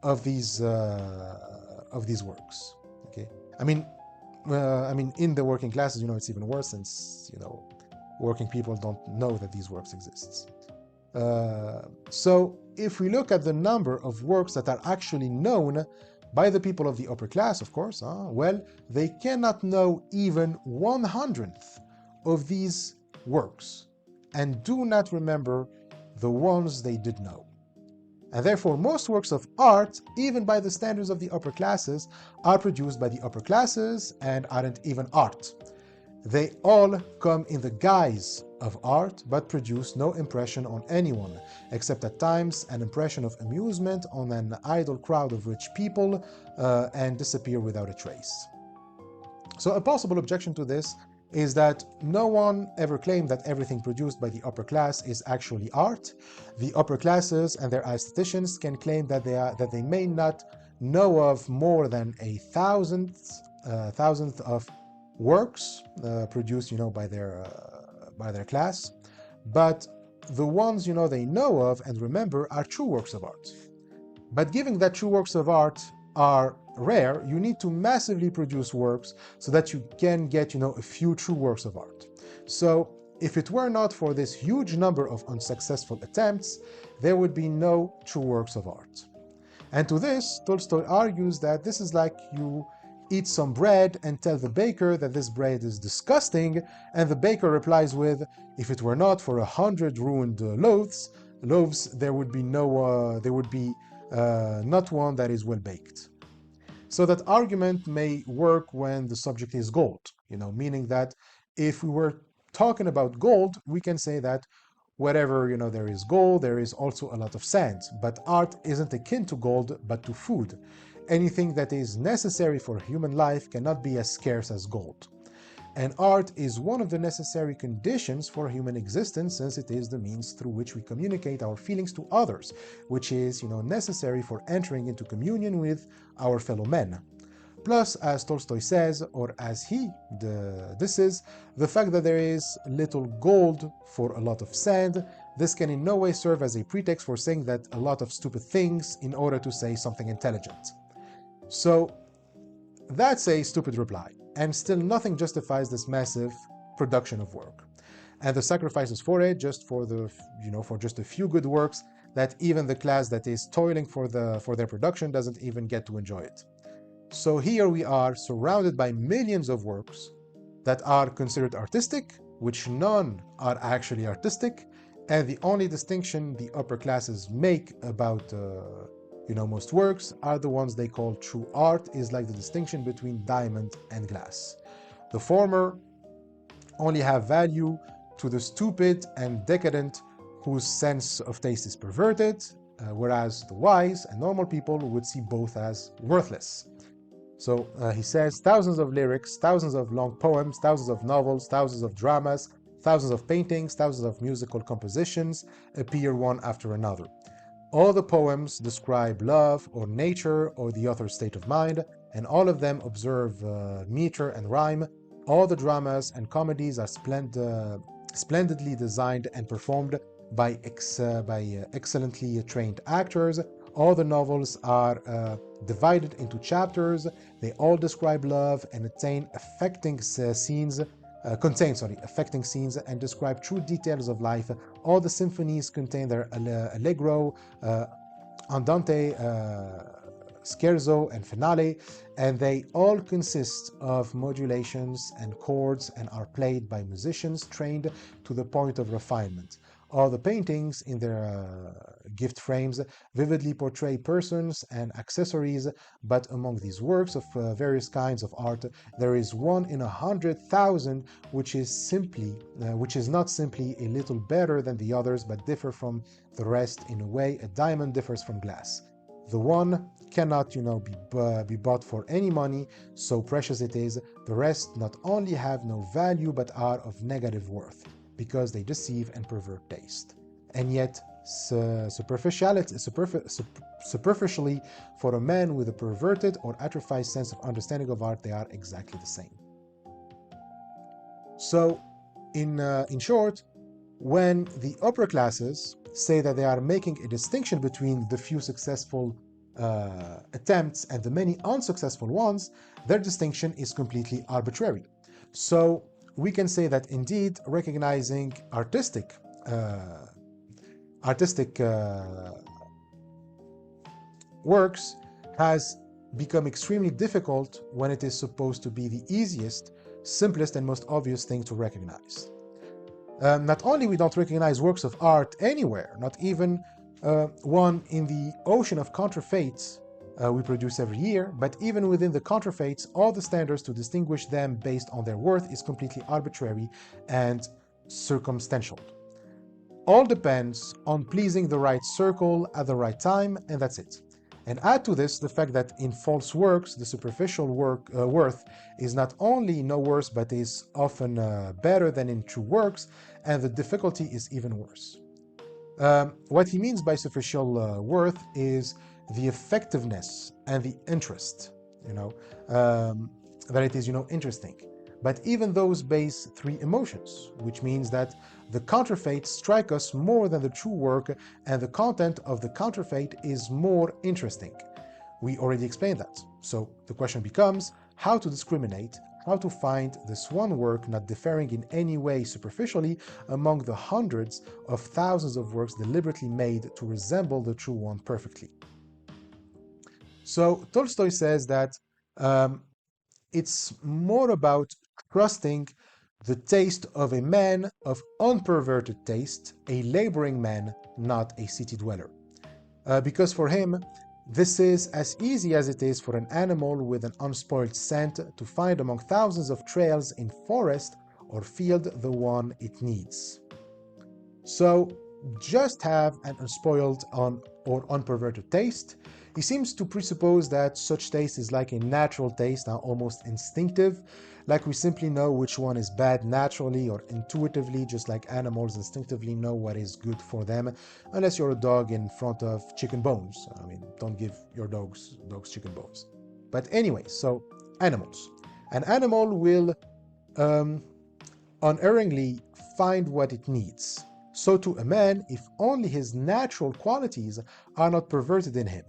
of these works. Okay, I mean, in the working classes, it's even worse, since working people don't know that these works exist. So if we look at the number of works that are actually known by the people of the upper class, of course, well, they cannot know even 1/100th of these works, and do not remember the ones they did know. And therefore, most works of art, even by the standards of the upper classes, are produced by the upper classes and aren't even art. They all come in the guise of art, but produce no impression on anyone, except at times an impression of amusement on an idle crowd of rich people, and disappear without a trace. So a possible objection to this is that no one ever claimed that everything produced by the upper class is actually art. The upper classes and their aestheticians can claim that they may not know of more than a thousandth of works produced, by their class, but the ones, they know of and remember are true works of art. But given that true works of art are rare, you need to massively produce works so that you can get, a few true works of art. So if it were not for this huge number of unsuccessful attempts, there would be no true works of art. And to this, Tolstoy argues that this is like you eat some bread and tell the baker that this bread is disgusting, and the baker replies with, if it were not for 100 ruined loaves, there would be not one that is well baked. So that argument may work when the subject is gold, meaning that if we were talking about gold, we can say that wherever, there is gold, there is also a lot of sand. But art isn't akin to gold, but to food. Anything that is necessary for human life cannot be as scarce as gold. And art is one of the necessary conditions for human existence, since it is the means through which we communicate our feelings to others, which is, necessary for entering into communion with our fellow men. Plus, as Tolstoy says, or as this is, the fact that there is little gold for a lot of sand, this can in no way serve as a pretext for saying that a lot of stupid things in order to say something intelligent. So that's a stupid reply, and still nothing justifies this massive production of work, and the sacrifices for it just for just a few good works that even the class that is toiling for their production doesn't even get to enjoy it. So here we are, surrounded by millions of works that are considered artistic, which none are actually artistic, and the only distinction the upper classes make about most works are the ones they call true art, is like the distinction between diamond and glass. The former only have value to the stupid and decadent whose sense of taste is perverted, whereas the wise and normal people would see both as worthless. So he says, thousands of lyrics, thousands of long poems, thousands of novels, thousands of dramas, Thousands of paintings, thousands of musical compositions appear one after another. All the poems describe love or nature or the author's state of mind, and all of them observe meter and rhyme. All the dramas and comedies are splendidly designed and performed by excellently trained actors. All the novels are divided into chapters. They all describe love and affecting scenes and describe true details of life. All the symphonies contain their allegro, andante, scherzo, and finale, and they all consist of modulations and chords and are played by musicians trained to the point of refinement. All the paintings in their gift frames vividly portray persons and accessories, but among these works of various kinds of art, there is one in 100,000 which is not simply a little better than the others, but differ from the rest in a way a diamond differs from glass. The one cannot, be bought for any money, so precious it is. The rest not only have no value, but are of negative worth, because they deceive and pervert taste. And yet, superficially, for a man with a perverted or atrophied sense of understanding of art, they are exactly the same. So, in short, when the upper classes say that they are making a distinction between the few successful attempts and the many unsuccessful ones, their distinction is completely arbitrary. So we can say that indeed recognizing artistic works has become extremely difficult when it is supposed to be the easiest, simplest, and most obvious thing to recognize. Not only we don't recognize works of art anywhere, not even one in the ocean of counterfeits we produce every year, but even within the counterfeits, all the standards to distinguish them based on their worth is completely arbitrary and circumstantial. All depends on pleasing the right circle at the right time, and that's it. And add to this the fact that in false works, the superficial worth is not only no worse, but is often better than in true works, and the difficulty is even worse. What he means by superficial worth is the effectiveness and the interest, that it is, interesting. But even those base three emotions, which means that the counterfeits strike us more than the true work, and the content of the counterfeit is more interesting. We already explained that. So the question becomes how to discriminate, how to find this one work not differing in any way superficially among the hundreds of thousands of works deliberately made to resemble the true one perfectly. So Tolstoy says that it's more about trusting the taste of a man of unperverted taste, a laboring man, not a city dweller. Because for him, this is as easy as it is for an animal with an unspoiled scent to find among thousands of trails in forest or field the one it needs. So just have an unspoiled or unperverted taste. He seems to presuppose that such taste is like a natural taste, almost instinctive, like we simply know which one is bad naturally or intuitively, just like animals instinctively know what is good for them, unless you're a dog in front of chicken bones. I mean, don't give your dogs chicken bones. But anyway, so animals. An animal will unerringly find what it needs. So to a man, if only his natural qualities are not perverted in him,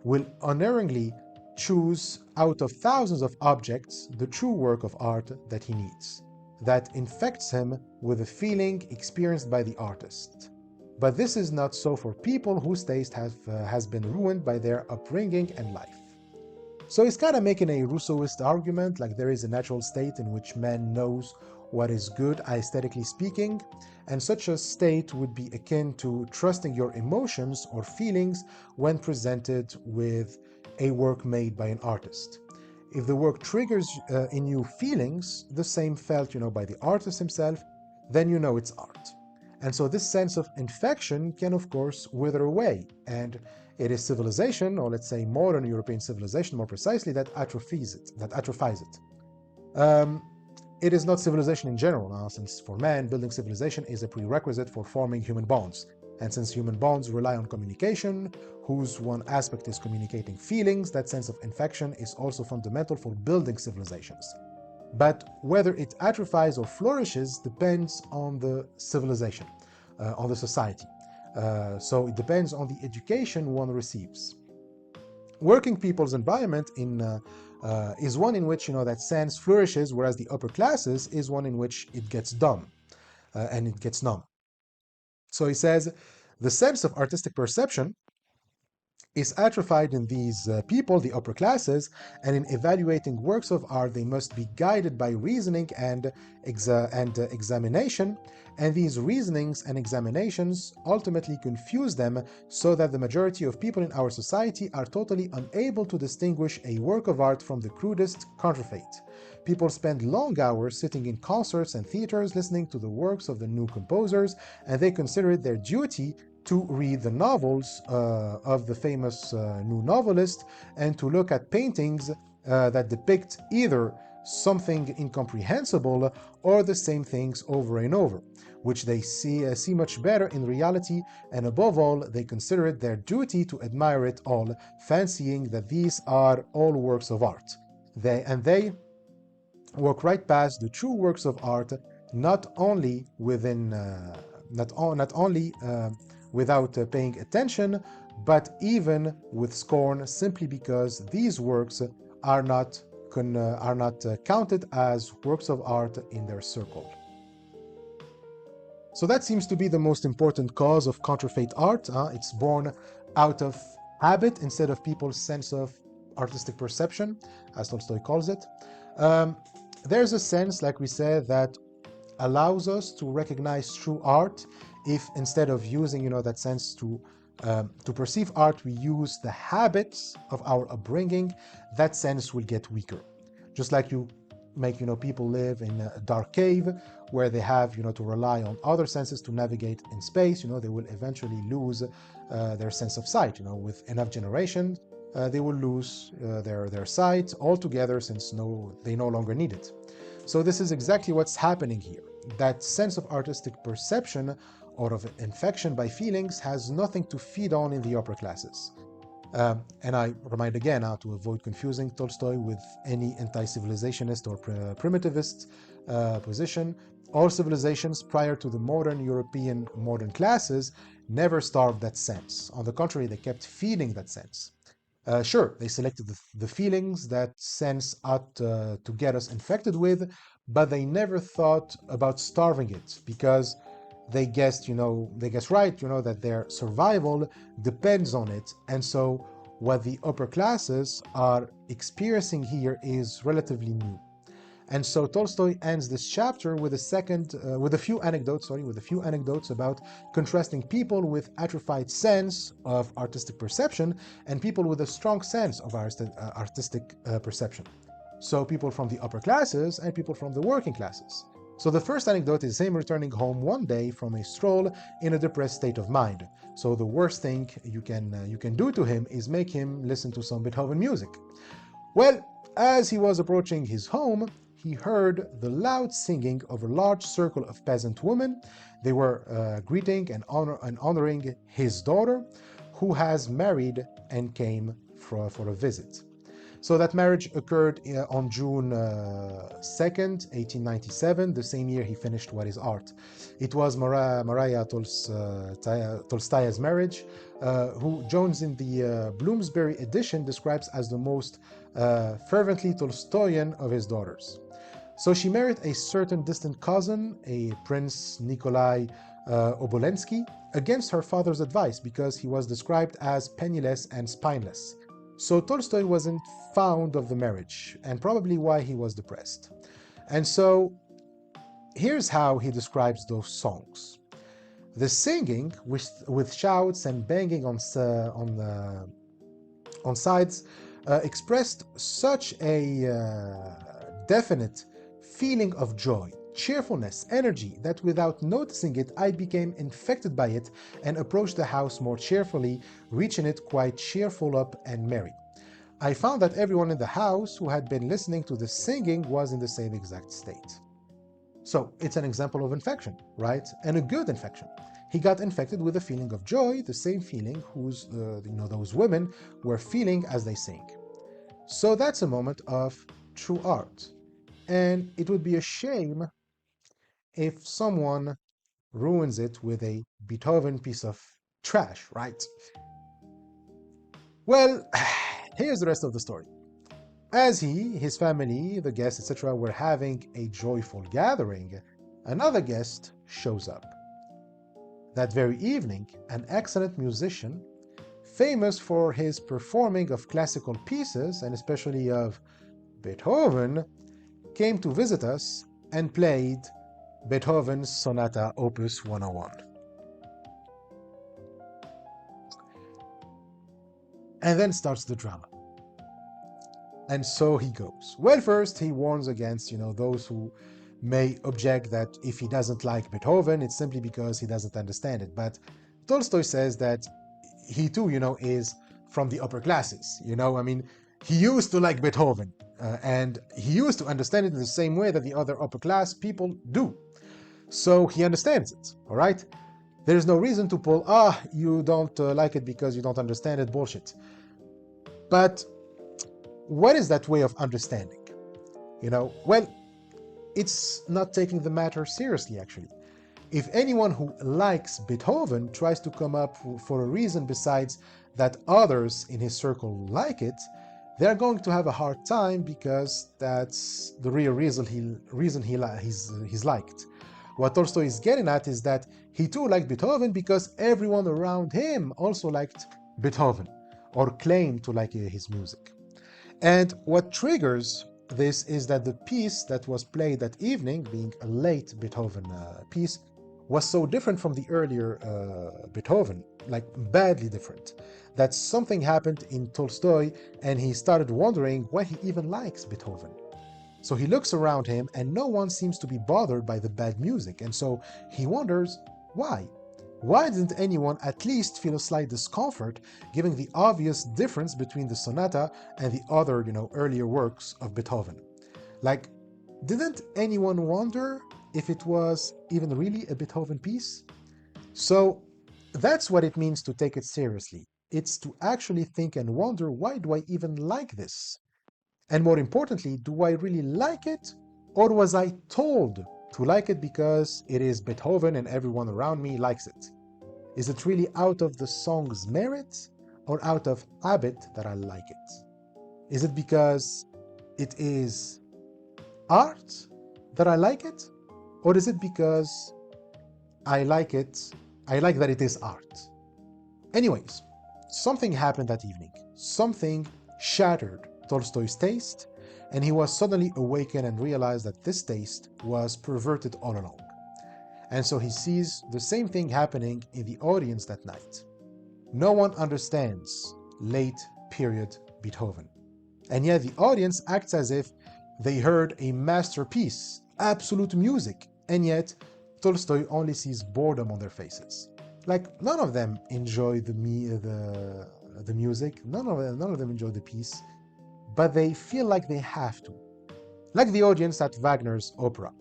will unerringly choose out of thousands of objects the true work of art that he needs, that infects him with a feeling experienced by the artist. But this is not so for people whose taste has been ruined by their upbringing and life. So he's kind of making a Rousseauist argument, like there is a natural state in which man knows what is good, aesthetically speaking, and such a state would be akin to trusting your emotions or feelings when presented with a work made by an artist. If the work triggers in you feelings, the same felt, by the artist himself, then you know it's art. And so this sense of infection can, of course, wither away, and it is civilization, or let's say modern European civilization more precisely, that atrophies it. it is not civilization in general, since for man, building civilization is a prerequisite for forming human bonds. And since human bonds rely on communication, whose one aspect is communicating feelings, that sense of infection is also fundamental for building civilizations. But whether it atrophies or flourishes depends on the civilization, on the society. So it depends on the education one receives. Working people's environment is one in which that sense flourishes, whereas the upper classes is one in which it gets dumb and it gets numb. So he says, the sense of artistic perception is atrophied in these people, the upper classes, and in evaluating works of art, they must be guided by reasoning and examination, and these reasonings and examinations ultimately confuse them so that the majority of people in our society are totally unable to distinguish a work of art from the crudest counterfeit. People spend long hours sitting in concerts and theaters listening to the works of the new composers, and they consider it their duty to read the novels of the famous new novelist and to look at paintings that depict either something incomprehensible or the same things over and over, which they see much better in reality, and above all, they consider it their duty to admire it all, fancying that these are all works of art. They walk right past the true works of art, not only without paying attention, but even with scorn, simply because these works are not counted as works of art in their circle. So that seems to be the most important cause of counterfeit art. It's born out of habit instead of people's sense of artistic perception, as Tolstoy calls it. There's a sense, like we said, that allows us to recognize true art if instead of using that sense to perceive art, we use the habits of our upbringing. That sense will get weaker. Just like you make people live in a dark cave where they have to rely on other senses to navigate in space, they will eventually lose their sense of sight. With enough generations, they will lose their sight altogether, since they no longer need it. So this is exactly what's happening here. That sense of artistic perception or of infection by feelings has nothing to feed on in the upper classes. And I remind again to avoid confusing Tolstoy with any anti-civilizationist or primitivist position. All civilizations prior to the modern European modern classes never starved that sense. On the contrary, they kept feeding that sense. Sure, they selected the feelings that sense ought to get us infected with, but they never thought about starving it, because they guessed right, that their survival depends on it. And so what the upper classes are experiencing here is relatively new. And so Tolstoy ends this chapter with a few anecdotes about contrasting people with atrophied sense of artistic perception and people with a strong sense of artistic perception. So people from the upper classes and people from the working classes. So the first anecdote is him returning home one day from a stroll in a depressed state of mind. So the worst thing you can do to him is make him listen to some Beethoven music. Well, as he was approaching his home, he heard the loud singing of a large circle of peasant women. They were greeting and honoring his daughter, who has married and came for a visit. So that marriage occurred on June 2nd, 1897, the same year he finished What is Art. It was Maria Tolstoya's marriage, who Jones in the Bloomsbury edition describes as the most fervently Tolstoyan of his daughters. So she married a certain distant cousin, a Prince Nikolai Obolensky, against her father's advice, because he was described as penniless and spineless. So Tolstoy wasn't fond of the marriage, and probably why he was depressed. And so here's how he describes those songs. The singing, with shouts and banging on sides, expressed such a definite feeling of joy, cheerfulness, energy, that without noticing it, I became infected by it and approached the house more cheerfully, reaching it quite cheerful up and merry. I found that everyone in the house who had been listening to the singing was in the same exact state. So it's an example of infection, right? And a good infection. He got infected with a feeling of joy, the same feeling those women were feeling as they sing. So that's a moment of true art. And it would be a shame if someone ruins it with a Beethoven piece of trash, right? Well, here's the rest of the story. As he, his family, the guests, etc., were having a joyful gathering, another guest shows up. That very evening, an excellent musician, famous for his performing of classical pieces, and especially of Beethoven, came to visit us and played Beethoven's Sonata Opus 101. And then starts the drama. And so he goes. Well, first he warns against, those who may object that if he doesn't like Beethoven, it's simply because he doesn't understand it. But Tolstoy says that he too, is from the upper classes. He used to like Beethoven, and he used to understand it in the same way that the other upper class people do. So he understands it, all right? There's no reason to pull, you don't like it because you don't understand it, bullshit. But what is that way of understanding? Well, it's not taking the matter seriously, actually. If anyone who likes Beethoven tries to come up for a reason besides that others in his circle like it, they're going to have a hard time because that's the real reason he's liked. What Tolstoy is getting at is that he too liked Beethoven because everyone around him also liked Beethoven or claimed to like his music. And what triggers this is that the piece that was played that evening, being a late Beethoven piece, was so different from the earlier Beethoven, like badly different, that something happened in Tolstoy and he started wondering why he even likes Beethoven. So he looks around him and no one seems to be bothered by the bad music, and so he wonders why. Why didn't anyone at least feel a slight discomfort, given the obvious difference between the sonata and the other, earlier works of Beethoven? Like, didn't anyone wonder if it was even really a Beethoven piece? So that's what it means to take it seriously. It's to actually think and wonder, why do I even like this? And more importantly, do I really like it? Or was I told to like it because it is Beethoven and everyone around me likes it? Is it really out of the song's merit or out of habit that I like it? Is it because it is art that I like it? Or is it because I like that it is art? Anyways, something happened that evening. Something shattered Tolstoy's taste, and he was suddenly awakened and realized that this taste was perverted all along. And so he sees the same thing happening in the audience that night. No one understands late period Beethoven. And yet the audience acts as if they heard a masterpiece, absolute music, and yet Tolstoy only sees boredom on their faces. Like, none of them enjoy the music, none of them enjoy the piece, but they feel like they have to. Like the audience at Wagner's opera.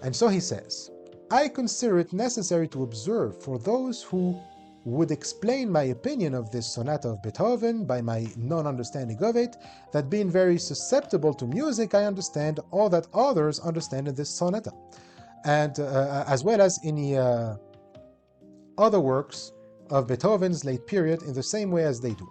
And so he says, I consider it necessary to observe for those who would explain my opinion of this sonata of Beethoven by my non-understanding of it, that being very susceptible to music, I understand all that others understand in this sonata, and as well as any other works of Beethoven's late period in the same way as they do.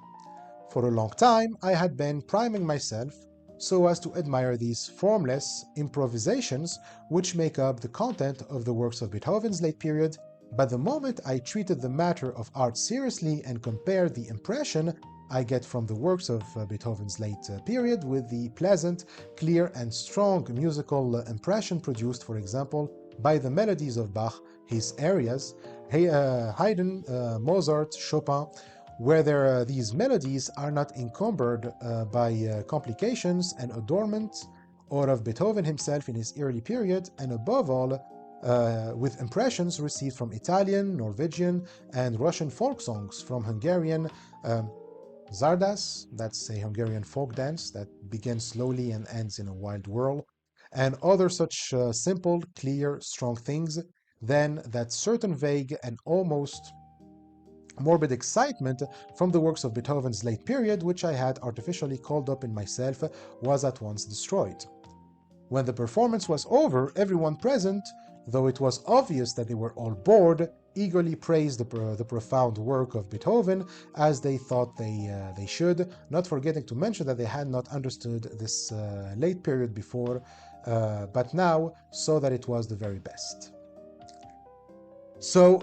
For a long time, I had been priming myself so as to admire these formless improvisations which make up the content of the works of Beethoven's late period, but the moment I treated the matter of art seriously and compared the impression I get from the works of Beethoven's late period with the pleasant, clear and strong musical impression produced, for example, by the melodies of Bach, his arias, Haydn, Mozart, Chopin, where these melodies are not encumbered by complications and adornment, or of Beethoven himself in his early period, and above all, with impressions received from Italian, Norwegian, and Russian folk songs, from Hungarian Zardas, that's a Hungarian folk dance that begins slowly and ends in a wild whirl, and other such simple, clear, strong things, then that certain vague and almost morbid excitement from the works of Beethoven's late period, which I had artificially called up in myself, was at once destroyed. When the performance was over, everyone present, though it was obvious that they were all bored, eagerly praised the profound work of Beethoven, as they thought they should, not forgetting to mention that they had not understood this late period before, but now saw that it was the very best. So,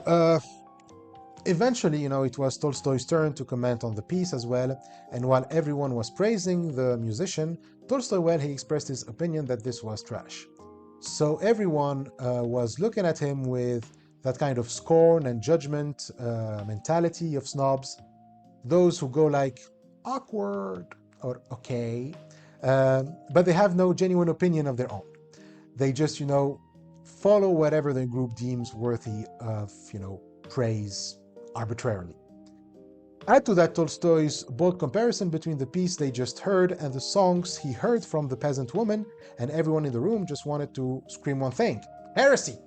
eventually, it was Tolstoy's turn to comment on the piece as well, and while everyone was praising the musician, Tolstoy, well, he expressed his opinion that this was trash. So everyone was looking at him with that kind of scorn and judgment mentality of snobs, those who go like, awkward, or okay, but they have no genuine opinion of their own. They just, follow whatever the group deems worthy of, praise arbitrarily. Add to that Tolstoy's bold comparison between the piece they just heard and the songs he heard from the peasant woman, and everyone in the room just wanted to scream one thing: heresy!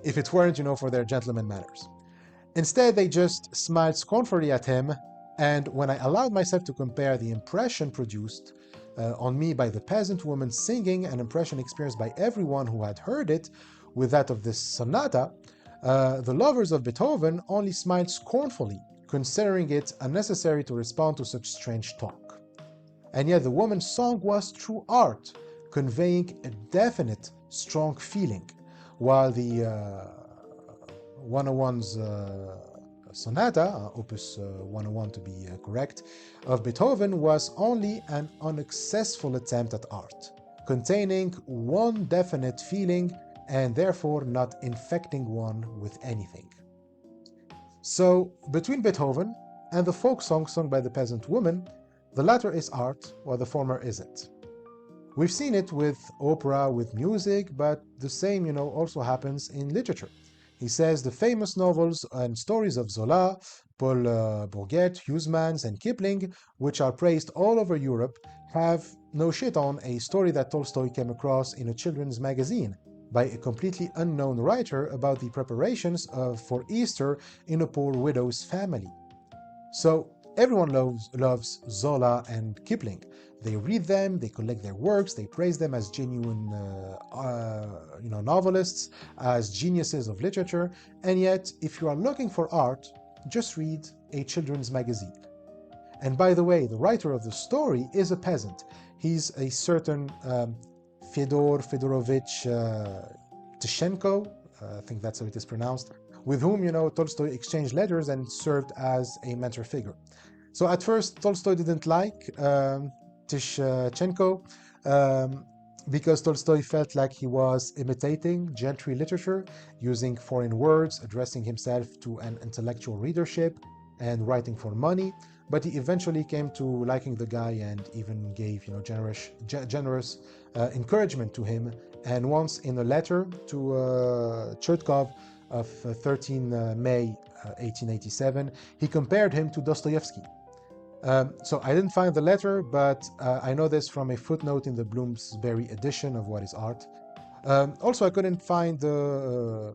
If it weren't, for their gentleman manners. Instead, they just smiled scornfully at him, and when I allowed myself to compare the impression produced on me by the peasant woman singing, an impression experienced by everyone who had heard it, with that of this sonata, the lovers of Beethoven only smiled scornfully, considering it unnecessary to respond to such strange talk. And yet the woman's song was true art, conveying a definite, strong feeling, while the 101's sonata, opus 101 to be correct, of Beethoven was only an unsuccessful attempt at art, containing one definite feeling and therefore not infecting one with anything. So, between Beethoven and the folk song sung by the peasant woman, the latter is art, while the former isn't. We've seen it with opera, with music, but the same, also happens in literature. He says the famous novels and stories of Zola, Paul Bourget, Huysmans, and Kipling, which are praised all over Europe, have no shit on a story that Tolstoy came across in a children's magazine by a completely unknown writer about the preparations for Easter in a poor widow's family. So everyone loves Zola and Kipling. They read them, they collect their works, they praise them as genuine novelists, as geniuses of literature, and yet if you are looking for art, just read a children's magazine. And by the way, the writer of the story is a peasant. He's a certain Fyodor Fyodorovich Tishenko, I think that's how it is pronounced, with whom, Tolstoy exchanged letters and served as a mentor figure. So at first, Tolstoy didn't like Tishenko because Tolstoy felt like he was imitating gentry literature, using foreign words, addressing himself to an intellectual readership, and writing for money. But he eventually came to liking the guy and even gave, generous encouragement to him. And once in a letter to Chertkov of 13 May 1887, he compared him to Dostoevsky. So I didn't find the letter, but I know this from a footnote in the Bloomsbury edition of What is Art. Also, I couldn't find the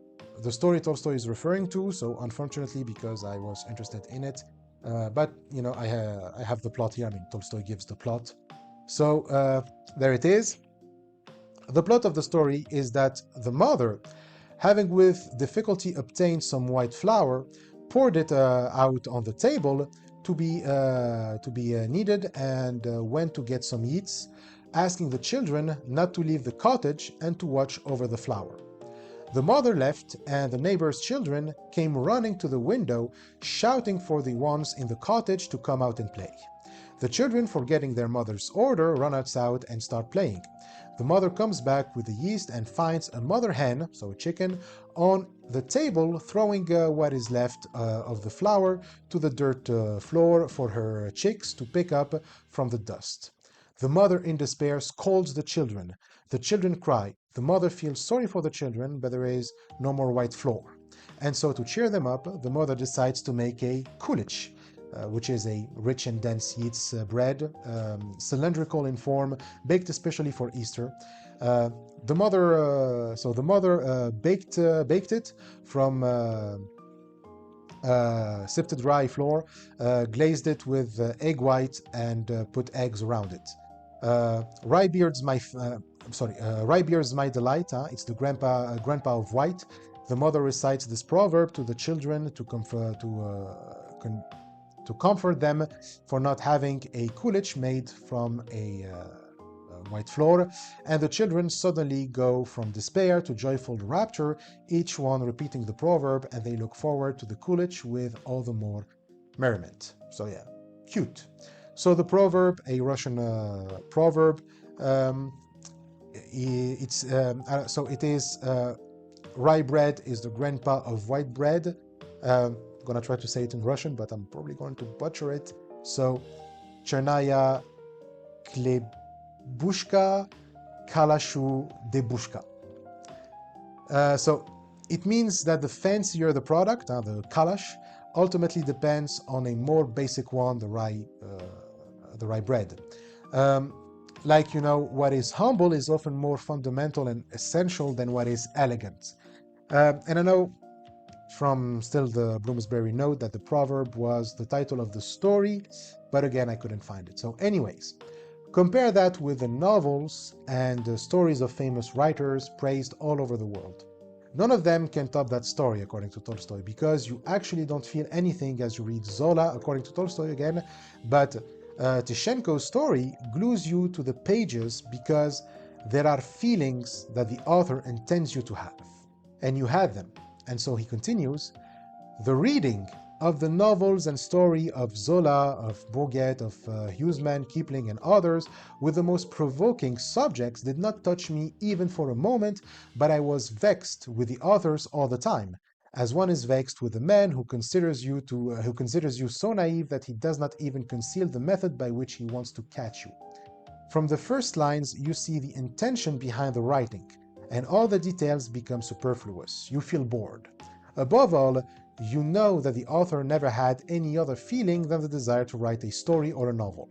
story Tolstoy is referring to, so unfortunately, because I was interested in it. But, I have the plot here. I mean, Tolstoy gives the plot. So there it is. The plot of the story is that the mother, having with difficulty obtained some white flour, poured it out on the table to be kneaded, and went to get some eats, asking the children not to leave the cottage and to watch over the flour. The mother left, and the neighbor's children came running to the window, shouting for the ones in the cottage to come out and play. The children, forgetting their mother's order, run outside and start playing. The mother comes back with the yeast and finds a mother hen, so a chicken, on the table, throwing what is left of the flour to the dirt floor for her chicks to pick up from the dust. The mother, in despair, scolds the children. The children cry. The mother feels sorry for the children, but there is no more white flour. And so, to cheer them up, the mother decides to make a kulich. which is a rich and dense Yeats bread, cylindrical in form, baked especially for Easter. The mother baked it from sifted rye flour, glazed it with egg white, and put eggs around it. Rye beer's my delight. It's the grandpa of white. The mother recites this proverb to the children to comfort them for not having a kulich made from a white floor, and the children suddenly go from despair to joyful rapture, each one repeating the proverb, and they look forward to the kulich with all the more merriment. So yeah, cute. So the proverb, a Russian proverb, it is rye bread is the grandpa of white bread. I'm gonna try to say it in Russian, but I'm probably going to butcher it. So, Chernaya Klebushka Kalashu Debushka. So it means that the fancier the product, the kalash, ultimately depends on a more basic one, the rye bread. What is humble is often more fundamental and essential than what is elegant. And I know from still the Bloomsbury note that the proverb was the title of the story, but again, I couldn't find it. So anyways, compare that with the novels and the stories of famous writers praised all over the world. None of them can top that story, according to Tolstoy, because you actually don't feel anything as you read Zola, according to Tolstoy again, but Tishenko's story glues you to the pages because there are feelings that the author intends you to have, and you had them. And so he continues, the reading of the novels and story of Zola, of Bourget, of Huysman, Kipling, and others with the most provoking subjects did not touch me even for a moment, but I was vexed with the authors all the time, as one is vexed with a man who considers you so naive that he does not even conceal the method by which he wants to catch you. From the first lines, you see the intention behind the writing, and all the details become superfluous. You feel bored. Above all, you know that the author never had any other feeling than the desire to write a story or a novel,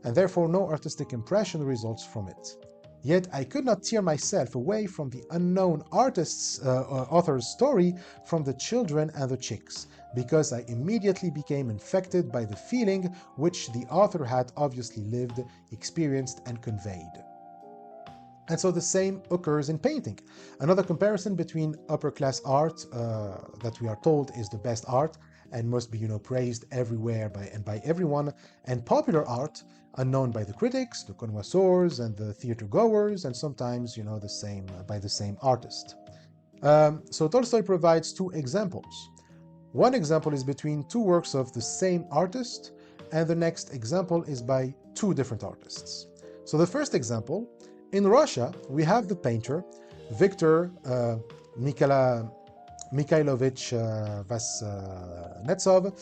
and therefore no artistic impression results from it. Yet I could not tear myself away from the unknown author's story from the children and the chicks, because I immediately became infected by the feeling which the author had obviously lived, experienced, and conveyed. And so the same occurs in painting. Another comparison between upper-class art, that we are told is the best art and must be, praised everywhere by everyone, and popular art, unknown by the critics, the connoisseurs, and the theater-goers, and sometimes, by the same artist. So Tolstoy provides two examples. One example is between two works of the same artist, and the next example is by two different artists. So the first example, in Russia, we have the painter Viktor Mikhailovich Vasnetsov.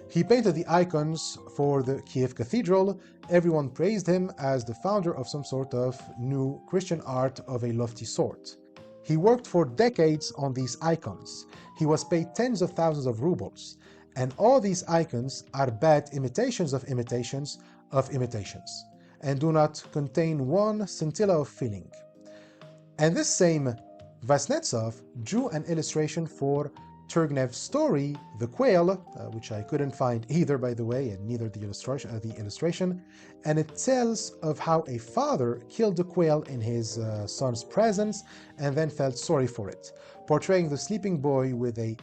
He painted the icons for the Kiev Cathedral. Everyone praised him as the founder of some sort of new Christian art of a lofty sort. He worked for decades on these icons. He was paid tens of thousands of rubles. And all these icons are bad imitations of imitations of imitations, and do not contain one scintilla of feeling. And this same Vasnetsov drew an illustration for Turgenev's story, The Quail, which I couldn't find either, by the way, and neither the illustration, and it tells of how a father killed the quail in his son's presence and then felt sorry for it, portraying the sleeping boy with a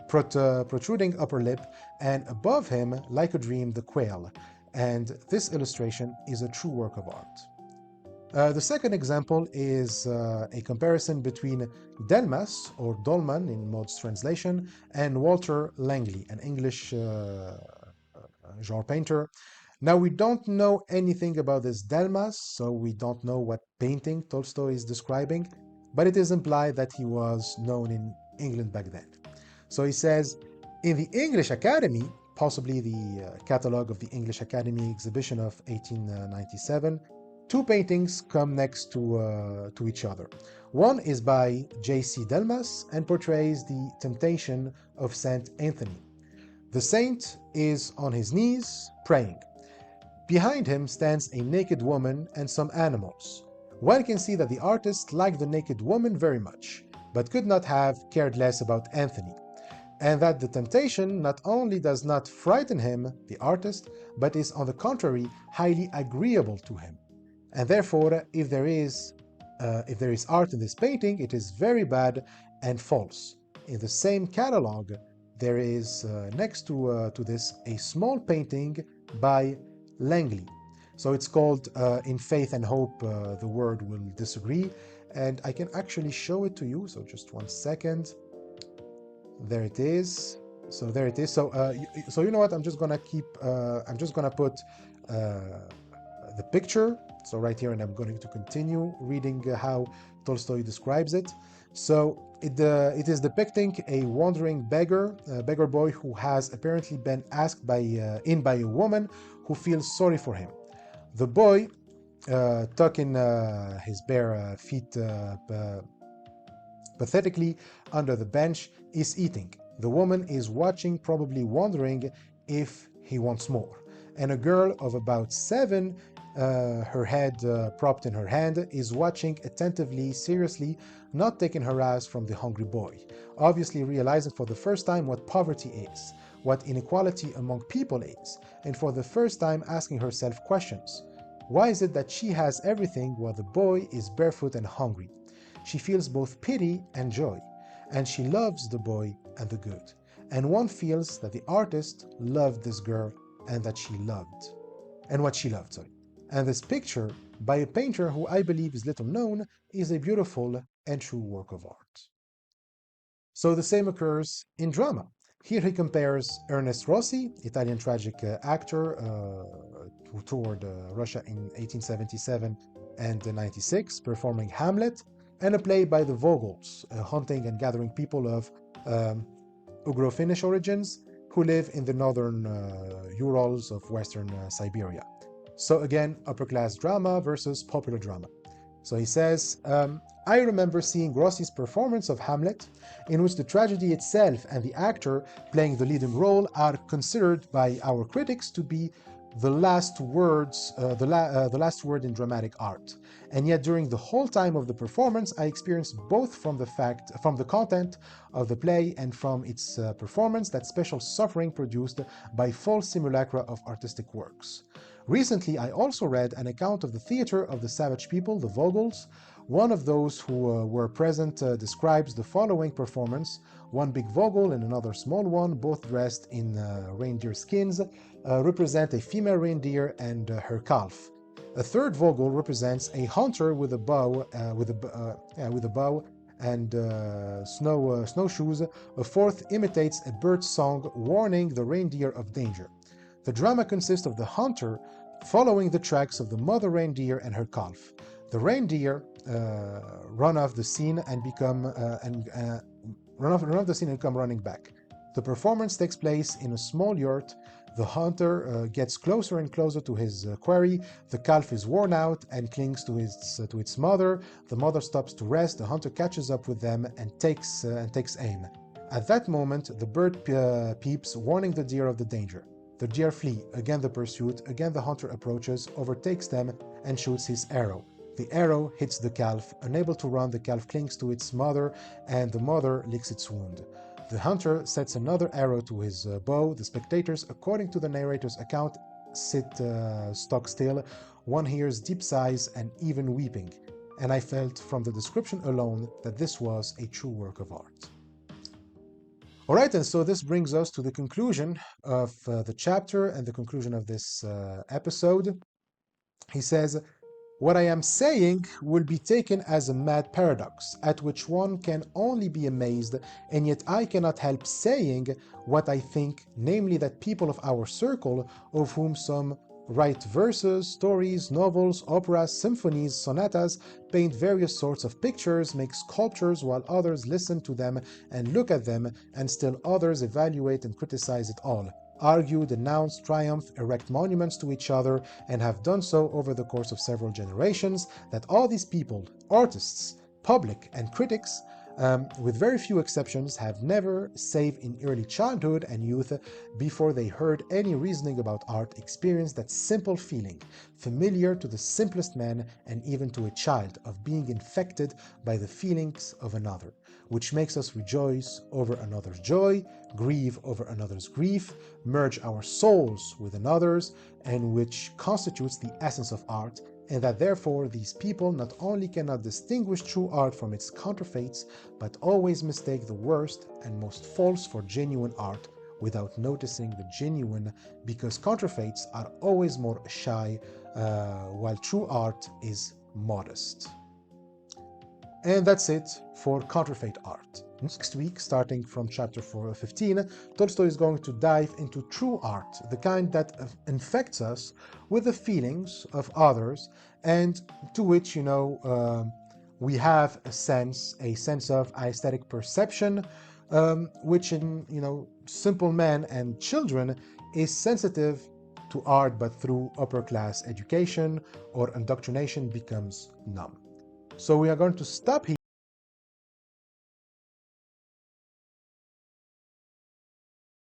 protruding upper lip, and above him, like a dream, the quail. And this illustration is a true work of art. The second example is a comparison between Delmas, or Dolman in Maude's translation, and Walter Langley, an English genre painter. Now, we don't know anything about this Delmas, so we don't know what painting Tolstoy is describing, but it is implied that he was known in England back then. So he says, in the English Academy, possibly the catalogue of the English Academy exhibition of 1897, two paintings come next to each other. One is by J.C. Delmas and portrays the Temptation of St. Anthony. The saint is on his knees, praying. Behind him stands a naked woman and some animals. One can see that the artist liked the naked woman very much, but could not have cared less about Anthony, and that the temptation not only does not frighten him, the artist, but is on the contrary highly agreeable to him. And therefore, if there is art in this painting, it is very bad and false. In the same catalog, there is next to this a small painting by Langley. So it's called In Faith and Hope. The word will disagree, and I can actually show it to you. So just one second. There it is. So there it is. So you know what? I'm just gonna put the picture. So right here, and I'm going to continue reading how Tolstoy describes it. So it is depicting a wandering beggar boy who has apparently been asked by a woman who feels sorry for him. The boy, tucking his bare feet pathetically under the bench, is eating. The woman is watching, probably wondering if he wants more. And a girl of about 7, her head propped in her hand, is watching attentively, seriously, not taking her eyes from the hungry boy, obviously realizing for the first time what poverty is, what inequality among people is, and for the first time asking herself questions. Why is it that she has everything while the boy is barefoot and hungry? She feels both pity and joy, and she loves the boy and the good. And one feels that the artist loved this girl and that she loved, and what she loved, sorry. And this picture, by a painter who I believe is little known, is a beautiful and true work of art. So the same occurs in drama. Here he compares Ernest Rossi, Italian tragic actor who toured Russia in 1877 and 96, performing Hamlet, and a play by the Vogels, hunting and gathering people of Ugro-Finnish origins who live in the northern Urals of western Siberia. So again, upper-class drama versus popular drama. So he says, I remember seeing Rossi's performance of Hamlet, in which the tragedy itself and the actor playing the leading role are considered by our critics to be the last word in dramatic art. And yet during the whole time of the performance, I experienced both from the content of the play and from its performance that special suffering produced by false simulacra of artistic works. Recently, I also read an account of the theater of the savage people, the Vogels. One of those who were present describes the following performance. One big Vogel and another small one, both dressed in reindeer skins, represent a female reindeer and her calf. A third Vogel represents a hunter with a bow, and snowshoes. A fourth imitates a bird's song warning the reindeer of danger. The drama consists of the hunter following the tracks of the mother reindeer and her calf. The reindeer run off the scene and come running back. The performance takes place in a small yurt. The hunter gets closer and closer to his quarry. The calf is worn out and clings to its mother. The mother stops to rest. The hunter catches up with them and takes aim. At that moment, the bird peeps, warning the deer of the danger. The deer flee. Again the pursuit. Again the hunter approaches, overtakes them, and shoots his arrow. The arrow hits the calf. Unable to run, the calf clings to its mother, and the mother licks its wound. The hunter sets another arrow to his bow. The spectators, according to the narrator's account, sit stock still. One hears deep sighs and even weeping. And I felt from the description alone that this was a true work of art. Alright, and so this brings us to the conclusion of the chapter and the conclusion of this episode. He says, what I am saying will be taken as a mad paradox, at which one can only be amazed, and yet I cannot help saying what I think, namely that people of our circle, of whom some write verses, stories, novels, operas, symphonies, sonatas, paint various sorts of pictures, make sculptures, while others listen to them and look at them, and still others evaluate and criticize it all, argue, denounce, triumph, erect monuments to each other, and have done so over the course of several generations, that all these people, artists, public, and critics, with very few exceptions, have never, save in early childhood and youth, before they heard any reasoning about art, experienced that simple feeling, familiar to the simplest man and even to a child, of being infected by the feelings of another, which makes us rejoice over another's joy, grieve over another's grief, merge our souls with another's, and which constitutes the essence of art, and that therefore these people not only cannot distinguish true art from its counterfeits, but always mistake the worst and most false for genuine art, without noticing the genuine, because counterfeits are always more shy, while true art is modest. And that's it for counterfeit art. Next week, starting from chapter 15, Tolstoy is going to dive into true art, the kind that infects us with the feelings of others, and to which, we have a sense of aesthetic perception, which in, simple men and children is sensitive to art, but through upper class education or indoctrination becomes numb. So we are going to stop here.